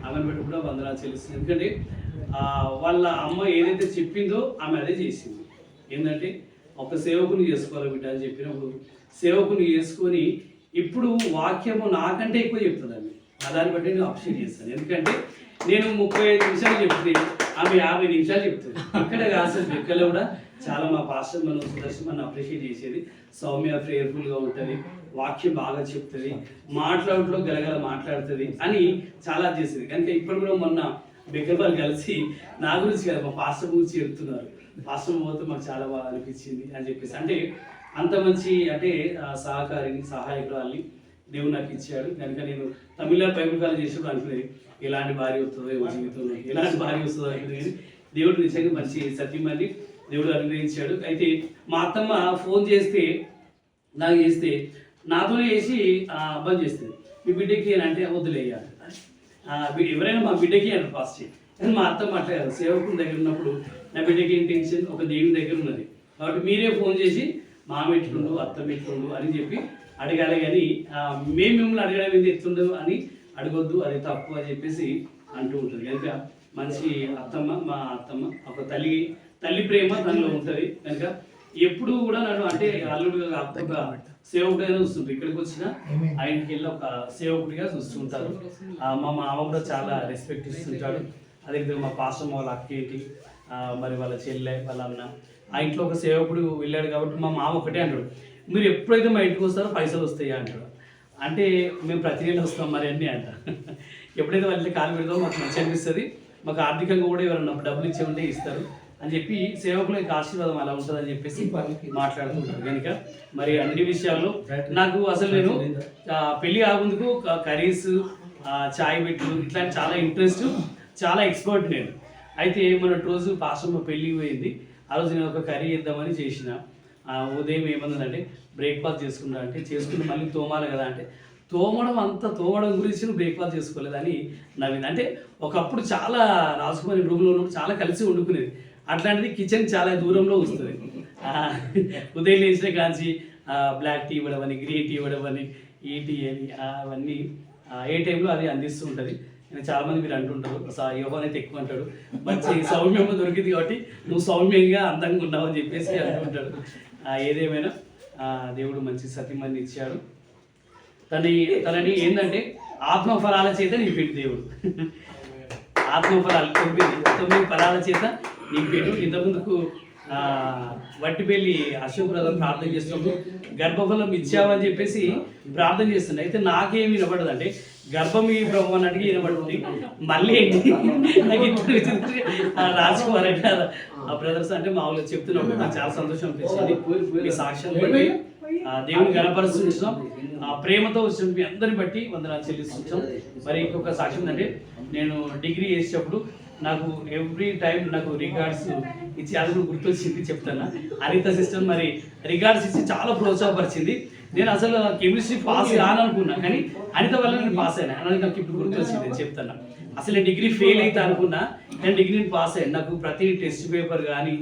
ఆమెను బట్టి కూడా వందనాలు చెల్లిస్తుంది. ఎందుకంటే వాళ్ళ అమ్మ ఏదైతే చెప్పిందో ఆమె అదే చేసింది. ఏంటంటే ఒక సేవకుని చేసుకోవాలి బిడ్డ అని చెప్పినప్పుడు సేవకుని చేసుకొని ఇప్పుడు వాక్యము నాకంటే ఎక్కువ చెప్తుందండి. దాన్ని బట్టి నేను అప్రిషియేట్ చేస్తాను. ఎందుకంటే నేను 35 నిమిషాలు చెప్తే ఆమె 50 నిమిషాలు చెప్తుంది. ఇక్కడ కాదు ఎక్కడ కూడా చాలా మా పాస్టర్ మనం సుదర్శన్ మనం అప్రిషియేట్ చేసేది. సౌమ్య ప్రేయర్ఫుల్గా ఉంటుంది, వాక్యం బాగా చెప్తుంది, మాట్లాడట్లో గలగల మాట్లాడుతుంది అని చాలా చేసేది. కనుక ఇప్పుడు కూడా మొన్న బెక్కర్ వాళ్ళు కలిసి నా గురించి కదా మా పాస్టర్ గురించి చెప్తున్నారు. పాస్టర్ పోతే మాకు చాలా బాగా అనిపించింది అని చెప్పేసి. అంటే అంత మంచి అంటే సహకారిని సహాయకురాల్ని దేవుడు నాకు ఇచ్చాడు. కనుక నేను తమిళ బైబిల్ కాలేజ్ చేసినప్పుడు అనుకునేది ఎలాంటి భార్య వస్తుందో జీవితంలో, ఎలాంటి భార్య వస్తుందో అనుకునేది. దేవుడు నిజంగా మంచి సత్యమని దేవుడు అనుగ్రహించాడు. అయితే మా అత్తమ్మ ఫోన్ చేస్తే నాకు చేస్తే నాతోనే చేసి అబ్బాయి చేస్తుంది, మీ బిడ్డకి అని అంటే వదిలేయాలి. ఎవరైనా మా బిడ్డకి అని ఫస్ట్. కానీ మా అత్తమ్మ మాట్లాడారు, సేవకుని దగ్గర ఉన్నప్పుడు నా బిడ్డకి ఏం టెన్షన్, ఒక దేవుని దగ్గర ఉన్నది కాబట్టి మీరే ఫోన్ చేసి మామ ఎట్లుండు, అత్తం ఎట్లుండు అని చెప్పి అడగాలి. కానీ మేము మిమ్మల్ని అడగడం ఏంటి ఎట్లుండదు అని అడగొద్దు, అది తప్పు అని చెప్పేసి అంటూ ఉంటుంది. కనుక మంచి అత్తమ్మ, మా అత్తమ్మ ఒక తల్లి ప్రేమ తనలో ఉంటుంది. కనుక ఎప్పుడు కూడా నన్ను అంటే అల్లుడుగా కాకుండా సేవకుడిగా చూస్తుంటారు. ఇక్కడికి వచ్చిన ఆ ఇంటికి వెళ్ళి ఒక సేవకుడిగా చూస్తుంటారు. మా మామ కూడా చాలా రెస్పెక్ట్ ఇస్తుంటాడు. అదేవిధంగా మా పాస్టర్ వాళ్ళ అక్క ఏంటి, మరి వాళ్ళ చెల్లె, వాళ్ళ అన్న, ఆ ఇంట్లో ఒక సేవకుడు వెళ్ళాడు కాబట్టి మా మామ ఒకటే అంటాడు, మీరు ఎప్పుడైతే మా ఇంటికి వస్తారో పైసలు వస్తాయి అంటాడు. అంటే మేము ప్రతి నెల వస్తాం మరి అన్నీ అంట. ఎప్పుడైతే వాళ్ళ కాలు పెడతామో మాకు మంచి అనిపిస్తుంది, మాకు ఆర్థికంగా కూడా ఎవరన్నా డబ్బులు ఇచ్చే ఉంటే ఇస్తారు అని చెప్పి సేవకుల యొక్క ఆశీర్వాదం అలా ఉంటుందని చెప్పేసి మాట్లాడుతుంటారు. కనుక మరి అన్ని విషయాల్లో నాకు అసలు నేను పెళ్ళి ఆగుందుకు కర్రీస్, చాయ్ పెట్టు ఇట్లాంటి చాలా ఇంట్రెస్ట్, చాలా ఎక్స్పర్ట్ నేను. అయితే మొన్నటి రోజు పాస్టమ్మ పెళ్ళికి పోయింది. ఆ రోజు నేను ఒక కర్రీ చేద్దామని చేసిన. ఉదయం ఏమన్నదంటే బ్రేక్ఫాస్ట్ చేసుకున్నా అంటే చేసుకుని మళ్ళీ తోమాలి కదా అంటే తోమడం గురించి నువ్వు బ్రేక్ఫాస్ట్ చేసుకోలేదని నవ్వింది. అంటే ఒకప్పుడు చాలా రాసుకుని రూమ్లో ఉన్నప్పుడు చాలా కలిసి వండుకునేది. అట్లాంటిది కిచెన్ చాలా దూరంలో వస్తుంది. ఉదయం లేచిన కాంచి బ్లాక్ టీ ఇవ్వడం అని, గ్రీన్ టీ ఇవ్వడం అని, ఈ టీ అని అవన్నీ ఏ టైంలో అది అందిస్తూ ఉంటుంది. నేను చాలామంది మీరు అంటుంటారు యోగం అయితే ఎక్కువ అంటాడు, మంచి సౌమ్యంగా దొరికింది కాబట్టి నువ్వు సౌమ్యంగా అందంగా ఉన్నావు అని చెప్పేసి అంటుంటాడు. ఏదేమైనా దేవుడు మంచి సతీమణిని ఇచ్చాడు. తనని ఏంటంటే ఆత్మఫలాల చేత నింపిండు దేవుడు. ఆత్మఫలాలు 9 ఫలాల చేత నింపిండు. ఇంతకుముందుకు వట్టిపల్లి అశోక్ బ్రదర్ ప్రార్థన చేస్తున్నప్పుడు గర్భఫలం ఇచ్చావని చెప్పేసి ప్రార్థన చేస్తుండే. అయితే నాకేమి వినపడదు అంటే గర్భం ఈ బ్రహ్మ అని అడిగి వినపడుతుంది. మళ్ళీ ఏంటి నాకు ఇద్దరు రాజకుమార్ అంటే ఆ బ్రదర్స్ అంటే మామూలుగా చెప్తున్నప్పుడు నాకు చాలా సంతోషం అనిపించింది. మీ సాక్ష్యాన్ని బట్టి దేవుని గణపరుస్తుంటాం, ప్రేమతో వచ్చిన మీ అందరిని బట్టి వందనాలు చెల్లిస్తుంటాం. మరి ఇంకొక సాక్ష్యం ఏంటంటే నేను డిగ్రీ చేసేటప్పుడు నాకు ఎవ్రీ టైం నాకు రికార్డ్స్ ఇచ్చి అది కూడా గుర్తొచ్చింది చెప్తాను. అనిత సిస్టర్ మరి రికార్డ్స్ ఇచ్చి చాలా ప్రోత్సాహపరిచింది. నేను అసలు కెమిస్ట్రీ పాస్ కాననుకున్నా, కానీ అనిత వల్ల నేను పాస్ అయినా. అనేది నాకు ఇప్పుడు గుర్తొచ్చింది చెప్తాను. అసలు నేను డిగ్రీ ఫెయిల్ అయితే అనుకున్నా, నేను డిగ్రీని పాస్ అయ్యాను. నాకు ప్రతి టెస్ట్ పేపర్ కానీ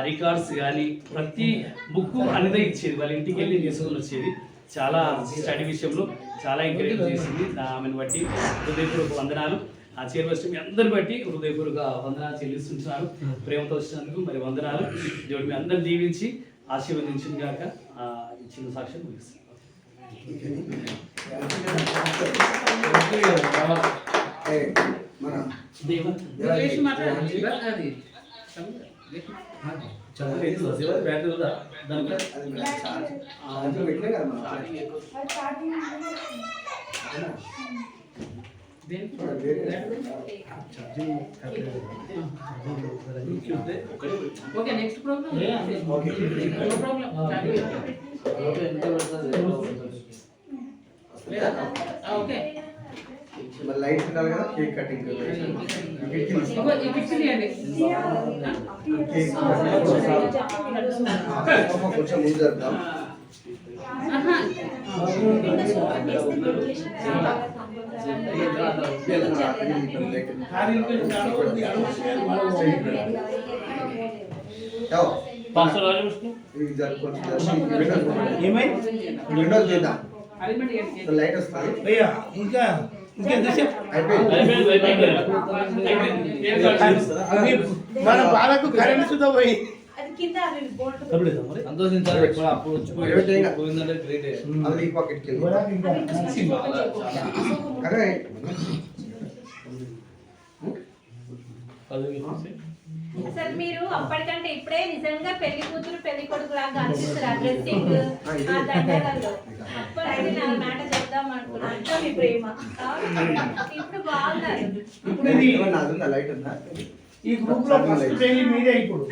రికార్డ్స్ కానీ ప్రతి బుక్ అనిత ఇచ్చేది. వాళ్ళ ఇంటికి వెళ్ళి తీసుకొని వచ్చేది. చాలా స్టడీ విషయంలో చాలా ఎంకరేజ్ చేసింది. ఆమెను బట్టి హృదయపూర్వక వందనాలు. ఆ చేరువచ్చి మీ అందరిని బట్టి హృదయపూర్వక వందనాలు చెల్లిస్తుంటున్నారు. ప్రేమతో వచ్చినందుకు మరి వందనాలు. దేవుడు మీ అందరిని దీవించి ఆశీర్వదించింది కాక ఇచ్చిన సాక్ష్యం ముగిస్తుంది. Okay next program okay lights ఉండాలి కదా, కేక్ కటింగ్ కొంచెం ముందు జరుపుదాం. లైట్ వస్తుంది ఇంకా మన బాలకు కరెంట్ సుధా పోయి సార్ మీరు అప్పటికంటే ఇప్పుడే నిజంగా పెళ్లి కూతురు పెళ్లి కొడుకు లాగా అనిపిస్తారు. డ్రెస్సింగ్ ఆ దండలలో అప్పటి నా మాట చెప్దాం అనుకున్నాను. మీ ప్రేమ ఇప్పుడు బాగున్నారు. లైట్ ఉందా? ఈ గ్రూప్ లో ఫస్ట్ పెళ్లి మీదే. ఇప్పుడు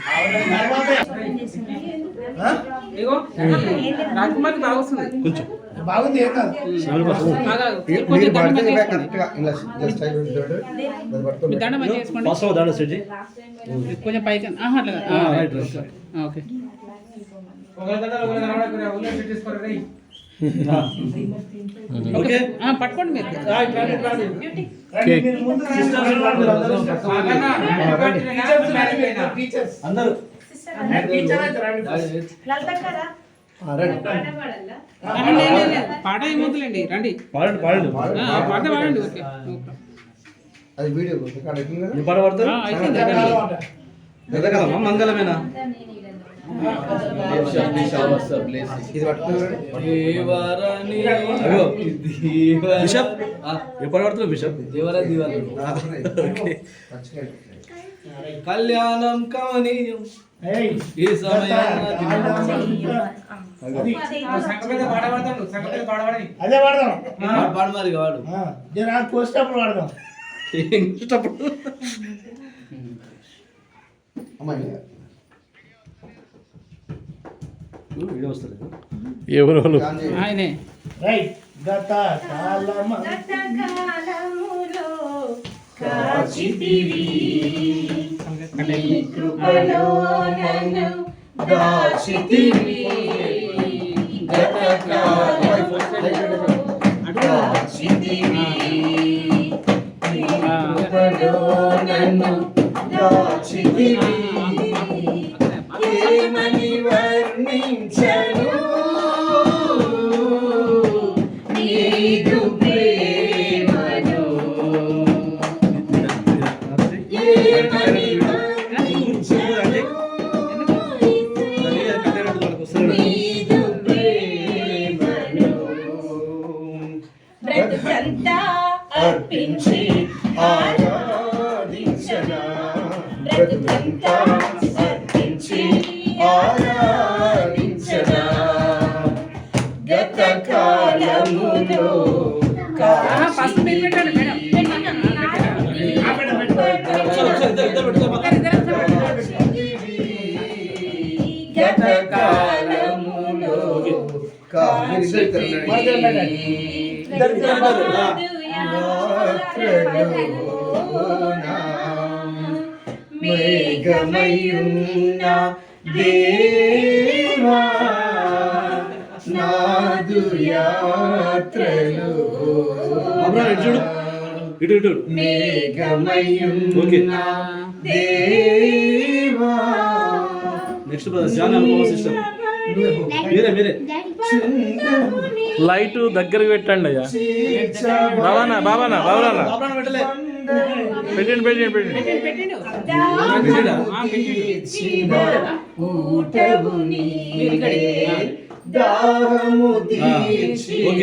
రాకుమార్కి బాగుంది, కొంచెం బాగుంది. ఏం కాదు, కొంచెం పైకి ఓకే. పట్టుకోండి మీరు. అందరూ పాట పాడాలా? పాట ఏమవుతుందండి రండి పాడండి పాడండి పాట పాడండి ఓకే అది వీడియో రికార్డ్ అవుతుంది కదా. ఏ పాట పాడతారు? గతకాలమా మంగళమేనా? అంతా నేను ఈడను. ఇది పట్టుకున్నాడు. అయ్యో బిషప్ ఏ పాట పాడుతున్నావు బిషప్? కళ్యాణం కమనీయం ఈ సమయం అదే పాడదాం. పాడు మరి వాడు పోస్టప్పుడు పాడదాం. ఇష్టపడు అమ్మాయి వీడియో వస్తలేదు. ఎవరు ఆయనే రైట్. గత కాలమ గతకాలములో కాచితివి, నీ కృపలో నన్ను దాచితివి. గతకాలములో కాచితివి, నీ కృపలో నన్ను దాచితివి. ఏమని వర్ణించను నీదు ప్రేమను, ఏమని వర్ణించను నీదు ప్రేమను. బ్రతుకంతా అర్పించి ఆరాధించనా, బ్రతుకంతా అర్పించి ఆరాధించనా. గత కాలములో ఫస్ట్ మీరు పెట్టండి మేడం గత కాలములో మేఘమయున్న దేవా నాదు యాత్రలో చూడు ఇటు ఇటు మేఘమయున్న దేవా. నెక్స్ట్ జాన్ అనుభవ సిస్టమ్ మీరే లైట్ దగ్గరికి పెట్టండి అయ్యా. బాబానా బాబానా బాబానా పెట్టండి ఊటవు నీవే, దాహము తీర్చిన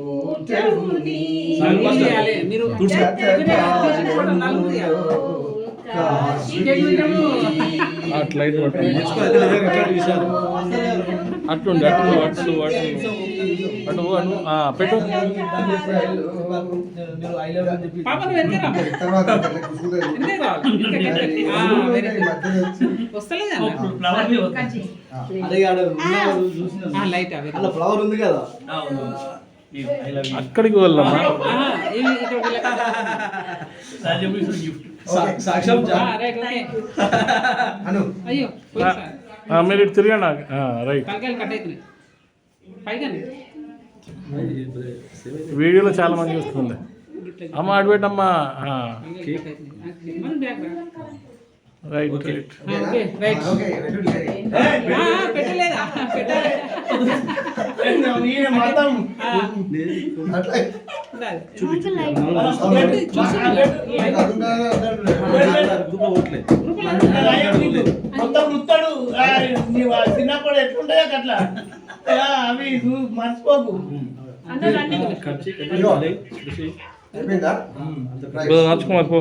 ఊటవు నీవే. మీరు లైట్ పట్టండి. అట్లుండి అటు అటు అటు పెట్టు. పాపను వెనక వస్తలేదా లైట్ అవి అలా ఫ్లవర్ ఉంది కదా. అక్కడికి వెళ్ళమ్మా. సాక్ష్యం అయ్యో మీరు ఇటు తిరిగండి. రైట్. తలకాయలు కట్ అవుతున్నాయి పైగా వీడియోలో చాలా మంది వస్తుంది. అమ్మ అటు పెట్టమ్మా. Right right. పెట్టలేదా మొత్తం ముత్తాడు. చిన్నప్పుడు ఎట్లుంటాయో అట్లా అవి మర్చిపోకు. రాజ్కుమార్ పో.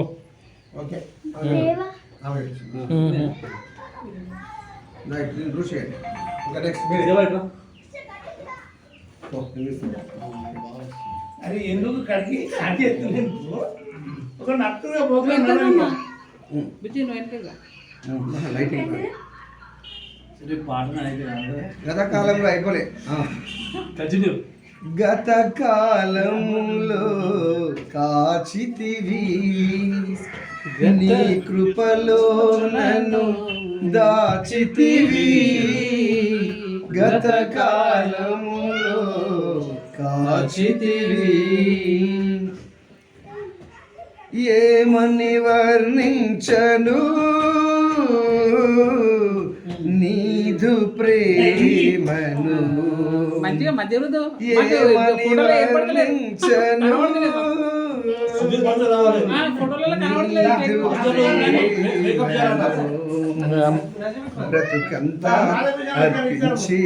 అది ఎందుకు కడిగి అది ఎత్తులేదు ఒక నట్టుగా పోగా గతకాలంలో అయిపోలే. కంటిన్యూ. గత కాలములో కాచితివి, నీ కృపలో నన్ను దాచితివి. గత కాలములో కాచితివి, ఏమని వర్ణించను నీదు ప్రేమను మంచిగా మధ్యలో ఏమని వర్ణించను బ్రతుకంతా అర్పించి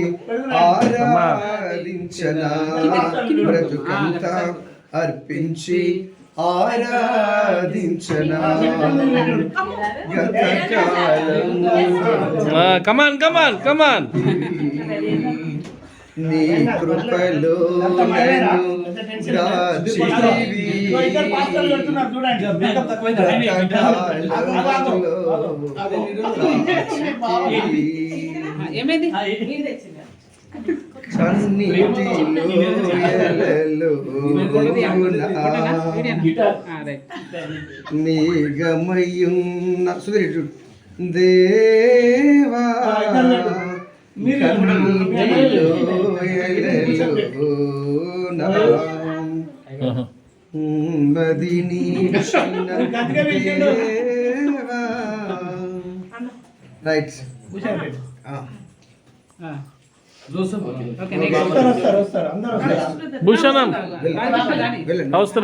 ఆరాధించనా బ్రతుకంతా అర్పించి ఆరాధించనా కమాన్ నీ కృపలో నన్ను దాచితివి. ఏమైంది మేఘమయున్న సుధీర్ దేవా మదిని రైట్ భూషణం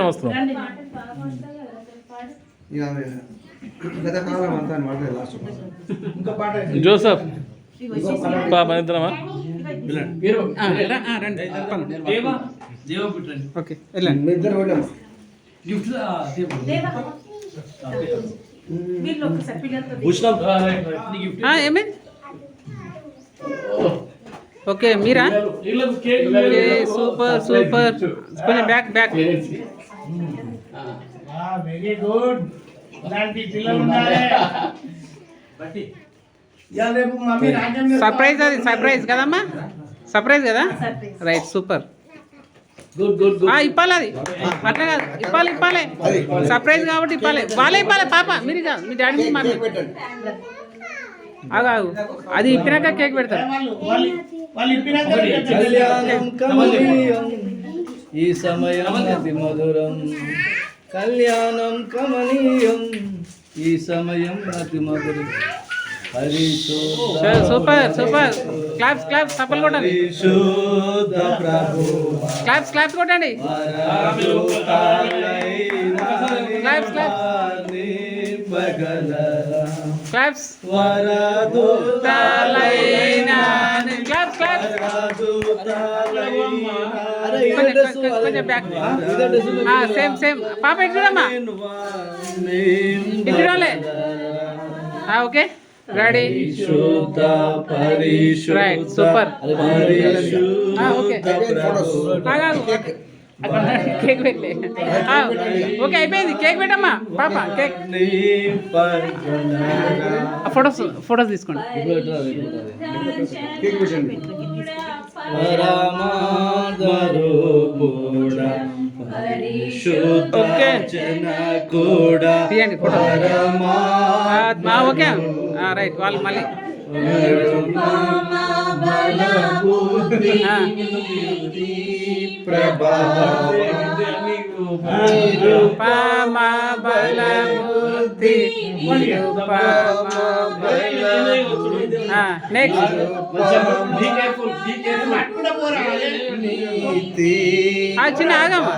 వస్తున్నాం గతకాలం అంతా మాట్లాడలేదు లాస్ట్ జోసఫ్ మనిద్దరమా ఓకే వెళ్ళండి మీ ఇద్దరు వెళ్ళాం ఏమైంది ఓకే మీరా సూపర్ సూపర్ కొంచెం బ్యాక్ వెరీ గుడ్ ఇలాంటి పిల్లలు ఉండాలి. ఇవాళ రేపు మమ్మీ రాజ్యం సర్ప్రైజ్ అది సర్ప్రైజ్ కదమ్మా సర్ప్రైజ్ కదా రైట్ సూపర్ ఇప్పాలి అది అట్లా కాదు ఇప్పాలి సర్ప్రైజ్ కాబట్టి వాళ్ళే ఇప్పాలి పాప మీరు కాదు మీ డాడీ మమ్మీ ఆగు అది ఇప్పినాక కేక్ పెడతారు వాళ్ళు ఇప్పినాక కళ్యాణం కమనీయం ఈ సమయం అతి మధురం కళ్యాణం కమనీయం ఈ సమయం అతి మధురం సూపర్ క్లాప్స్ సఫల్ కొట్టండి క్లాప్స్ కొట్టండి క్లాప్స్ కొంచెం బ్యాక్ సేమ్ పాప ఎక్కడమ్మా ఎక్కడాలే okay ready right super okay cake పెట్టలే ఓకే అయిపోయింది కేక్ పెట్టమ్మా పాప కేక్ ఫొటోస్ తీసుకోండి ఓకే తీయండి ఫోటో ఓకే రైట్ వాళ్ళు మళ్ళీ నెక్స్ట్ చిన్న ఆగమ్మా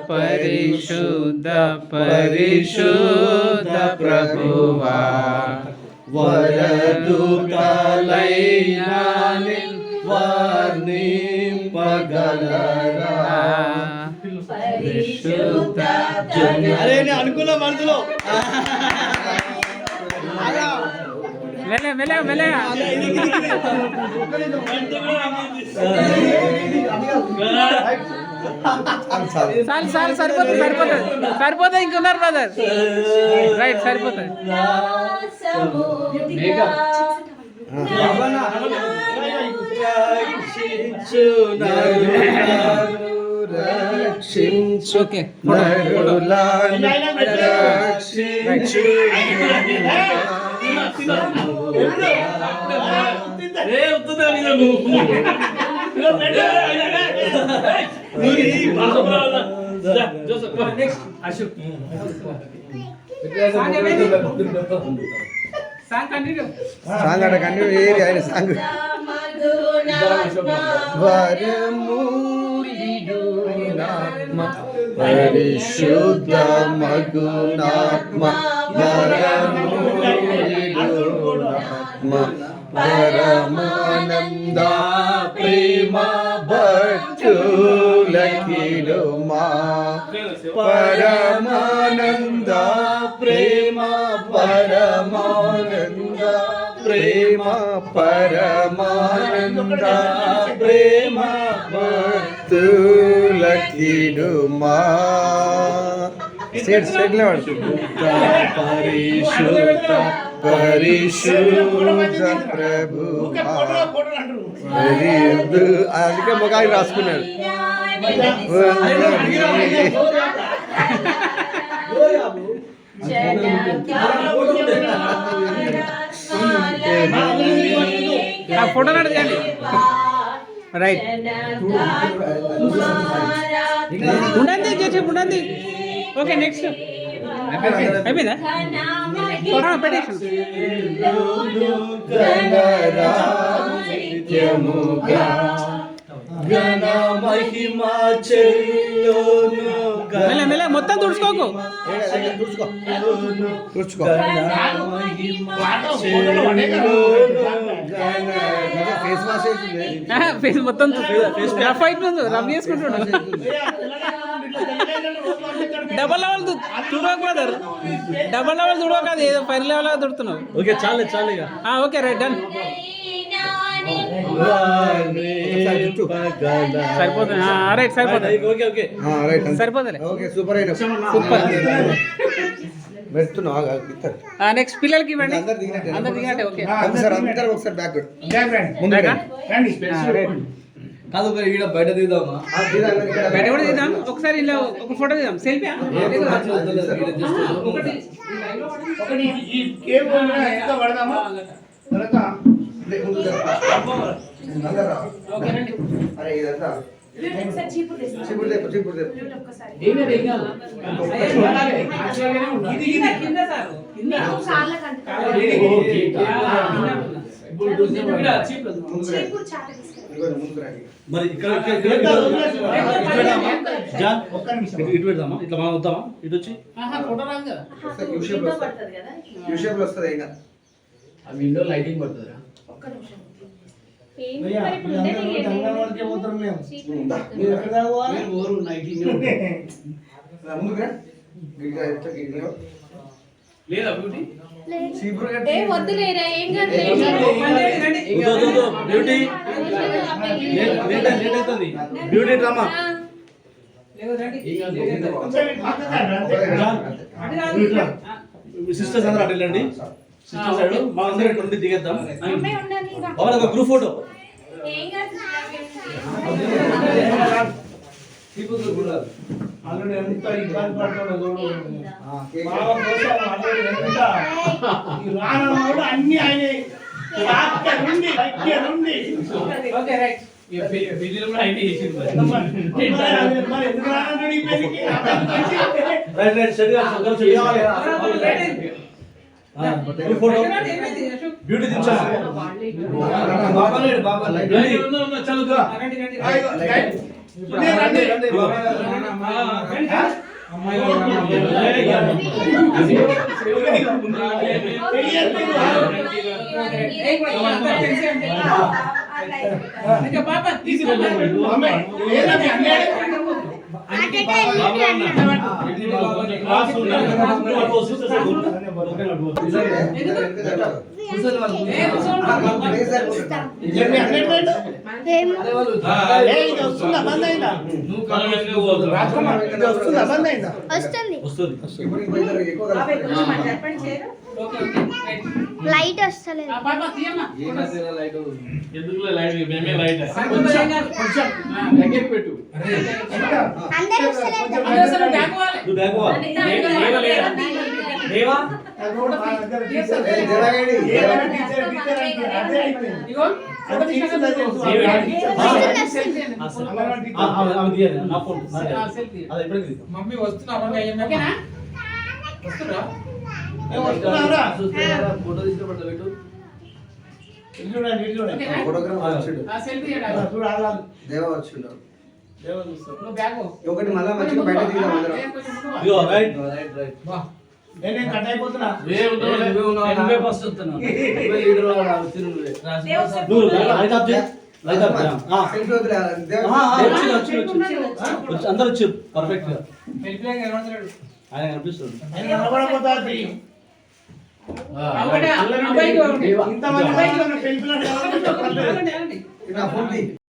పరిశుద్ధ ప్రభువా వరదూతలైన వర్ణింపగలరా పరిశుద్ధ అరే నేను అనుకున్నా మనసులో మెల్లగా చాలు సరిపోతుంది ఇంకున్నారు బ్రదర్ రైట్ సరిపోతుంది ఓకే సాంగ్ కంటిన్యూ. సాంగ్ అట కంటిన్యూ ఏది ఆయన సాంగ్. వరమూలిడునాత్మ పరిశుద్ధ మగునాత్మ వరమూలిడునాత్మ పరమానంద ప్రేమ భక్తులకిడుమా పరమానంద ప్రేమ పరమానంద ప్రేమ పరమానంద ప్రేమ భక్తులకిడుమా స్టేట్ లేవాడు పరిశుద్ధ పరిశుద్ధ ప్రభు అందుకే మొగాయి రాసుకున్నాడు. ఫోటో అడగండి. రైట్ ఉండండి చేసేపు ఉండండి. ఓకే నెక్స్ట్ అయిపోయిందా పెట్టేసాను. మెల్ల మొత్తం తుడుచుకోకు. ఫేస్ మొత్తం రఫ్ అయిపోతుంది. రఫ్ చేసుకుంటున్నాడు. డబల్ లెవెల్ తుడవ బ్రదర్. డబల్ లెవెల్ తుడవ కాదు, ఏదో 5 లెవెల్ తుడుతున్నావు. ఓకే చాలే చాలే. Okay right done. సరిపోతుంది. రైట్ సరిపోతుంది. ఓకే ఓకే సరిపోతుంది. ఓకే సూపర్ అయినా సూపర్. పెడుతున్నావు. నెక్స్ట్ పిల్లలకి ఇవ్వండి. అందరు దిగినట్టే. ఓకే ఒకసారి అందరు ఒకసారి బ్యాక్ కాదు ఇక్కడ బయట దిగుదామా? బయట కూడా తీద్దాం. ఒకసారి ఇలా ఒక ఫోటో తీద్దాం. సెల్ఫీ ఒకటి ఈ కేక్ ఎంత పడదామా తర్వాత అరే ఇదంతా మరి ఇక్కడ ఇటు పెడదామా? ఇట్లా మనం వద్దామా? ఇటు వచ్చి ఫోటో రాదు కదా. వస్తుంది ఇంకా విండో లైటింగ్ పడుతుందా? లేదా బ్యూటీ వద్దులేరా ఏం కాదు. బ్యూటీ లేట్ అవుతుంది. బ్యూటీ డ్రామా సిస్టర్స్ అందరూ అటు వెళ్ళండి. సిస్టర్ సైడ్ మా అందరూ ఇటు ఉండి దిగేద్దాం. ఒక గ్రూప్ ఫోటో. ఆల్రెడీ ఎంత ఇబ్బంది పడుతున్నాడు బావ కోసం. ఆల్రెడీ ఎంత ఈ రానప్పుడు అన్ని ఆయన ఓకే రైట్. బ్యూటీ దించా పాప తీసి లైట్ వస్తలేదు. ఎందుకు లైట్ మేమే లైట్ పెట్టు. అందరూ వస్తలేదు. దేవా మమ్మీ వస్తున్నావా వస్తున్నా ఫోటో తీసుకున్నప్పుడు పెట్టు. ఫోటోగ్రాఫర్ వచ్చిండు దేవ వచ్చిండు ఒకటి మళ్ళా మంచిగా బయట దిగుదాం అందరం రైట్ రైట్ నేను కట్ అయిపోతున్నా సెల్ఫీ వదిలేయాలి. దేవ అందరూ వచ్చి పర్ఫెక్ట్ గా వెళ్ళిపోయాక ఏమంటాడు ఆయన కనిపిస్తుంది. ఇంతమంది పెళ్లి పిల్లలు ఇలా ఫోన్ తీ.